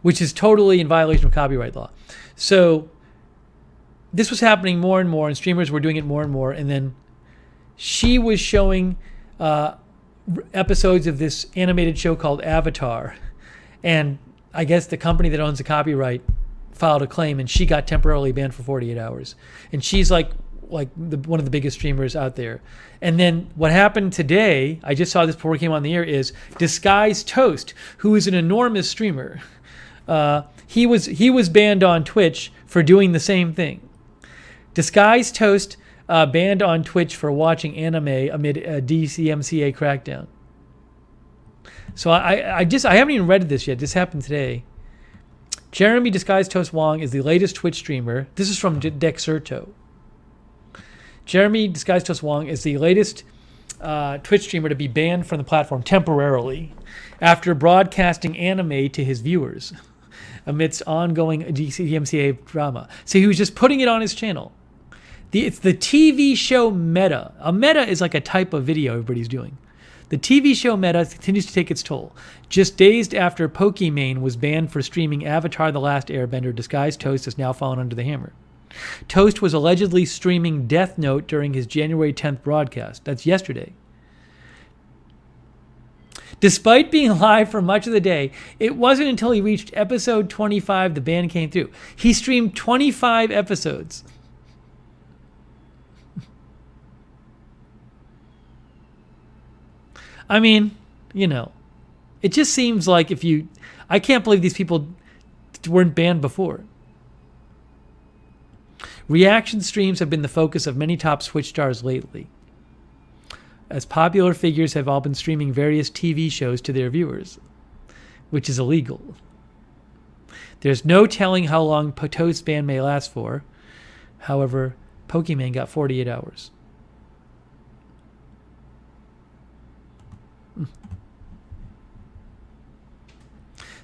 which is totally in violation of copyright law. So this was happening more and more, and streamers were doing it more and more. And then she was showing episodes of this animated show called Avatar, and I guess the company that owns the copyright filed a claim, and she got temporarily banned for 48 hours. And she's like one of the biggest streamers out there. And then what happened today, I just saw this before we came on the air, is Disguised Toast, who is an enormous streamer. He was banned on Twitch for doing the same thing. Disguised Toast banned on Twitch for watching anime amid a DCMCA crackdown. So I haven't even read this yet. This happened today. Jeremy Disguised Toast Wong is the latest Twitch streamer. This is from Dexerto. Jeremy Disguised Toast Wong is the latest Twitch streamer to be banned from the platform temporarily after broadcasting anime to his viewers amidst ongoing DCMCA drama. So he was just putting it on his channel. It's the TV show meta. A meta is like a type of video everybody's doing. The TV show meta continues to take its toll. Just days after Pokimane was banned for streaming Avatar: The Last Airbender, Disguised Toast has now fallen under the hammer. Toast was allegedly streaming Death Note during his January 10th broadcast. That's yesterday. Despite being live for much of the day, it wasn't until he reached episode 25 the ban came through. He streamed 25 episodes. I mean, it just seems like I can't believe these people weren't banned before. Reaction streams have been the focus of many top Twitch stars lately, as popular figures have all been streaming various TV shows to their viewers, which is illegal. There's no telling how long Toast's ban may last for. However, Pokimane got 48 hours.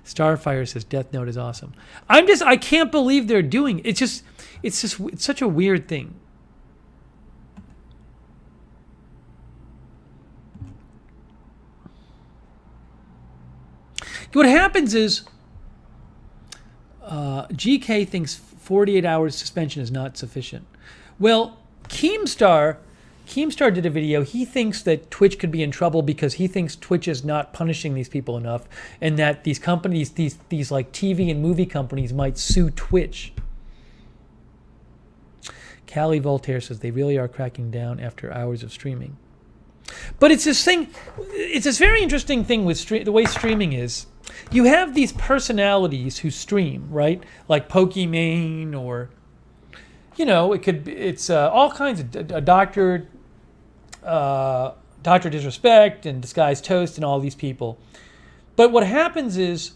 Starfire says Death Note is awesome. I can't believe they're doing it. It's such a weird thing. What happens is GK thinks 48 hours suspension is not sufficient. Well, Keemstar did a video. He thinks that Twitch could be in trouble because he thinks Twitch is not punishing these people enough, and that these companies, these like TV and movie companies, might sue Twitch. Callie Voltaire says they really are cracking down after hours of streaming. But it's this very interesting thing with the way streaming is. You have these personalities who stream, right? Like Pokimane, or it's all kinds of Dr. Disrespect and Disguised Toast and all these people. But what happens is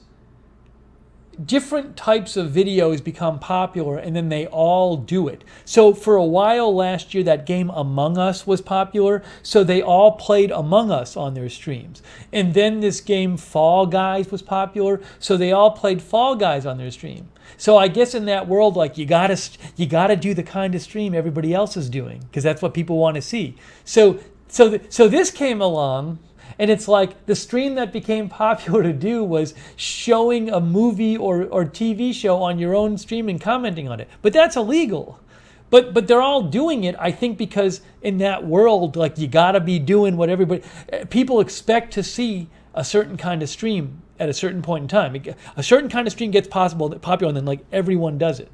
different types of videos become popular, and then they all do it. So for a while last year, that game Among Us was popular, so they all played Among Us on their streams. And then this game Fall Guys was popular, so they all played Fall Guys on their stream. So I guess in that world, like you gotta do the kind of stream everybody else is doing, because that's what people want to see. So this came along. And it's like the stream that became popular to do was showing a movie or TV show on your own stream and commenting on it. But that's illegal. But they're all doing it, I think, because in that world, like you got to be doing what people expect to see a certain kind of stream at a certain point in time. A certain kind of stream gets popular, and then like everyone does it.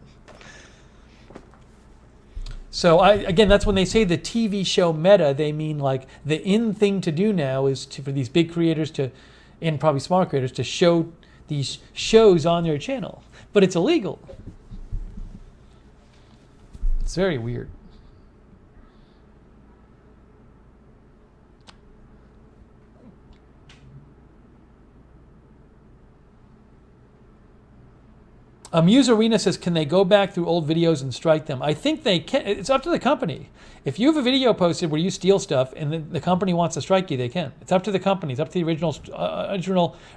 So again, that's when they say the TV show meta, they mean like the in thing to do now is for these big creators and probably small creators to show these shows on their channel. But it's illegal. It's very weird. Muse Arena says, can they go back through old videos and strike them? I think they can. It's up to the company. If you have a video posted where you steal stuff and the company wants to strike you, they can. It's up to the company. It's up to the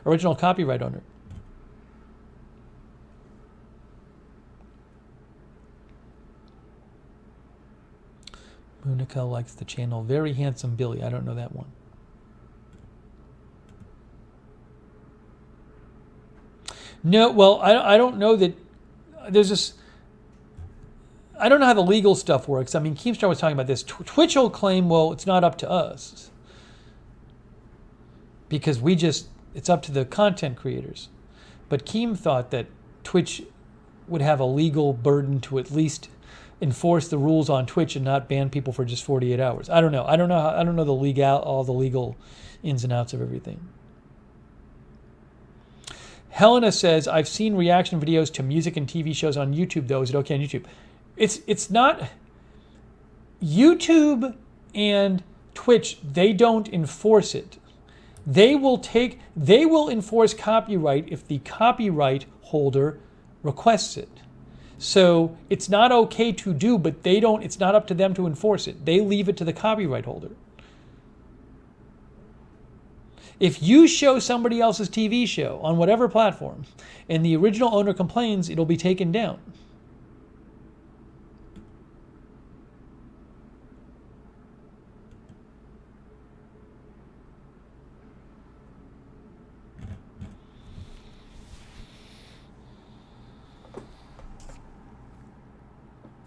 original copyright owner. Monica likes the channel. Very Handsome Billy. I don't know that one. No, well, I don't know that there's this. I don't know how the legal stuff works. I mean, Keemstar was talking about this. Twitch will claim, well, it's not up to us because it's up to the content creators. But Keem thought that Twitch would have a legal burden to at least enforce the rules on Twitch and not ban people for just 48 hours. I don't know. I don't know all the legal ins and outs of everything. Helena says, I've seen reaction videos to music and TV shows on YouTube, though. Is it okay on YouTube? It's not. YouTube and Twitch, they don't enforce it. They will enforce copyright if the copyright holder requests it. So it's not okay to do, but it's not up to them to enforce it. They leave it to the copyright holder. If you show somebody else's TV show on whatever platform and the original owner complains, it'll be taken down.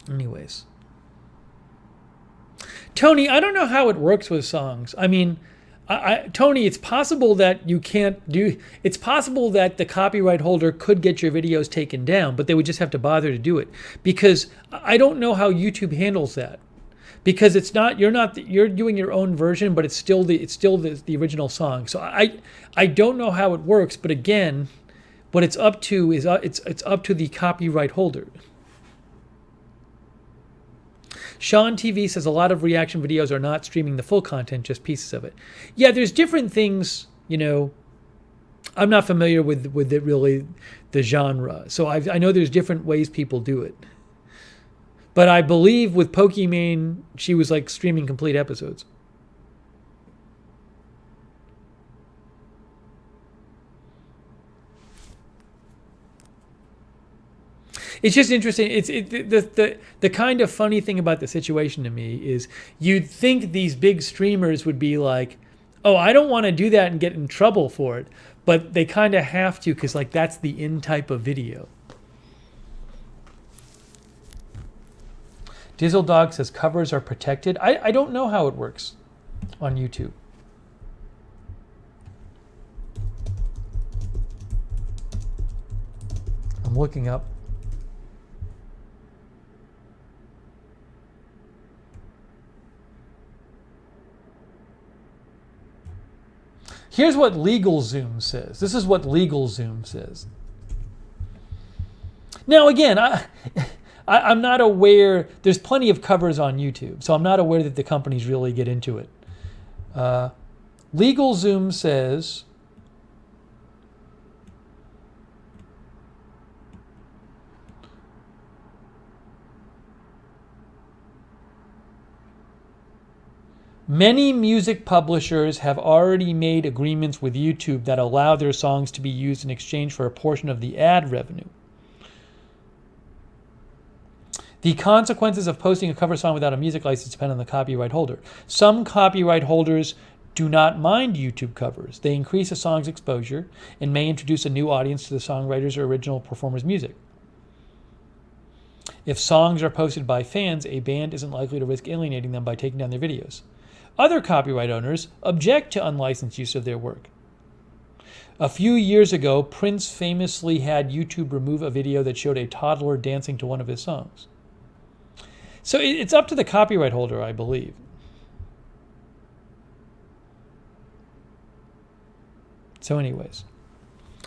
Anyways. Tony, I don't know how it works with songs. I mean, Tony, it's possible that you can't do. It's possible that the copyright holder could get your videos taken down, but they would just have to bother to do it because I don't know how YouTube handles that. Because it's not you're doing your own version, but it's still the original song. So I don't know how it works, but again, what it's up to is it's up to the copyright holder. Sean TV says a lot of reaction videos are not streaming the full content, just pieces of it. Yeah, there's different things, I'm not familiar with it really, the genre. So I know there's different ways people do it. But I believe with Pokimane, she was like streaming complete episodes. It's just interesting. The kind of funny thing about the situation to me is you'd think these big streamers would be like, oh, I don't want to do that and get in trouble for it. But they kind of have to because like that's the in type of video. Dizzledog says covers are protected. I don't know how it works on YouTube. I'm looking up. Here's what LegalZoom says. This is what LegalZoom says. Now, again, I'm not aware. There's plenty of covers on YouTube, so I'm not aware that the companies really get into it. LegalZoom says, many music publishers have already made agreements with YouTube that allow their songs to be used in exchange for a portion of the ad revenue. The consequences of posting a cover song without a music license depend on the copyright holder. Some copyright holders do not mind YouTube covers. They increase a song's exposure and may introduce a new audience to the songwriter's or original performer's music. If songs are posted by fans, a band isn't likely to risk alienating them by taking down their videos. Other copyright owners object to unlicensed use of their work. A few years ago, Prince famously had YouTube remove a video that showed a toddler dancing to one of his songs. So it's up to the copyright holder, I believe. So anyways,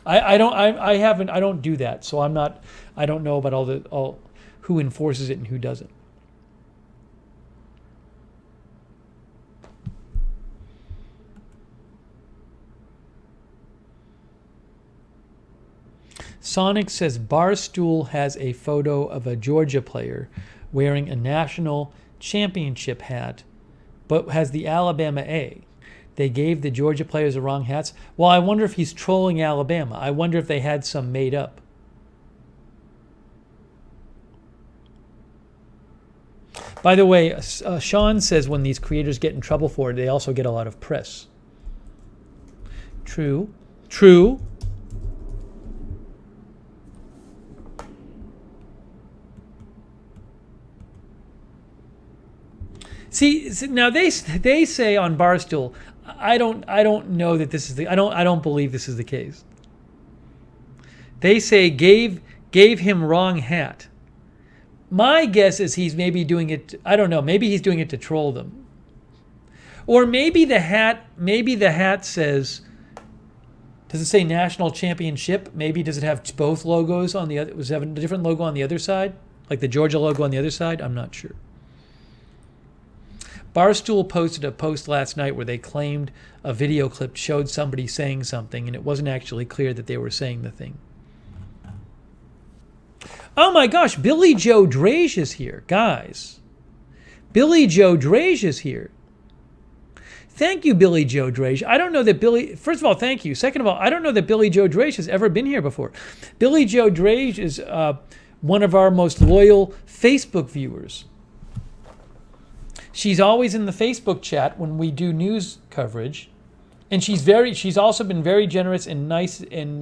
I don't do that. So I don't know about who enforces it and who doesn't. Sonic says Barstool has a photo of a Georgia player wearing a national championship hat, but has the Alabama A. They gave the Georgia players the wrong hats. Well, I wonder if he's trolling Alabama. I wonder if they had some made up. By the way, Sean says when these creators get in trouble for it, they also get a lot of press. True. True. See, now they say on Barstool, I don't know that this is the I don't believe this is the case. They say gave him wrong hat. My guess is he's maybe doing it, I don't know, maybe he's doing it to troll them. Or maybe the hat says, does it say national championship? Maybe does it have both logos on the other, was it have a different logo on the other side? Like the Georgia logo on the other side? I'm not sure. Barstool posted a post last night where they claimed a video clip showed somebody saying something, and it wasn't actually clear that they were saying the thing. Oh my gosh, Billy Joe Drage is here, guys. Billy Joe Drage is here. Thank you, Billy Joe Drage. I don't know that first of all, thank you. Second of all, I don't know that Billy Joe Drage has ever been here before. Billy Joe Drage is one of our most loyal Facebook viewers. She's always in the Facebook chat when we do news coverage, and she's also been very generous and nice and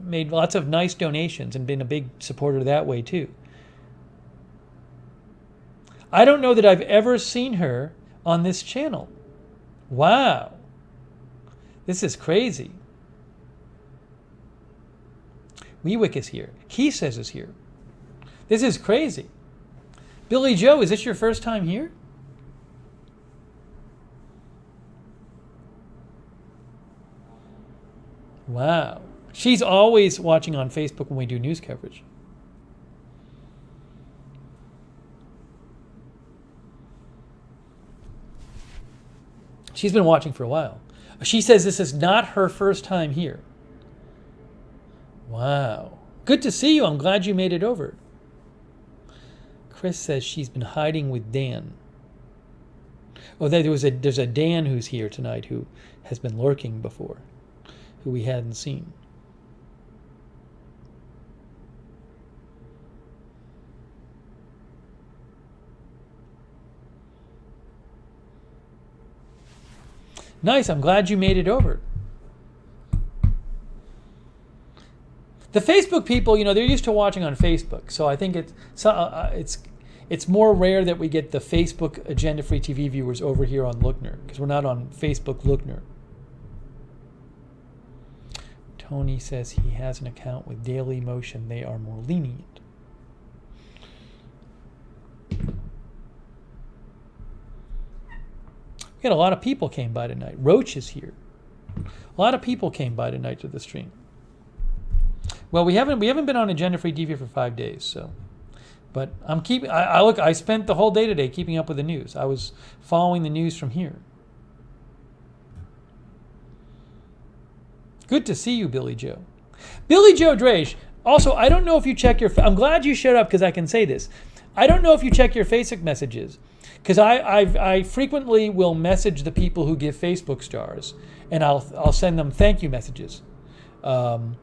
made lots of nice donations and been a big supporter that way too. I don't know that I've ever seen her on this channel. Wow. This is crazy. Weewick is here. He says is here. This is crazy. Billy Joe, is this your first time here? Wow. She's always watching on Facebook when we do news coverage. She's been watching for a while. She says this is not her first time here. Wow. Good to see you. I'm glad you made it over. Chris says she's been hiding with Dan. Oh, there's a Dan who's here tonight who has been lurking before, who we hadn't seen. Nice, I'm glad you made it over. The Facebook people, they're used to watching on Facebook, so I think it's more rare that we get the Facebook Agenda Free TV viewers over here on Lookner, because we're not on Facebook Lookner. Tony says he has an account with Daily Motion. They are more lenient. We had a lot of people came by tonight. Roach is here. A lot of people came by tonight to the stream. Well, we haven't been on Agenda Free TV for 5 days, so. But I'm keeping. I spent the whole day today keeping up with the news. I was following the news from here. Good to see you, Billy Joe. Billy Joe Drage. Also, I don't know if you check your. I'm glad you showed up because I can say this. I don't know if you check your Facebook messages, because I frequently will message the people who give Facebook stars, and I'll send them thank you messages. And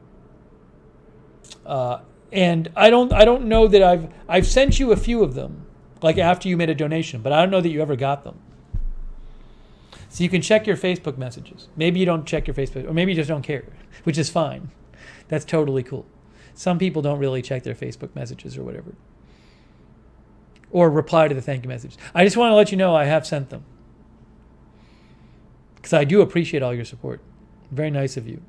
I don't know that I've sent you a few of them, like after you made a donation, but I don't know that you ever got them. So you can check your Facebook messages. Maybe you don't check your Facebook, or maybe you just don't care, which is fine. That's totally cool. Some people don't really check their Facebook messages or whatever, or reply to the thank you messages. I just want to let you know I have sent them, because I do appreciate all your support. Very nice of you.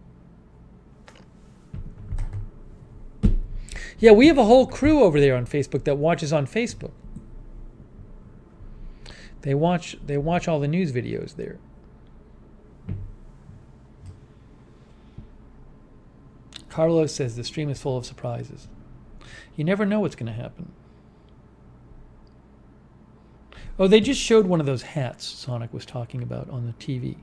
Yeah, we have a whole crew over there on Facebook that watches on Facebook. They watch all the news videos there. Carlos says the stream is full of surprises. You never know what's going to happen. Oh, they just showed one of those hats Sonic was talking about on the TV.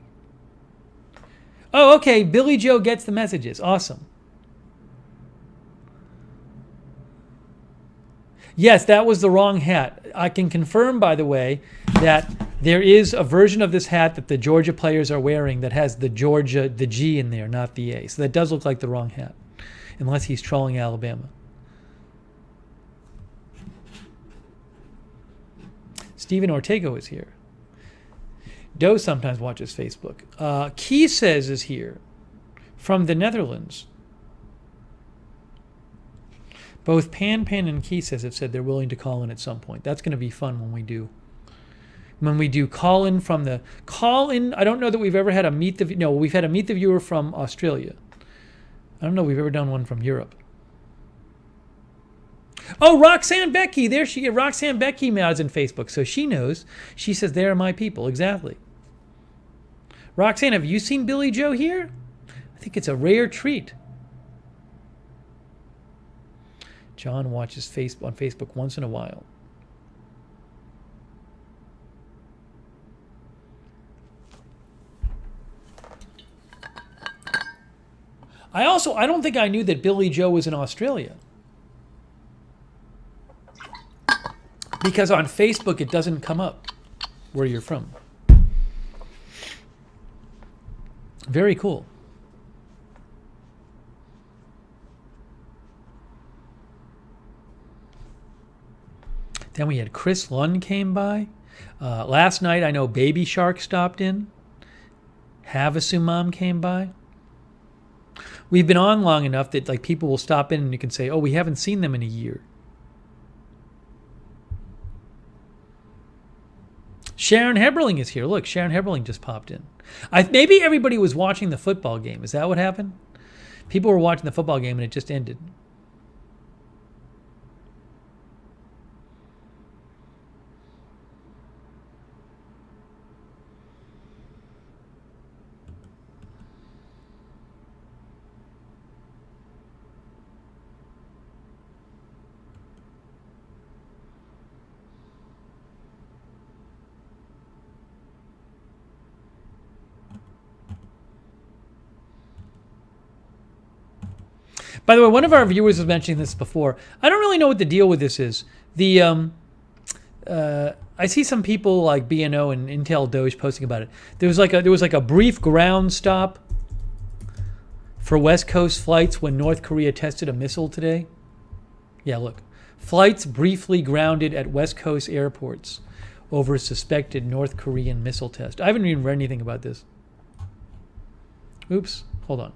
Oh, okay. Billy Joe gets the messages. Awesome. Yes, that was the wrong hat. I can confirm, by the way, that there is a version of this hat that the Georgia players are wearing that has the G in there, not the A. So that does look like the wrong hat, unless he's trolling Alabama. Steven Ortego is here. Doe sometimes watches Facebook. Key says is here from the Netherlands. Both Pan and Key says have said they're willing to call in at some point. That's going to be fun when we do. When we do call in from the call in. I don't know that we've ever had a meet the. No, we've had a meet the viewer from Australia. I don't know if we've ever done one from Europe. Oh, Roxanne Becky. There she is. Roxanne Becky mods in Facebook, so she knows. She says, "They are my people." Exactly. Roxanne, have you seen Billy Joe here? I think it's a rare treat. John watches on Facebook once in a while. I don't think I knew that Billy Joe was in Australia. Because on Facebook it doesn't come up where you're from. Very cool. Then we had Chris Lund came by. Last night I know Baby Shark stopped in. Havasu Mom came by. We've been on long enough that like people will stop in and you can say, "Oh, we haven't seen them in a year." Sharon Heberling is here. Look, Sharon Heberling just popped in. Maybe everybody was watching the football game. Is that what happened? People were watching the football game and it just ended. By the way, one of our viewers was mentioning this before. I don't really know what the deal with this is. I see some people like BNO and Intel Doge posting about it. There was like a brief ground stop for West Coast flights when North Korea tested a missile today. Yeah, look. Flights briefly grounded at West Coast airports over suspected North Korean missile test. I haven't even read anything about this. Oops, hold on.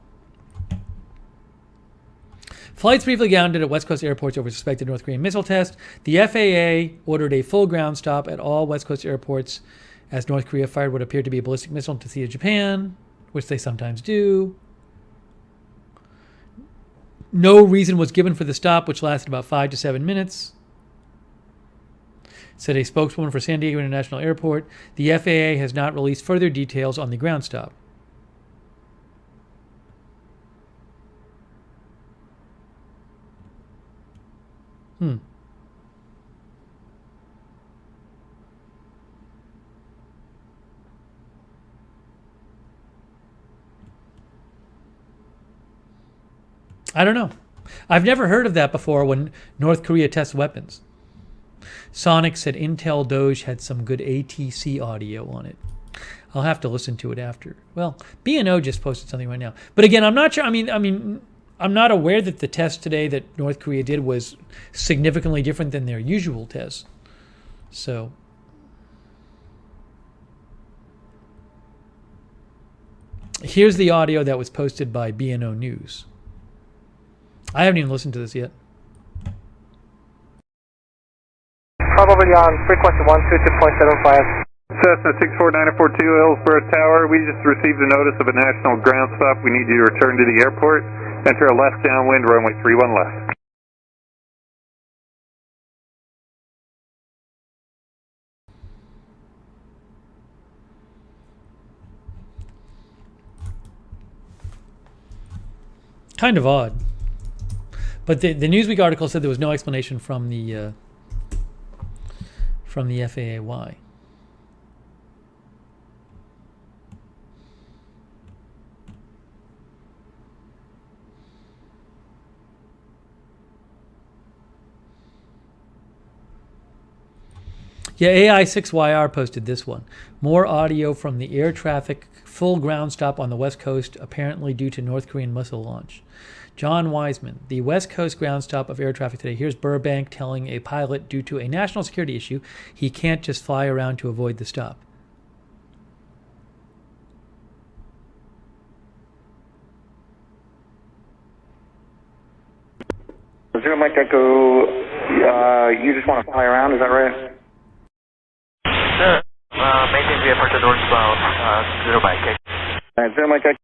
Flights briefly grounded at West Coast airports over suspected North Korean missile test. The FAA ordered a full ground stop at all West Coast airports as North Korea fired what appeared to be a ballistic missile into the Sea of Japan, which they sometimes do. No reason was given for the stop, which lasted about 5 to 7 minutes, said a spokeswoman for San Diego International Airport. The FAA has not released further details on the ground stop. I don't know. I've never heard of that before when North Korea tests weapons. Sonic said Intel Doge had some good ATC audio on it. I'll have to listen to it after. Well, B&O just posted something right now. But again, I'm not sure. I mean, I'm not aware that the test today that North Korea did was significantly different than their usual tests. So here's the audio that was posted by B&O News. I haven't even listened to this yet. Probably on frequency 122.75. Cessna 64942 Hillsborough Tower. We just received a notice of a national ground stop. We need you to return to the airport. Enter a left downwind, runway 31 left. Kind of odd. But the Newsweek article said there was no explanation from the FAA why. Yeah, AI6YR posted this one. More audio from the air traffic full ground stop on the West Coast, apparently due to North Korean missile launch. John Wiseman, the West Coast ground stop of air traffic today. Here's Burbank telling a pilot due to a national security issue, he can't just fly around to avoid the stop. Zero Mike Echo, you just want to fly around, is that right? Sure. Maintain VFR to northbound, 0 Mike Echo. Alright, Zero Mike Echo.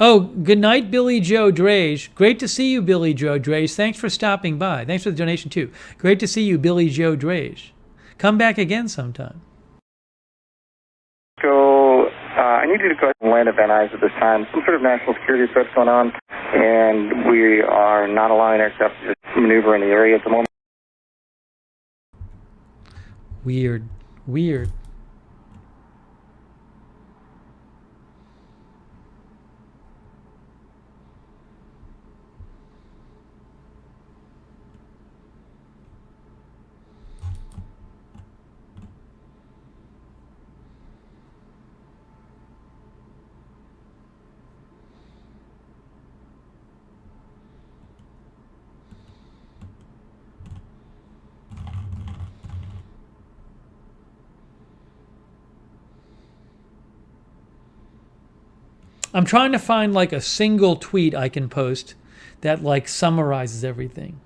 Oh, good night, Billy Joe Drage. Great to see you, Billy Joe Drage. Thanks for stopping by. Thanks for the donation, too. Great to see you, Billy Joe Drage. Come back again sometime. So, I need you to go ahead and land at Van Nuys at this time. Some sort of national security threat's going on, and we are not allowing aircraft to maneuver in the area at the moment. Weird. Weird. I'm trying to find like a single tweet I can post that like summarizes everything.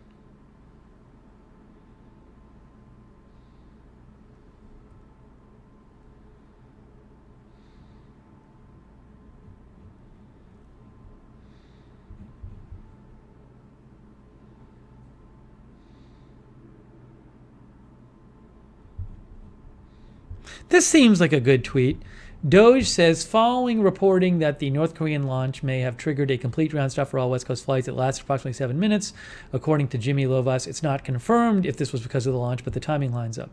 This seems like a good tweet. Doge says, following reporting that the North Korean launch may have triggered a complete ground stop for all West Coast flights that lasted approximately 7 minutes, according to Jimmy Lovas, it's not confirmed if this was because of the launch, but the timing lines up.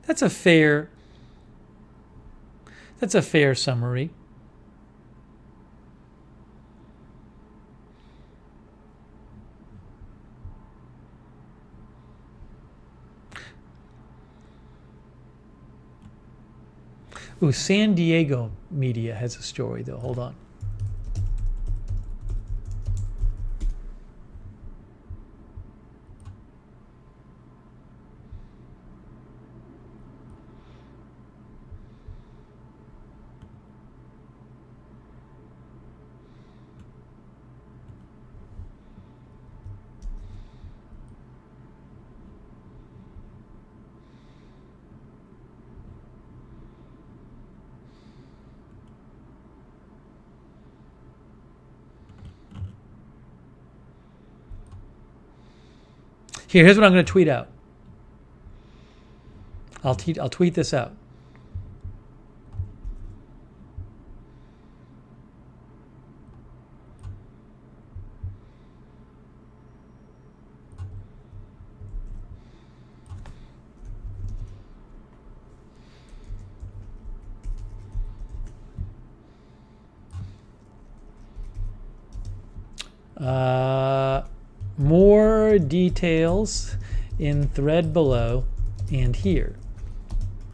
That's a fair summary. Ooh, San Diego media has a story, though. Hold on. Here's what I'm going to tweet out. I'll tweet this out. More details in thread below and here.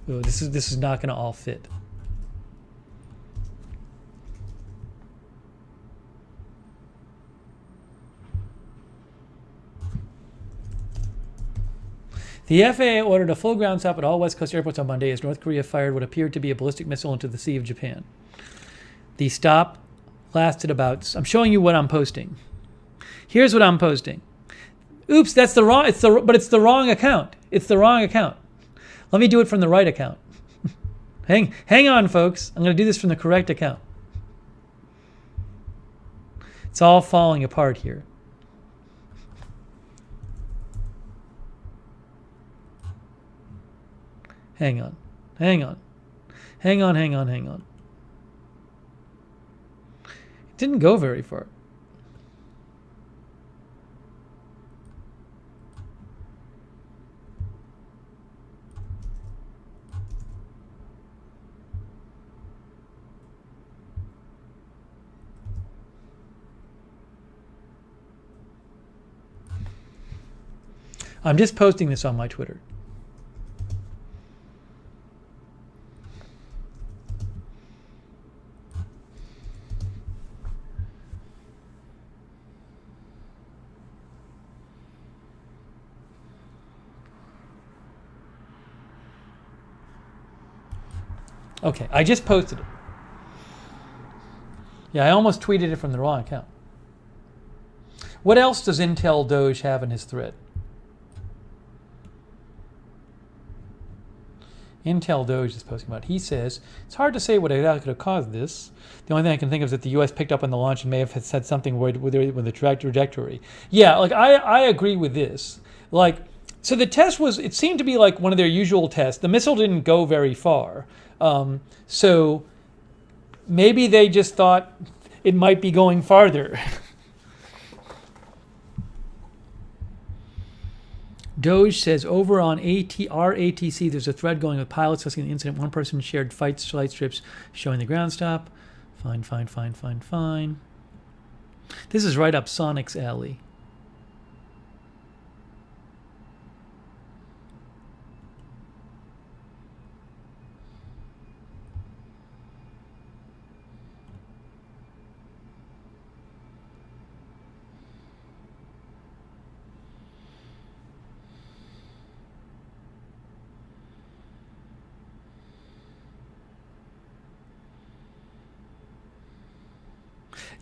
Ooh, this is not going to all fit. The FAA ordered a full ground stop at all West Coast airports on Monday as North Korea fired what appeared to be a ballistic missile into the Sea of Japan. The stop lasted about... I'm showing you what I'm posting. Here's what I'm posting. Oops, that's the wrong... But it's the wrong account. It's the wrong account. Let me do it from the right account. Hang on, folks. I'm going to do this from the correct account. It's all falling apart here. Hang on. It didn't go very far. I'm just posting this on my Twitter. Okay, I just posted it. Yeah, I almost tweeted it from the wrong account. What else does Intel Doge have in his thread? Intel Doge is posting about it. He says, it's hard to say what exactly could have caused this. The only thing I can think of is that the U.S. picked up on the launch and may have said something with the trajectory. Yeah, like I agree with this. Like, so the test was, it seemed to be like one of their usual tests. The missile didn't go very far. So maybe they just thought it might be going farther. Doge says over on RATC, there's a thread going with pilots discussing the incident. One person shared flight strips showing the ground stop. Fine. This is right up Sonic's alley.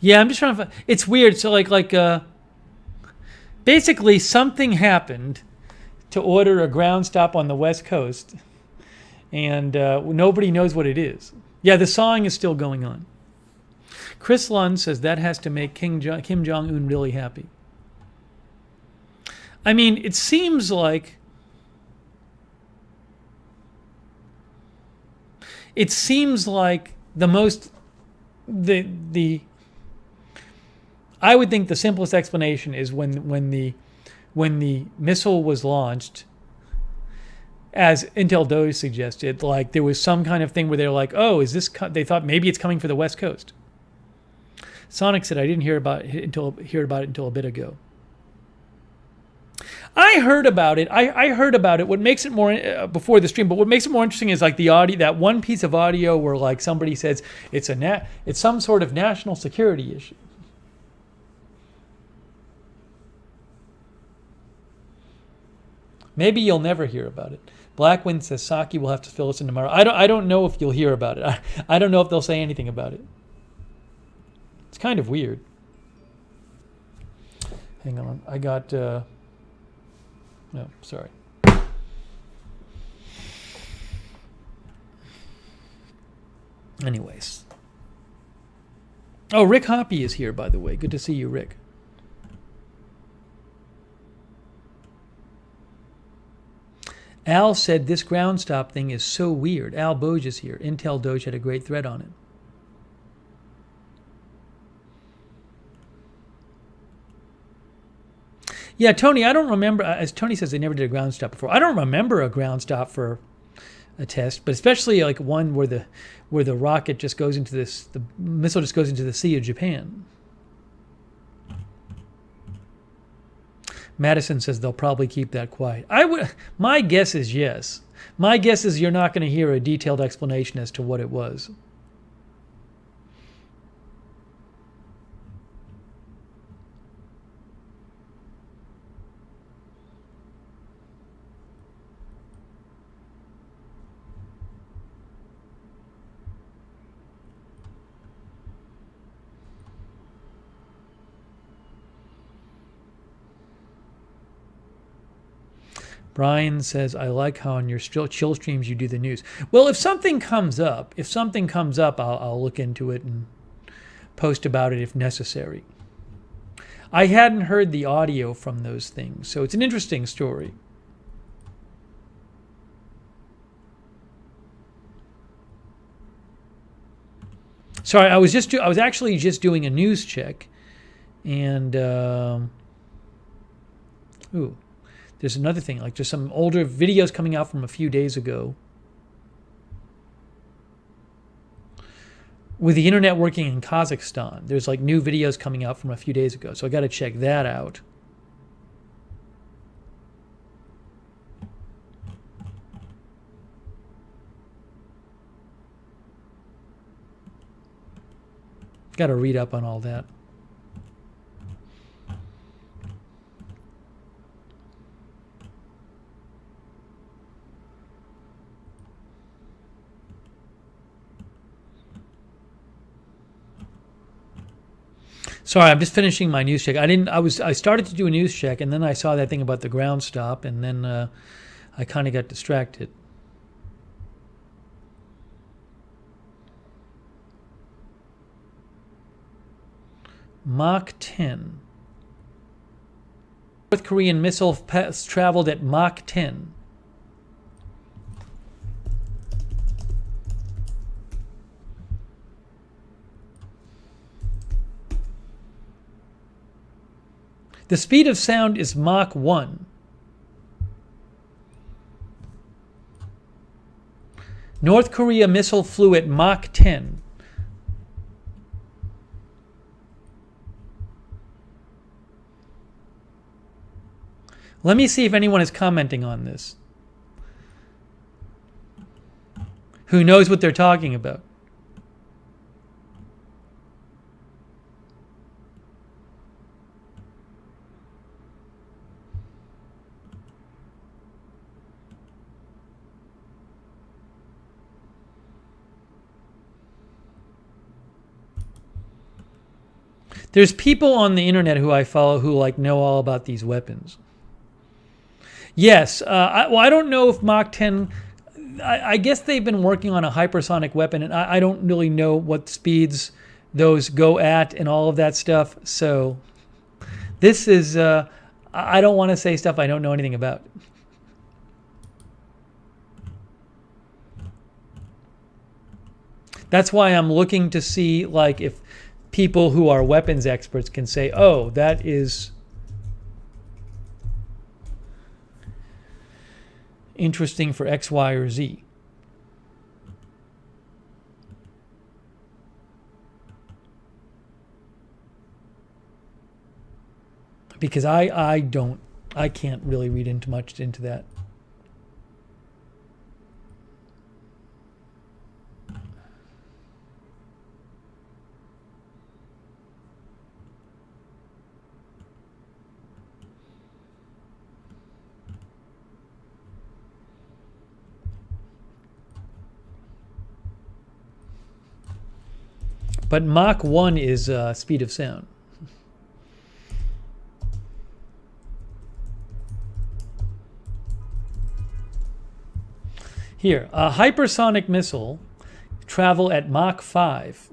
Yeah, I'm just trying to find. It's weird. So basically something happened to order a ground stop on the West Coast, and nobody knows what it is. Yeah, the sawing is still going on. Chris Lund says that has to make Kim Jong-un really happy. I mean, it seems like the I would think the simplest explanation is when the missile was launched, as Intel Doge suggested, like there was some kind of thing where they were like, oh, is this? They thought maybe it's coming for the West Coast. Sonic said, I didn't hear about it until a bit ago. I heard about it. I heard about it. What makes it more before the stream, but what makes it more interesting is like the audio, that one piece of audio where like somebody says it's some sort of national security issue. Maybe you'll never hear about it. Blackwind says Saki will have to fill us in tomorrow. I don't know if you'll hear about it. I don't know if they'll say anything about it. It's kind of weird. Hang on. I got... no, sorry. Anyways. Oh, Rick Hoppy is here, by the way. Good to see you, Rick. Al said this ground stop thing is so weird. Al Boge is here. Intel Doge had a great thread on it. Yeah, Tony, I don't remember, as Tony says, they never did a ground stop before. I don't remember a ground stop for a test, but especially like one where the rocket just goes into the missile just goes into the Sea of Japan. Madison says they'll probably keep that quiet. My guess is yes. My guess is you're not going to hear a detailed explanation as to what it was. Brian says, I like how on your chill streams you do the news. Well, if something comes up, I'll look into it and post about it if necessary. I hadn't heard the audio from those things, so it's an interesting story. Sorry, I was actually just doing a news check, and there's another thing, like just some older videos coming out from a few days ago. With the internet working in Kazakhstan, there's like new videos coming out from a few days ago. So I got to check that out. Got to read up on all that. Sorry, I'm just finishing my news check. I started to do a news check, and then I saw that thing about the ground stop, and then I kind of got distracted. Mach 10. North Korean missile traveled at Mach 10. The speed of sound is Mach 1. North Korea missile flew at Mach 10. Let me see if anyone is commenting on this. Who knows what they're talking about? There's people on the internet who I follow who like know all about these weapons. Yes, I don't know if Mach 10. I guess they've been working on a hypersonic weapon, and I don't really know what speeds those go at and all of that stuff. So this is I don't want to say stuff I don't know anything about. That's why I'm looking to see like if people who are weapons experts can say, oh, that is interesting for X, Y, or Z. Because I can't really read into much into that. But Mach 1 is speed of sound. Here, a hypersonic missile travel at Mach 5.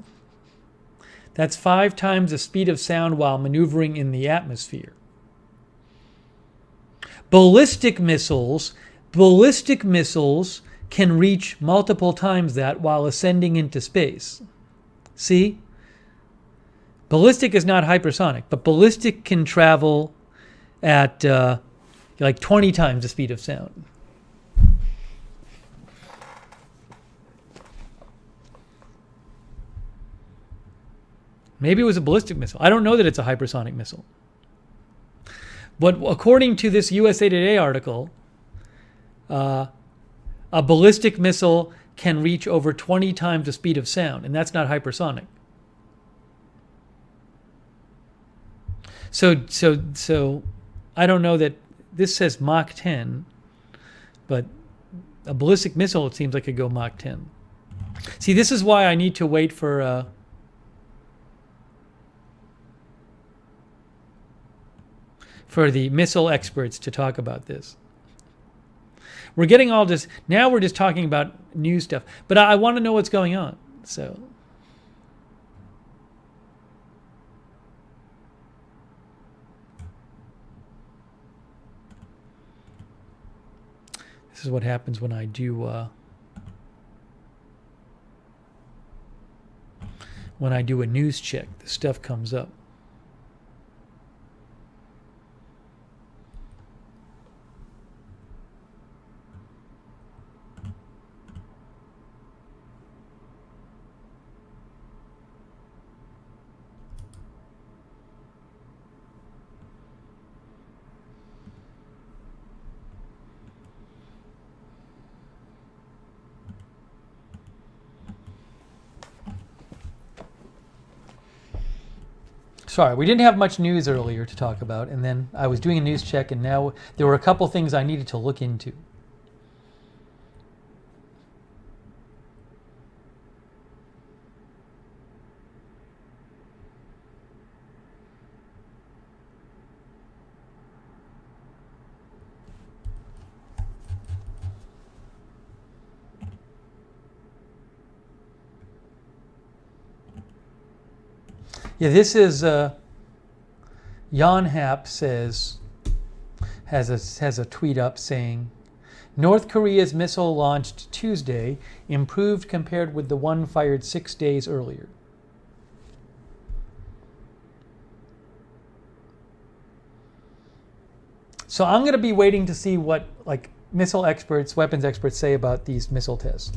That's 5 times the speed of sound while maneuvering in the atmosphere. Ballistic missiles can reach multiple times that while ascending into space. See? Ballistic is not hypersonic, but ballistic can travel at like 20 times the speed of sound. Maybe it was a ballistic missile. I don't know that it's a hypersonic missile. But according to this USA Today article, a ballistic missile can reach over 20 times the speed of sound, and that's not hypersonic. So I don't know that this says Mach 10, but a ballistic missile, it seems like it could go Mach 10. See, this is why I need to wait for the missile experts to talk about this. We're getting all this, now we're just talking about new stuff, but I want to know what's going on, so. This is what happens when I do, a news check, the stuff comes up. Sorry, we didn't have much news earlier to talk about, and then I was doing a news check, and now there were a couple things I needed to look into. Yeah, this is Jan Hap has a tweet up saying, North Korea's missile launched Tuesday improved compared with the one fired 6 days earlier. So I'm going to be waiting to see what missile experts, weapons experts say about these missile tests.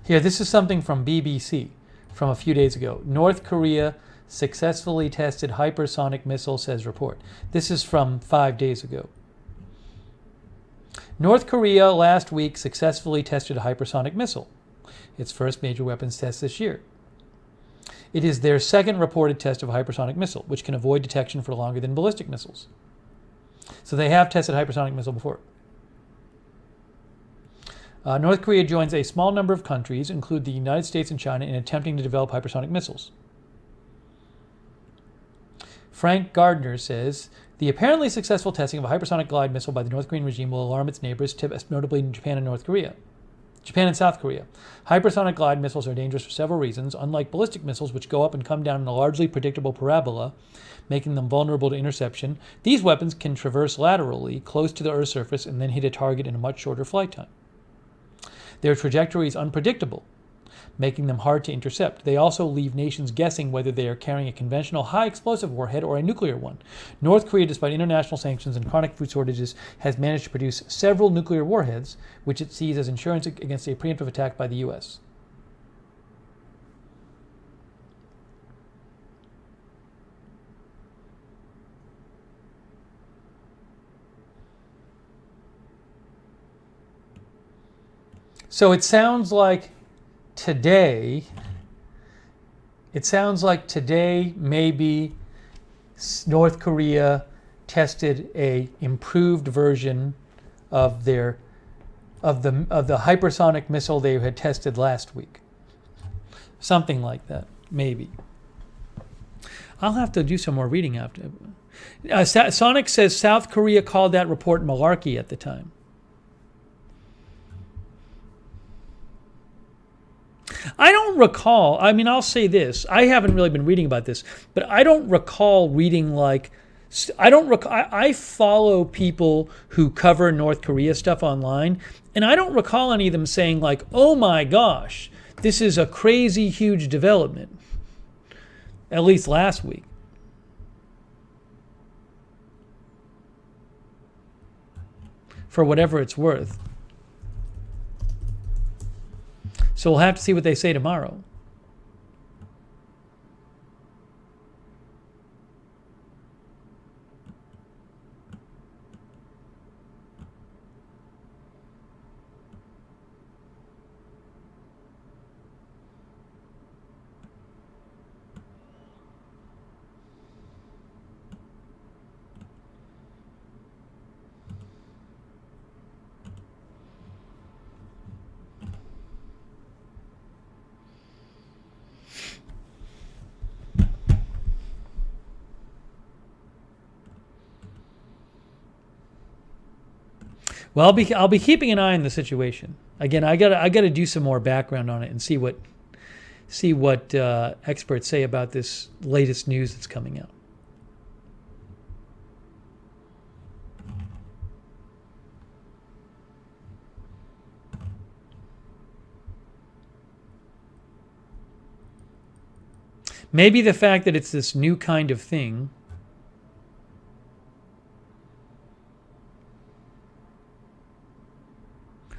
Here, this is something from BBC from a few days ago. North Korea successfully tested hypersonic missile, says report. This is from 5 days ago. North Korea last week successfully tested a hypersonic missile, its first major weapons test this year. It is their second reported test of a hypersonic missile, which can avoid detection for longer than ballistic missiles. So they have tested a hypersonic missile before. North Korea joins a small number of countries, include the United States and China, in attempting to develop hypersonic missiles. Frank Gardner says, the apparently successful testing of a hypersonic glide missile by the North Korean regime will alarm its neighbors, notably Japan and South Korea. Hypersonic glide missiles are dangerous for several reasons. Unlike ballistic missiles, which go up and come down in a largely predictable parabola, making them vulnerable to interception, these weapons can traverse laterally, close to the Earth's surface, and then hit a target in a much shorter flight time. Their trajectory is unpredictable, making them hard to intercept. They also leave nations guessing whether they are carrying a conventional high-explosive warhead or a nuclear one. North Korea, despite international sanctions and chronic food shortages, has managed to produce several nuclear warheads, which it sees as insurance against a preemptive attack by the U.S. So it sounds like today maybe North Korea tested a improved version of the hypersonic missile they had tested last week. Something like that, maybe. I'll have to do some more reading after. Sonic says South Korea called that report malarkey at the time. I don't recall, I'll say this, I haven't really been reading about this, but I don't recall reading I follow people who cover North Korea stuff online, and I don't recall any of them saying oh my gosh, this is a crazy huge development, at least last week. For whatever it's worth. So we'll have to see what they say tomorrow. Well, I'll be keeping an eye on the situation. Again, I gotta do some more background on it and see what experts say about this latest news that's coming out. Maybe the fact that it's this new kind of thing.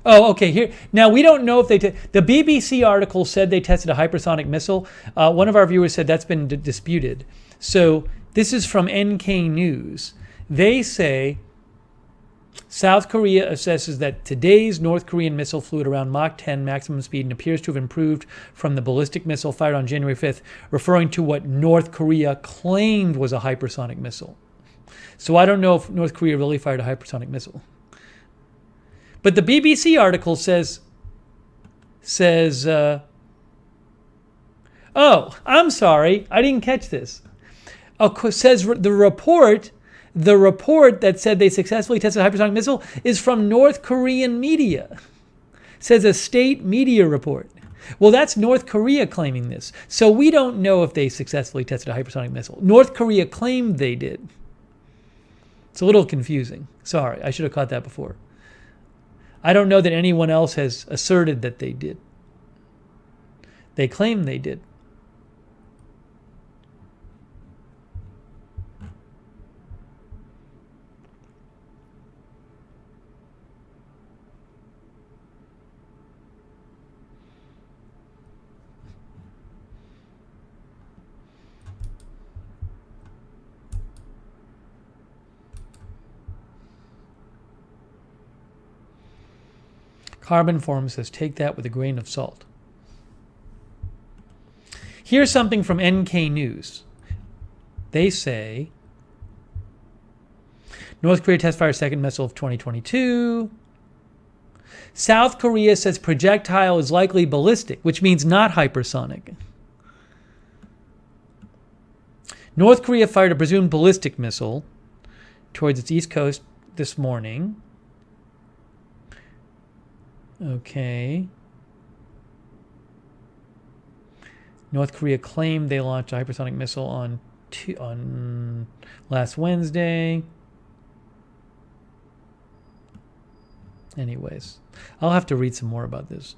Oh, okay. Here now, we don't know if the BBC article said they tested a hypersonic missile. One of our viewers said that's been disputed. So this is from NK News. They say South Korea assesses that today's North Korean missile flew at around Mach 10 maximum speed and appears to have improved from the ballistic missile fired on January 5th, referring to what North Korea claimed was a hypersonic missile. So I don't know if North Korea really fired a hypersonic missile. But the BBC article says, oh, I'm sorry, I didn't catch this. Says the report that said they successfully tested a hypersonic missile is from North Korean media. Says a state media report. Well, that's North Korea claiming this. So we don't know if they successfully tested a hypersonic missile. North Korea claimed they did. It's a little confusing. Sorry, I should have caught that before. I don't know that anyone else has asserted that they did. They claim they did. Carbon Forum says, take that with a grain of salt. Here's something from NK News. They say, North Korea test fires second missile of 2022. South Korea says projectile is likely ballistic, which means not hypersonic. North Korea fired a presumed ballistic missile towards its east coast this morning. Okay. North Korea claimed they launched a hypersonic missile on last Wednesday. Anyways, I'll have to read some more about this.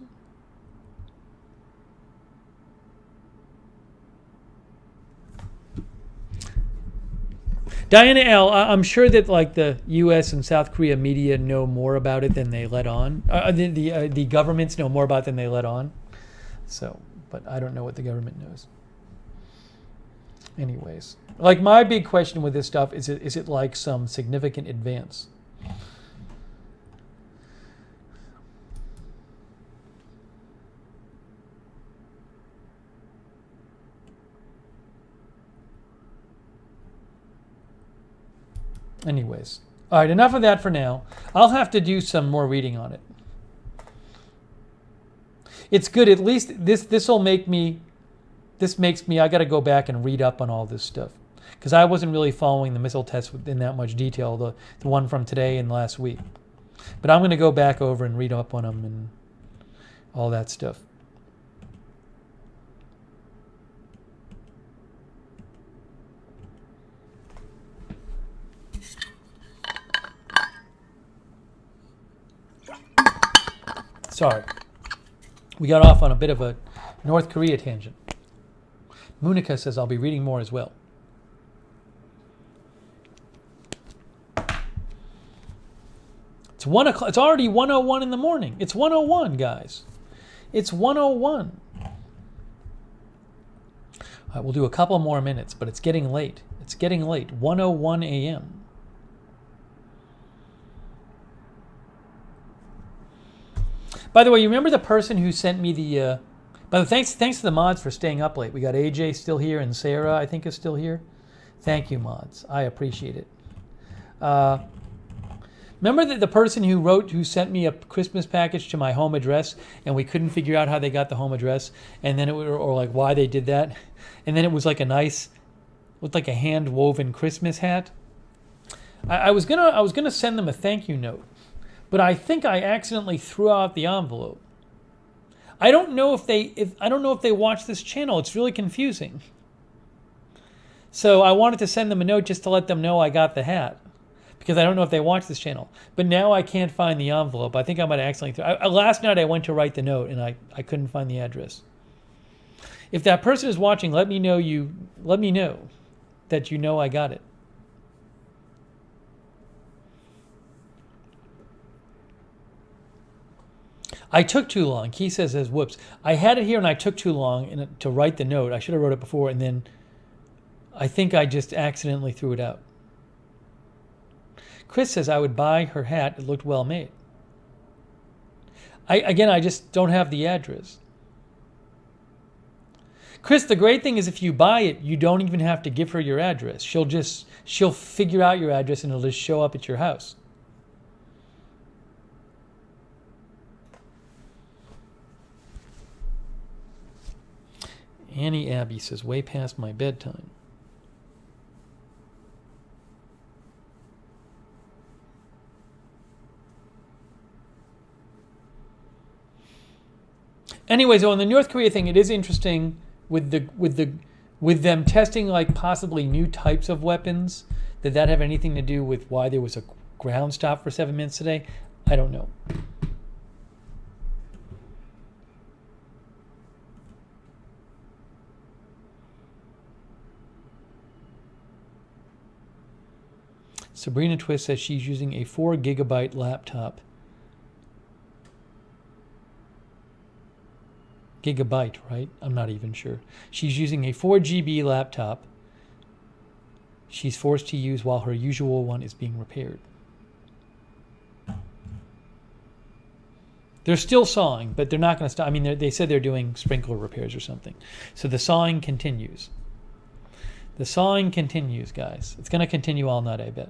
Diana L., I'm sure that like the U.S. and South Korea media know more about it than they let on. The governments know more about it than they let on. So, but I don't know what the government knows. Anyways, like my big question with this stuff is it like some significant advance? Anyways, all right, enough of that for now. I'll have to do some more reading on it. It's good, at least this makes me, I got to go back and read up on all this stuff. Because I wasn't really following the missile tests in that much detail, the one from today and last week. But I'm going to go back over and read up on them and all that stuff. Sorry. We got off on a bit of a North Korea tangent. Munica says I'll be reading more as well. It's 1 o'clock. It's already 1:01 in the morning. It's 1:01, guys. It's 1:01. All right, we'll do a couple more minutes, but it's getting late. It's getting late. 1:01 a.m. By the way, you remember the person who sent me the... By the way, thanks to the mods for staying up late. We got AJ still here and Sarah, I think, is still here. Thank you, mods. I appreciate it. Remember the person who sent me a Christmas package to my home address and we couldn't figure out how they got the home address and then or like why they did that? And then it was like looked like a hand-woven Christmas hat. I was gonna send them a thank you note. But I think I accidentally threw out the envelope. I don't know if they watch this channel. It's really confusing. So I wanted to send them a note just to let them know I got the hat, because I don't know if they watch this channel. But now I can't find the envelope. I think I might have accidentally last night I went to write the note and I couldn't find the address. If that person is watching, let me know that you know I got it. I took too long. Key says, whoops. I had it here and I took too long to write the note. I should have wrote it before, and then I think I just accidentally threw it out. Chris says I would buy her hat. It looked well made. I just don't have the address. Chris, the great thing is if you buy it, you don't even have to give her your address. She'll figure out your address and it'll just show up at your house. Annie Abbey says, way past my bedtime. Anyways, on the North Korea thing, it is interesting with them testing like possibly new types of weapons. Did that have anything to do with why there was a ground stop for 7 minutes today? I don't know. Sabrina Twist says she's using a 4 gigabyte laptop. Gigabyte, right? I'm not even sure. She's using a 4 GB laptop she's forced to use while her usual one is being repaired. They're still sawing, but they're not going to stop. I mean, they said they're doing sprinkler repairs or something. So the sawing continues. The sawing continues, guys. It's going to continue all night, I bet.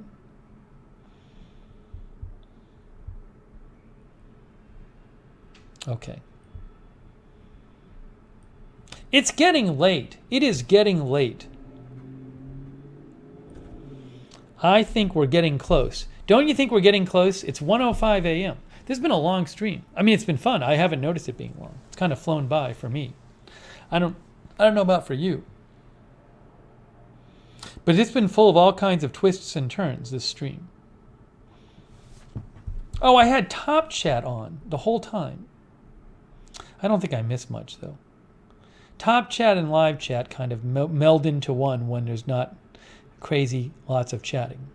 Okay. It's getting late. It is getting late. I think we're getting close. Don't you think we're getting close? It's 1:05 a.m. This has been a long stream. I mean, it's been fun. I haven't noticed it being long. It's kind of flown by for me. I don't know about for you. But it's been full of all kinds of twists and turns, this stream. Oh, I had Top Chat on the whole time. I don't think I missed much, though. Top Chat and Live Chat kind of meld into one when there's not crazy lots of chatting.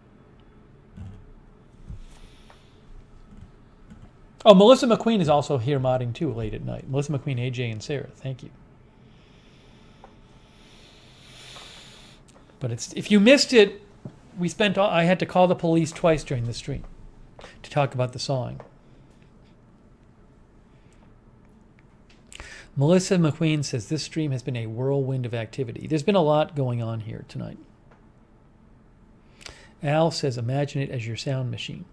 Oh, Melissa McQueen is also here modding too late at night. Melissa McQueen, AJ, and Sarah. Thank you. But if you missed it, I had to call the police twice during the stream to talk about the sawing. Melissa McQueen says this stream has been a whirlwind of activity. There's been a lot going on here tonight. Al says, imagine it as your sound machine.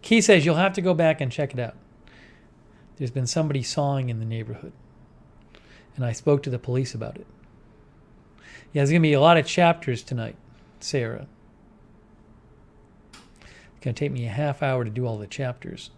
Key says, you'll have to go back and check it out. There's been somebody sawing in the neighborhood. And I spoke to the police about it. Yeah, there's going to be a lot of chapters tonight, Sarah. It's going to take me a half hour to do all the chapters.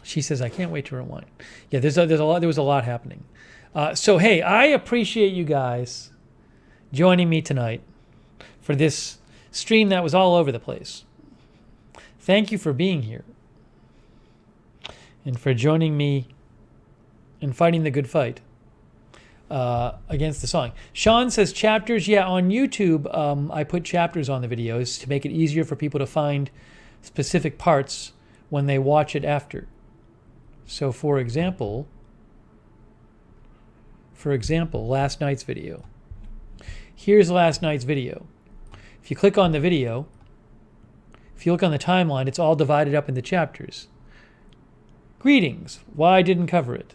She says, I can't wait to rewind. Yeah, there was a lot happening. So, hey, I appreciate you guys joining me tonight for this stream that was all over the place. Thank you for being here and for joining me in fighting the good fight against the sawing. Sean says chapters. Yeah, on YouTube, I put chapters on the videos to make it easier for people to find specific parts when they watch it after. So, for example, last night's video. Here's last night's video. If you click on the video, if you look on the timeline, it's all divided up into chapters. Greetings. Why I didn't cover it.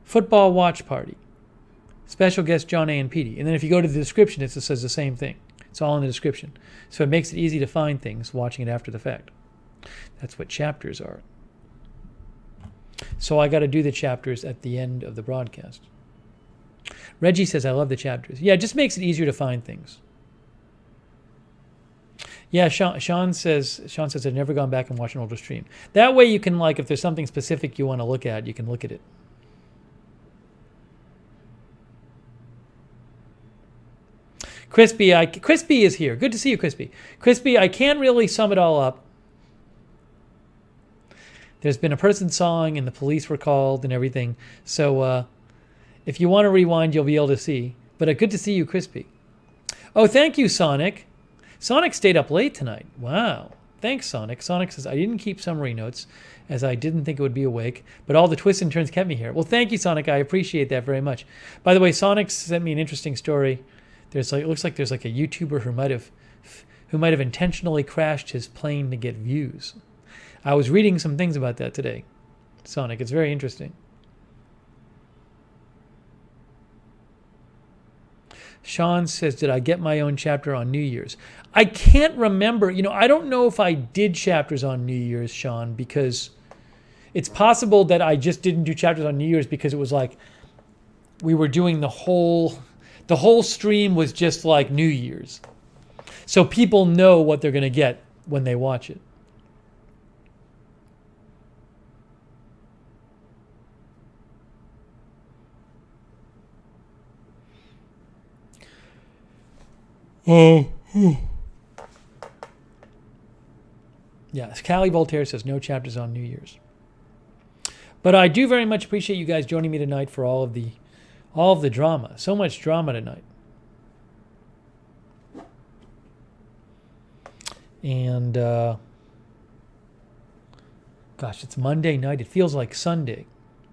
Football watch party. Special guest John A. and Petey. And then if you go to the description, it says the same thing. It's all in the description. So it makes it easy to find things watching it after the fact. That's what chapters are. So I got to do the chapters at the end of the broadcast. Reggie says, I love the chapters. Yeah, it just makes it easier to find things. Yeah, Sean says I've never gone back and watched an older stream. That way you can, like, if there's something specific you want to look at, you can look at it. Crispy is here. Good to see you, Crispy. Crispy, I can't really sum it all up. There's been a person sawing and the police were called and everything. So if you want to rewind, you'll be able to see. But good to see you, Crispy. Oh, thank you, Sonic. Sonic stayed up late tonight. Wow. Thanks, Sonic. Sonic says, I didn't keep summary notes as I didn't think it would be awake, but all the twists and turns kept me here. Well, thank you, Sonic. I appreciate that very much. By the way, Sonic sent me an interesting story. It looks like there's like a YouTuber who might have intentionally crashed his plane to get views. I was reading some things about that today, Sonic. It's very interesting. Sean says, did I get my own chapter on New Year's? I can't remember. I don't know if I did chapters on New Year's, Sean, because it's possible that I just didn't do chapters on New Year's because it was like we were doing the whole stream was just like New Year's. So people know what they're going to get when they watch it. Yes, Callie Voltaire says no chapters on New Year's. But I do very much appreciate you guys joining me tonight for all of the drama. So much drama tonight. And gosh, it's Monday night. It feels like Sunday.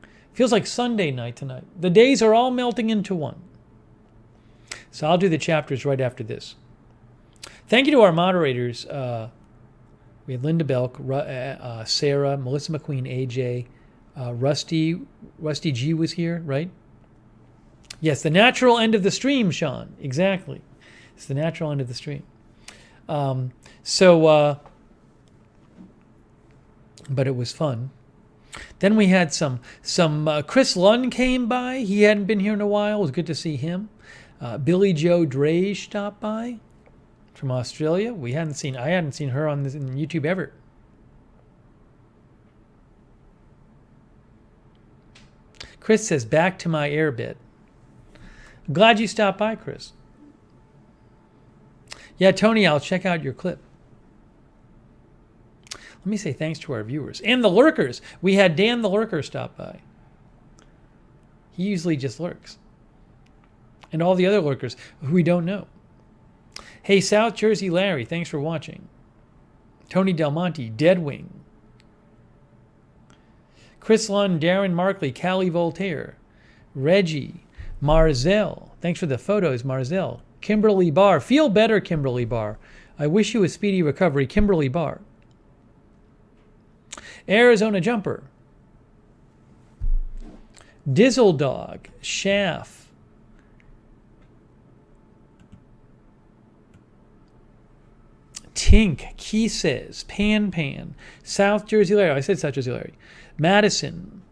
It feels like Sunday night tonight. The days are all melting into one. So I'll do the chapters right after this. Thank you to our moderators. We had Linda Belk, Sarah, Melissa McQueen, AJ, Rusty G was here, right? Yes, the natural end of the stream, Sean. Exactly. It's the natural end of the stream. But it was fun. Then we had some Chris Lunn came by. He hadn't been here in a while. It was good to see him. Billy Joe Drage stopped by from Australia. I hadn't seen her on YouTube ever. Chris says, back to my airbed. I'm glad you stopped by, Chris. Yeah, Tony, I'll check out your clip. Let me say thanks to our viewers. And the lurkers. We had Dan the Lurker stop by. He usually just lurks. And all the other lurkers who we don't know. Hey, South Jersey Larry, thanks for watching. Tony Del Monte, Deadwing. Chris Lund, Darren Markley, Callie Voltaire, Reggie, Marzell. Thanks for the photos, Marzell. Kimberly Barr. Feel better, Kimberly Barr. I wish you a speedy recovery, Kimberly Barr. Arizona Jumper. Dizzle Dog, Shaft. Tink, Key says, Pan, South Jersey Larry. I said South Jersey Larry. Madison,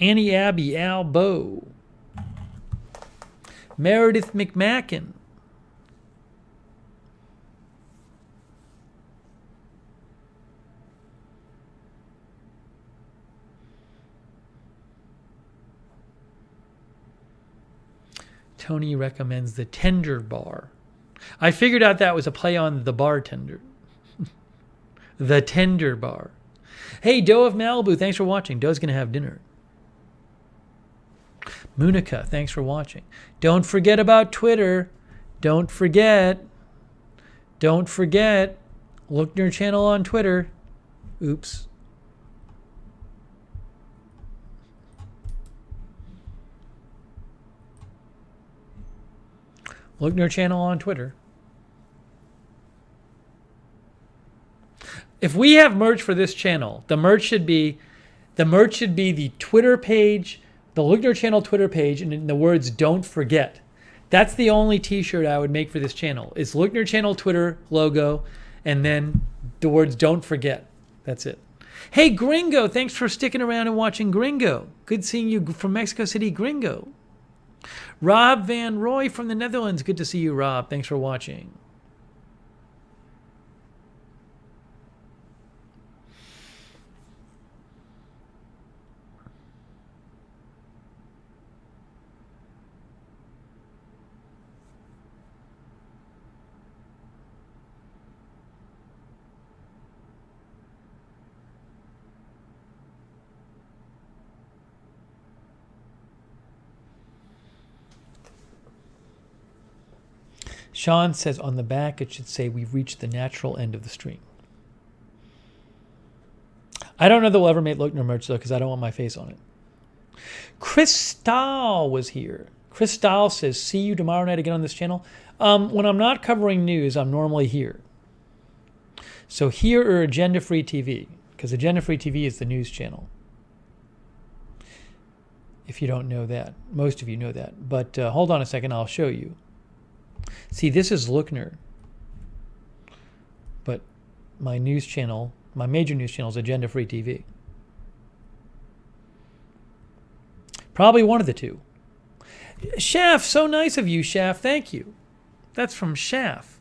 Annie Abbey, Al Bow, Meredith McMacken, Tony recommends the Tender Bar. I figured out that was a play on the bartender. The Tender Bar. Hey, Doe of Malibu, thanks for watching. Doe's going to have dinner. Munica, thanks for watching. Don't forget about Twitter. Don't forget. Lookner channel on Twitter. Oops. Lookner channel on Twitter. If we have merch for this channel, the merch should be the Twitter page, the Lookner channel Twitter page, and in the words "Don't forget." That's the only T-shirt I would make for this channel. It's Lookner channel Twitter logo, and then the words "Don't forget." That's it. Hey, Gringo, thanks for sticking around and watching, Gringo. Good seeing you from Mexico City, Gringo. Rob Van Roy from the Netherlands. Good to see you, Rob. Thanks for watching. Sean says on the back it should say we've reached the natural end of the stream. I don't know that we'll ever make Lookner merch though because I don't want my face on it. Chris Stahl was here. Chris Stahl says, see you tomorrow night again on this channel. When I'm not covering news, I'm normally here. So here or Agenda Free TV, because Agenda Free TV is the news channel. If you don't know that. Most of you know that. But hold on a second, I'll show you. See, this is Lookner. But my news channel, my major news channel is Agenda Free TV. Probably one of the two. Shaft, so nice of you, Shaft. Thank you. That's from Shaft.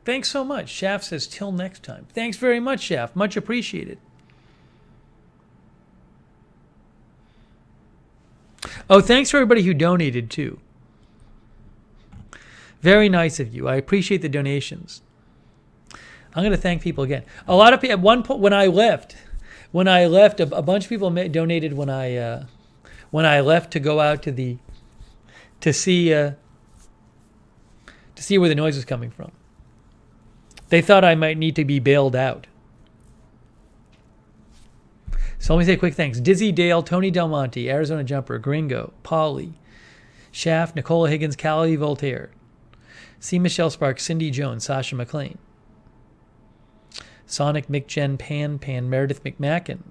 Thanks so much. Shaft says, till next time. Thanks very much, Shaft. Much appreciated. Oh, thanks for everybody who donated, too. Very nice of you. I appreciate the donations. I'm going to thank people again. A lot of people, at one point when I left, a bunch of people donated when I left to go out to see where the noise was coming from. They thought I might need to be bailed out. So let me say a quick thanks. Dizzy Dale, Tony Del Monte, Arizona Jumper, Gringo, Polly, Shaft, Nicola Higgins, Callie Voltaire, C. Michelle Sparks, Cindy Jones, Sasha McLean, Sonic, Mick Jen, Pan, Meredith McMacken,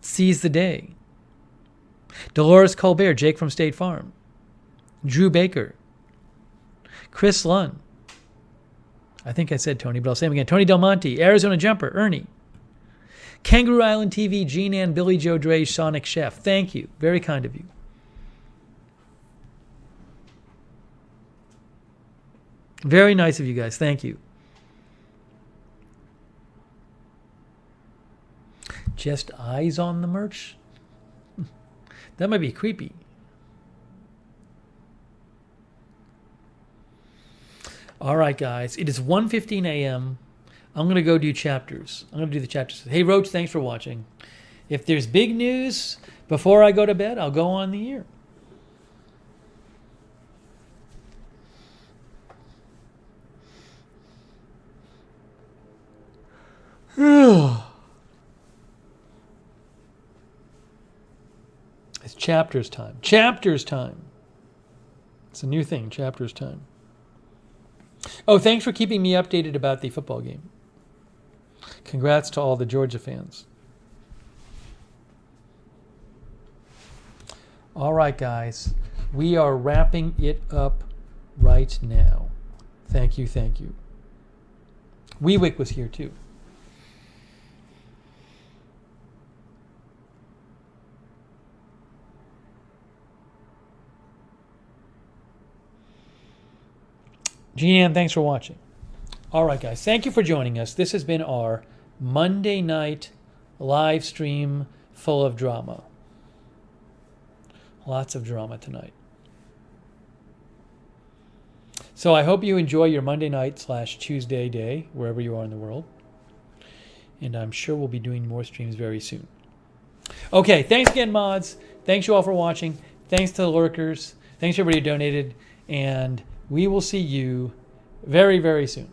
Seize the Day, Dolores Colbert, Jake from State Farm, Drew Baker, Chris Lunn, I think I said Tony, but I'll say him again, Tony Del Monte, Arizona Jumper, Ernie, Kangaroo Island TV, Jean Ann, Billy Joe Dre, Sonic Chef. Thank you. Very kind of you. Very nice of you guys. Thank you. Just eyes on the merch? That might be creepy. All right, guys. It is 1:15 a.m. I'm going to go do chapters. I'm going to do the chapters. Hey, Roach, thanks for watching. If there's big news before I go to bed, I'll go on the air. It's chapters time. Chapters time. It's a new thing, chapters time. Oh, thanks for keeping me updated about the football game. Congrats to all the Georgia fans. All right, guys. We are wrapping it up right now. Thank you, thank you. Weewick was here, too. Jean Ann, thanks for watching. All right, guys. Thank you for joining us. This has been our Monday night live stream full of drama. Lots of drama tonight. So I hope you enjoy your Monday night / Tuesday day, wherever you are in the world. And I'm sure we'll be doing more streams very soon. Okay, thanks again, mods. Thanks you all for watching. Thanks to the lurkers. Thanks to everybody who donated. And we will see you very, very soon.